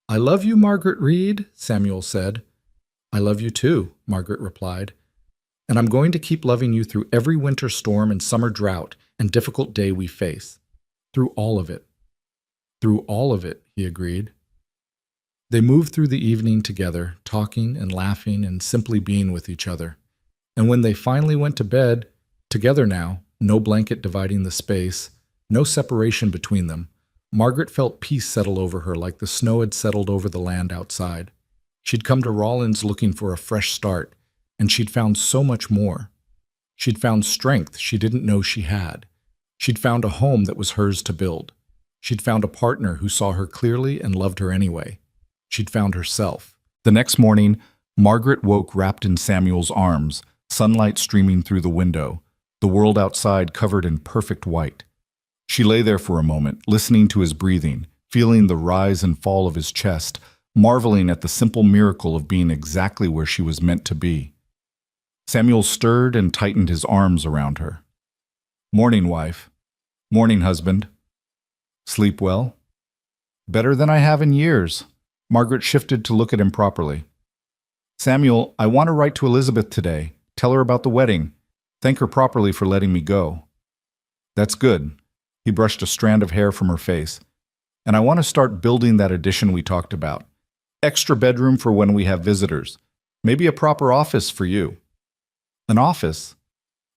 "I love you, Margaret Reed," Samuel said. "I love you too," Margaret replied. "And I'm going to keep loving you through every winter storm and summer drought and difficult day we face. Through all of it." "Through all of it," he agreed. They moved through the evening together, talking and laughing and simply being with each other. And when they finally went to bed, together now, no blanket dividing the space, no separation between them, Margaret felt peace settle over her like the snow had settled over the land outside. She'd come to Rollins looking for a fresh start, and she'd found so much more. She'd found strength she didn't know she had. She'd found a home that was hers to build. She'd found a partner who saw her clearly and loved her anyway. She'd found herself. The next morning, Margaret woke wrapped in Samuel's arms, sunlight streaming through the window, the world outside covered in perfect white. She lay there for a moment, listening to his breathing, feeling the rise and fall of his chest, marveling at the simple miracle of being exactly where she was meant to be. Samuel stirred and tightened his arms around her. "Morning, wife. Morning, husband. Sleep well?" "Better than I have in years." Margaret shifted to look at him properly. "Samuel, I want to write to Elizabeth today. Tell her about the wedding. Thank her properly for letting me go." "That's good." He brushed a strand of hair from her face. "And I want to start building that addition we talked about. Extra bedroom for when we have visitors. Maybe a proper office for you." "An office?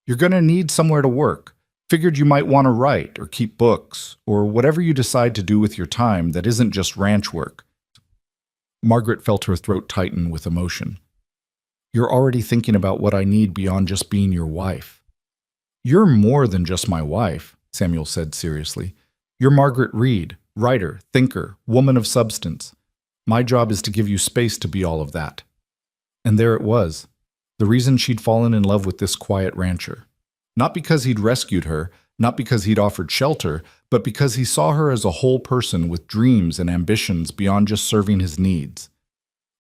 You're going to need somewhere to work. Figured you might want to write or keep books or whatever you decide to do with your time that isn't just ranch work." Margaret felt her throat tighten with emotion. "You're already thinking about what I need beyond just being your wife." "You're more than just my wife," Samuel said seriously. "You're Margaret Reed, writer, thinker, woman of substance. My job is to give you space to be all of that." And there it was, the reason she'd fallen in love with this quiet rancher. Not because he'd rescued her, not because he'd offered shelter, but because he saw her as a whole person with dreams and ambitions beyond just serving his needs.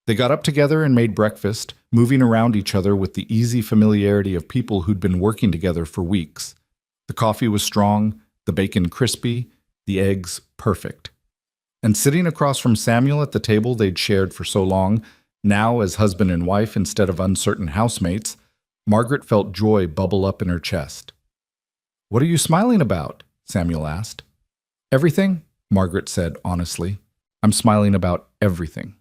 They got up together and made breakfast, moving around each other with the easy familiarity of people who'd been working together for weeks. The coffee was strong, the bacon crispy, the eggs perfect. And sitting across from Samuel at the table they'd shared for so long, now as husband and wife instead of uncertain housemates, Margaret felt joy bubble up in her chest. "What are you smiling about?" Samuel asked. "Everything," Margaret said honestly. "I'm smiling about everything."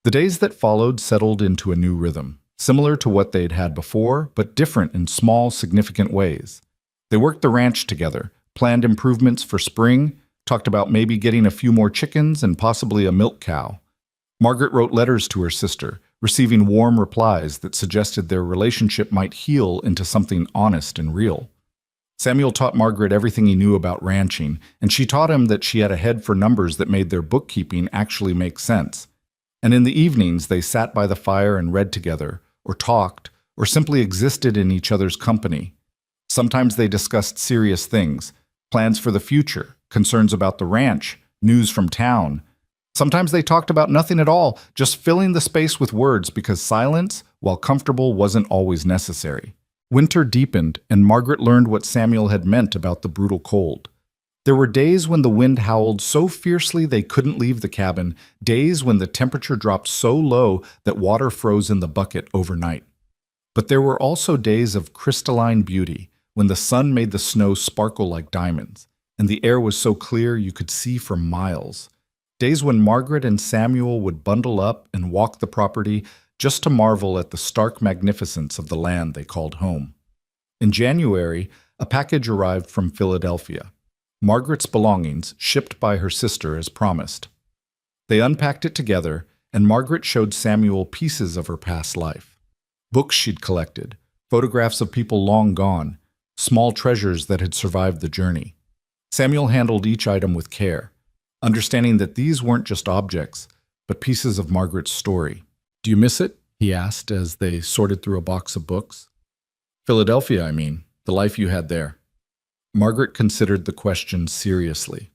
The days that followed settled into a new rhythm, similar to what they'd had before, but different in small, significant ways. They worked the ranch together, planned improvements for spring, talked about maybe getting a few more chickens and possibly a milk cow. Margaret wrote letters to her sister, receiving warm replies that suggested their relationship might heal into something honest and real. Samuel taught Margaret everything he knew about ranching, and she taught him that she had a head for numbers that made their bookkeeping actually make sense. And in the evenings, they sat by the fire and read together, or talked, or simply existed in each other's company. Sometimes they discussed serious things, plans for the future, concerns about the ranch, news from town. Sometimes they talked about nothing at all, just filling the space with words because silence, while comfortable, wasn't always necessary. Winter deepened, and Margaret learned what Samuel had meant about the brutal cold. There were days when the wind howled so fiercely they couldn't leave the cabin, days when the temperature dropped so low that water froze in the bucket overnight. But there were also days of crystalline beauty, when the sun made the snow sparkle like diamonds, and the air was so clear you could see for miles. Days when Margaret and Samuel would bundle up and walk the property just to marvel at the stark magnificence of the land they called home. In January, a package arrived from Philadelphia. Margaret's belongings, shipped by her sister as promised. They unpacked it together, and Margaret showed Samuel pieces of her past life. Books she'd collected, photographs of people long gone, small treasures that had survived the journey. Samuel handled each item with care, understanding that these weren't just objects, but pieces of Margaret's story. "Do you miss it?" he asked as they sorted through a box of books. "Philadelphia, I mean, the life you had there." Margaret considered the question seriously.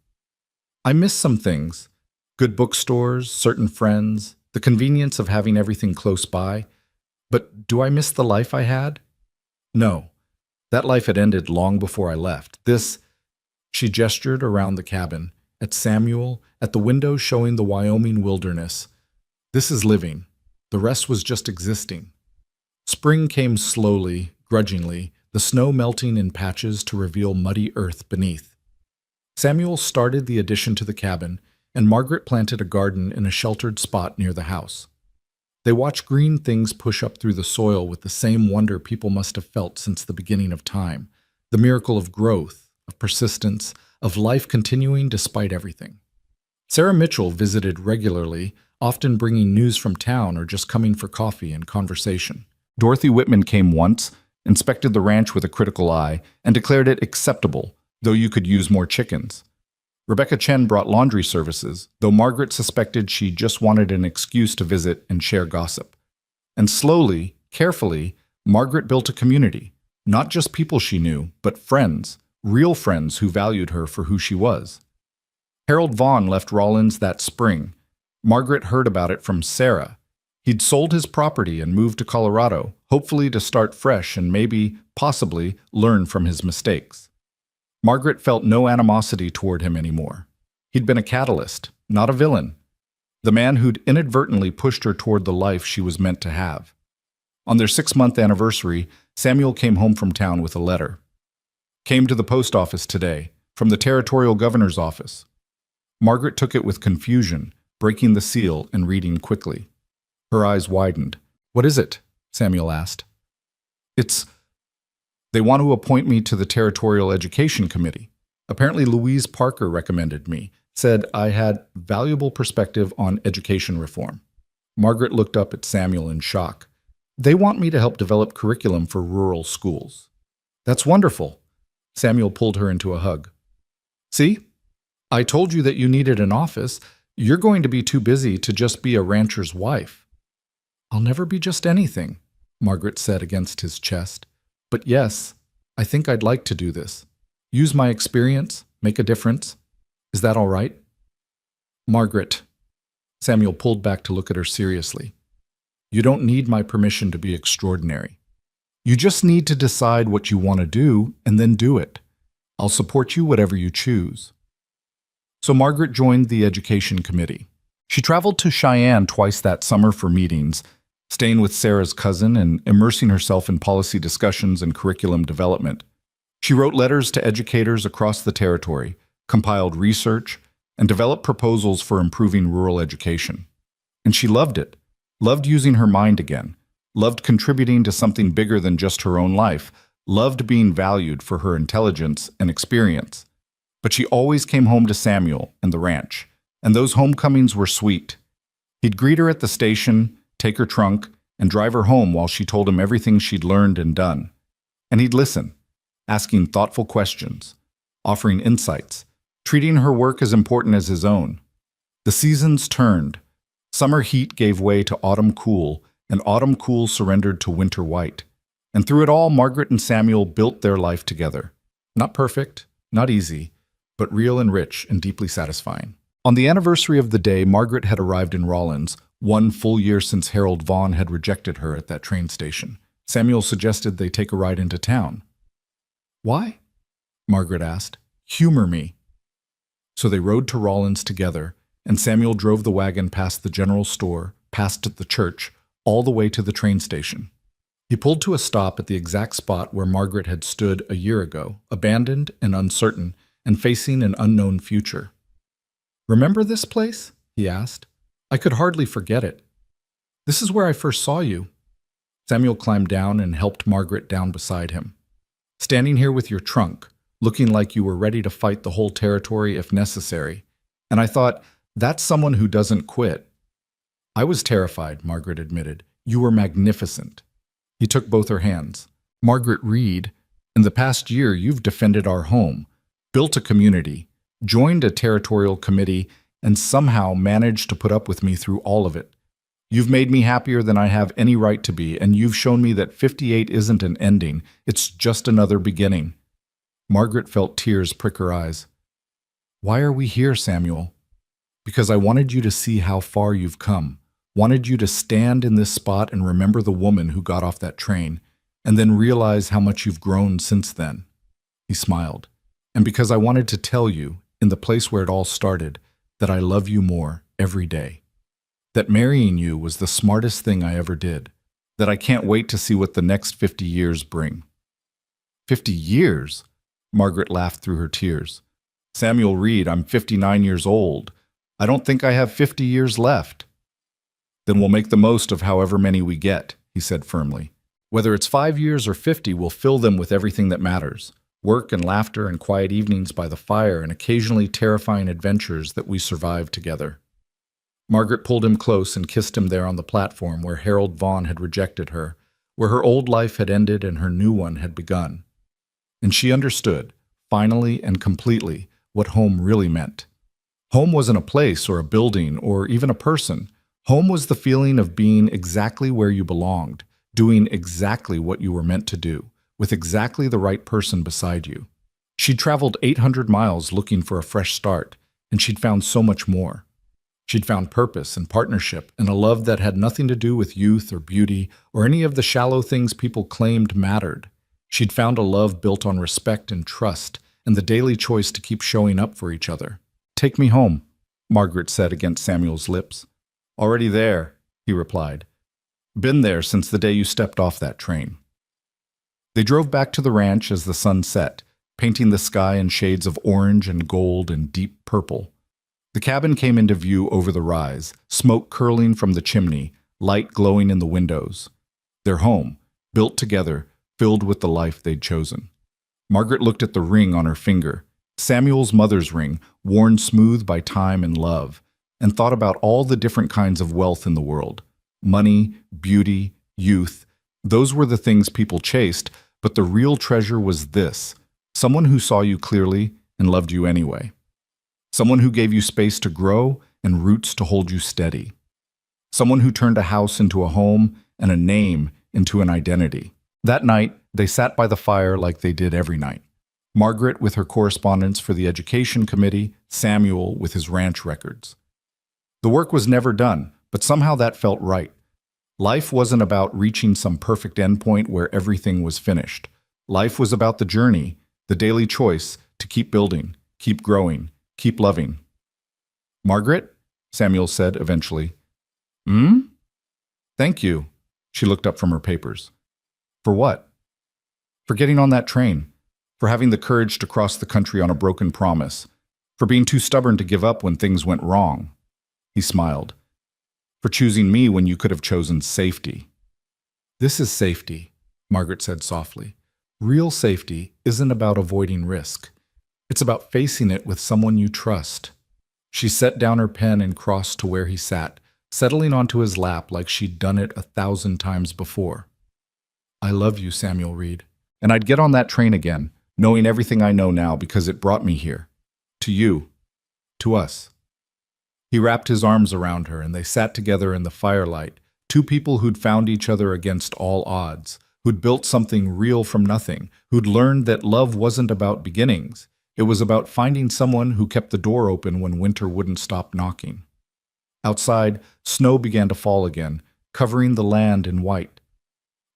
"I miss some things. Good bookstores, certain friends, the convenience of having everything close by. But do I miss the life I had? No. That life had ended long before I left. This—" She gestured around the cabin, at Samuel, at the window showing the Wyoming wilderness. "This is living. The rest was just existing." Spring came slowly, grudgingly, the snow melting in patches to reveal muddy earth beneath. Samuel started the addition to the cabin, and Margaret planted a garden in a sheltered spot near the house. They watched green things push up through the soil with the same wonder people must have felt since the beginning of time, the miracle of growth, of persistence, of life continuing despite everything. Sarah Mitchell visited regularly, often bringing news from town or just coming for coffee and conversation. Dorothy Whitman came once, inspected the ranch with a critical eye, and declared it acceptable, though you could use more chickens. Rebecca Chen brought laundry services, though Margaret suspected she just wanted an excuse to visit and share gossip. And slowly, carefully, Margaret built a community, not just people she knew, but friends, real friends who valued her for who she was. Harold Vaughn left Rollins that spring. Margaret heard about it from Sarah. He'd sold his property and moved to Colorado, hopefully to start fresh and maybe, possibly, learn from his mistakes. Margaret felt no animosity toward him anymore. He'd been a catalyst, not a villain. The man who'd inadvertently pushed her toward the life she was meant to have. On their 6-month anniversary, Samuel came home from town with a letter. "Came to the post office today, from the territorial governor's office." Margaret took it with confusion, breaking the seal and reading quickly. Her eyes widened. "What is it?" Samuel asked. They want to appoint me to the Territorial Education Committee. Apparently Louise Parker recommended me, said I had valuable perspective on education reform." Margaret looked up at Samuel in shock. "They want me to help develop curriculum for rural schools." "That's wonderful." Samuel pulled her into a hug. "See? I told you that you needed an office. You're going to be too busy to just be a rancher's wife." "I'll never be just anything," Margaret said against his chest. "But yes, I think I'd like to do this. Use my experience, make a difference. Is that all right?" "Margaret," Samuel pulled back to look at her seriously, "you don't need my permission to be extraordinary. You just need to decide what you want to do and then do it. I'll support you whatever you choose." So Margaret joined the education committee. She traveled to Cheyenne twice that summer for meetings, staying with Sarah's cousin and immersing herself in policy discussions and curriculum development. She wrote letters to educators across the territory, compiled research, and developed proposals for improving rural education. And she loved it, loved using her mind again, loved contributing to something bigger than just her own life, loved being valued for her intelligence and experience. But she always came home to Samuel and the ranch, and those homecomings were sweet. He'd greet her at the station, take her trunk, and drive her home while she told him everything she'd learned and done. And he'd listen, asking thoughtful questions, offering insights, treating her work as important as his own. The seasons turned. Summer heat gave way to autumn cool, and autumn cool surrendered to winter white. And through it all, Margaret and Samuel built their life together. Not perfect, not easy, but real and rich and deeply satisfying. On the anniversary of the day Margaret had arrived in Rollins, 1 full year since Harold Vaughn had rejected her at that train station, Samuel suggested they take a ride into town. "Why?" Margaret asked. "Humor me." So they rode to Rollins together, and Samuel drove the wagon past the general store, past the church, all the way to the train station. He pulled to a stop at the exact spot where Margaret had stood a year ago, abandoned and uncertain, and facing an unknown future. "Remember this place?" he asked. "I could hardly forget it. This is where I first saw you." Samuel climbed down and helped Margaret down beside him. standing here with your trunk, looking like you were ready to fight the whole territory if necessary. And I thought, that's someone who doesn't quit. I was terrified, Margaret admitted. You were magnificent. He took both her hands. Margaret Reed, in the past year you've defended our home, built a community, joined a territorial committee, and somehow managed to put up with me through all of it. You've made me happier than I have any right to be, and you've shown me that 58 isn't an ending, it's just another beginning. Margaret felt tears prick her eyes. Why are we here, Samuel? Because I wanted you to see how far you've come, wanted you to stand in this spot and remember the woman who got off that train, and then realize how much you've grown since then. He smiled. And because I wanted to tell you, in the place where it all started, that I love you more every day. That marrying you was the smartest thing I ever did. That I can't wait to see what the next 50 years bring. 50 years? Margaret laughed through her tears. Samuel Reed, I'm 59 years old. I don't think I have 50 years left. Then we'll make the most of however many we get, he said firmly. Whether it's 5 years or 50, we'll fill them with everything that matters. Work and laughter and quiet evenings by the fire and occasionally terrifying adventures that we survived together. Margaret pulled him close and kissed him there on the platform where Harold Vaughn had rejected her, where her old life had ended and her new one had begun. And she understood, finally and completely, what home really meant. Home wasn't a place or a building or even a person. Home was the feeling of being exactly where you belonged, doing exactly what you were meant to do, with exactly the right person beside you. She'd traveled 800 miles looking for a fresh start, and she'd found so much more. She'd found purpose and partnership and a love that had nothing to do with youth or beauty or any of the shallow things people claimed mattered. She'd found a love built on respect and trust and the daily choice to keep showing up for each other. Take me home, Margaret said against Samuel's lips. Already there, he replied. Been there since the day you stepped off that train. They drove back to the ranch as the sun set, painting the sky in shades of orange and gold and deep purple. The cabin came into view over the rise, smoke curling from the chimney, light glowing in the windows. Their home, built together, filled with the life they'd chosen. Margaret looked at the ring on her finger, Samuel's mother's ring, worn smooth by time and love, and thought about all the different kinds of wealth in the world. Money, beauty, youth, those were the things people chased, but the real treasure was this, someone who saw you clearly and loved you anyway. Someone who gave you space to grow and roots to hold you steady. Someone who turned a house into a home and a name into an identity. That night, they sat by the fire like they did every night. Margaret with her correspondence for the education committee, Samuel with his ranch records. The work was never done, but somehow that felt right. Life wasn't about reaching some perfect endpoint where everything was finished. Life was about the journey, the daily choice to keep building, keep growing, keep loving. Margaret? Samuel said eventually. Thank you. She looked up from her papers. For what? For getting on that train. For having the courage to cross the country on a broken promise. For being too stubborn to give up when things went wrong. He smiled. For choosing me when you could have chosen safety. This is safety, Margaret said softly. Real safety isn't about avoiding risk. It's about facing it with someone you trust. She set down her pen and crossed to where he sat, settling onto his lap like she'd done it 1,000 times before. I love you, Samuel Reed. And I'd get on that train again, knowing everything I know now because it brought me here. To you. To us. He wrapped his arms around her and they sat together in the firelight, two people who'd found each other against all odds, who'd built something real from nothing, who'd learned that love wasn't about beginnings. It was about finding someone who kept the door open when winter wouldn't stop knocking. Outside, snow began to fall again, covering the land in white.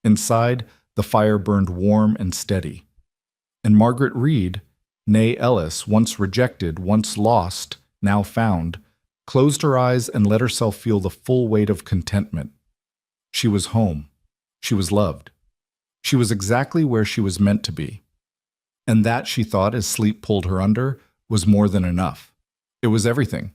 Inside, the fire burned warm and steady. And Margaret Reed, née Ellis, once rejected, once lost, now found, closed her eyes and let herself feel the full weight of contentment. She was home. She was loved. She was exactly where she was meant to be. And that, she thought as sleep pulled her under, was more than enough. It was everything.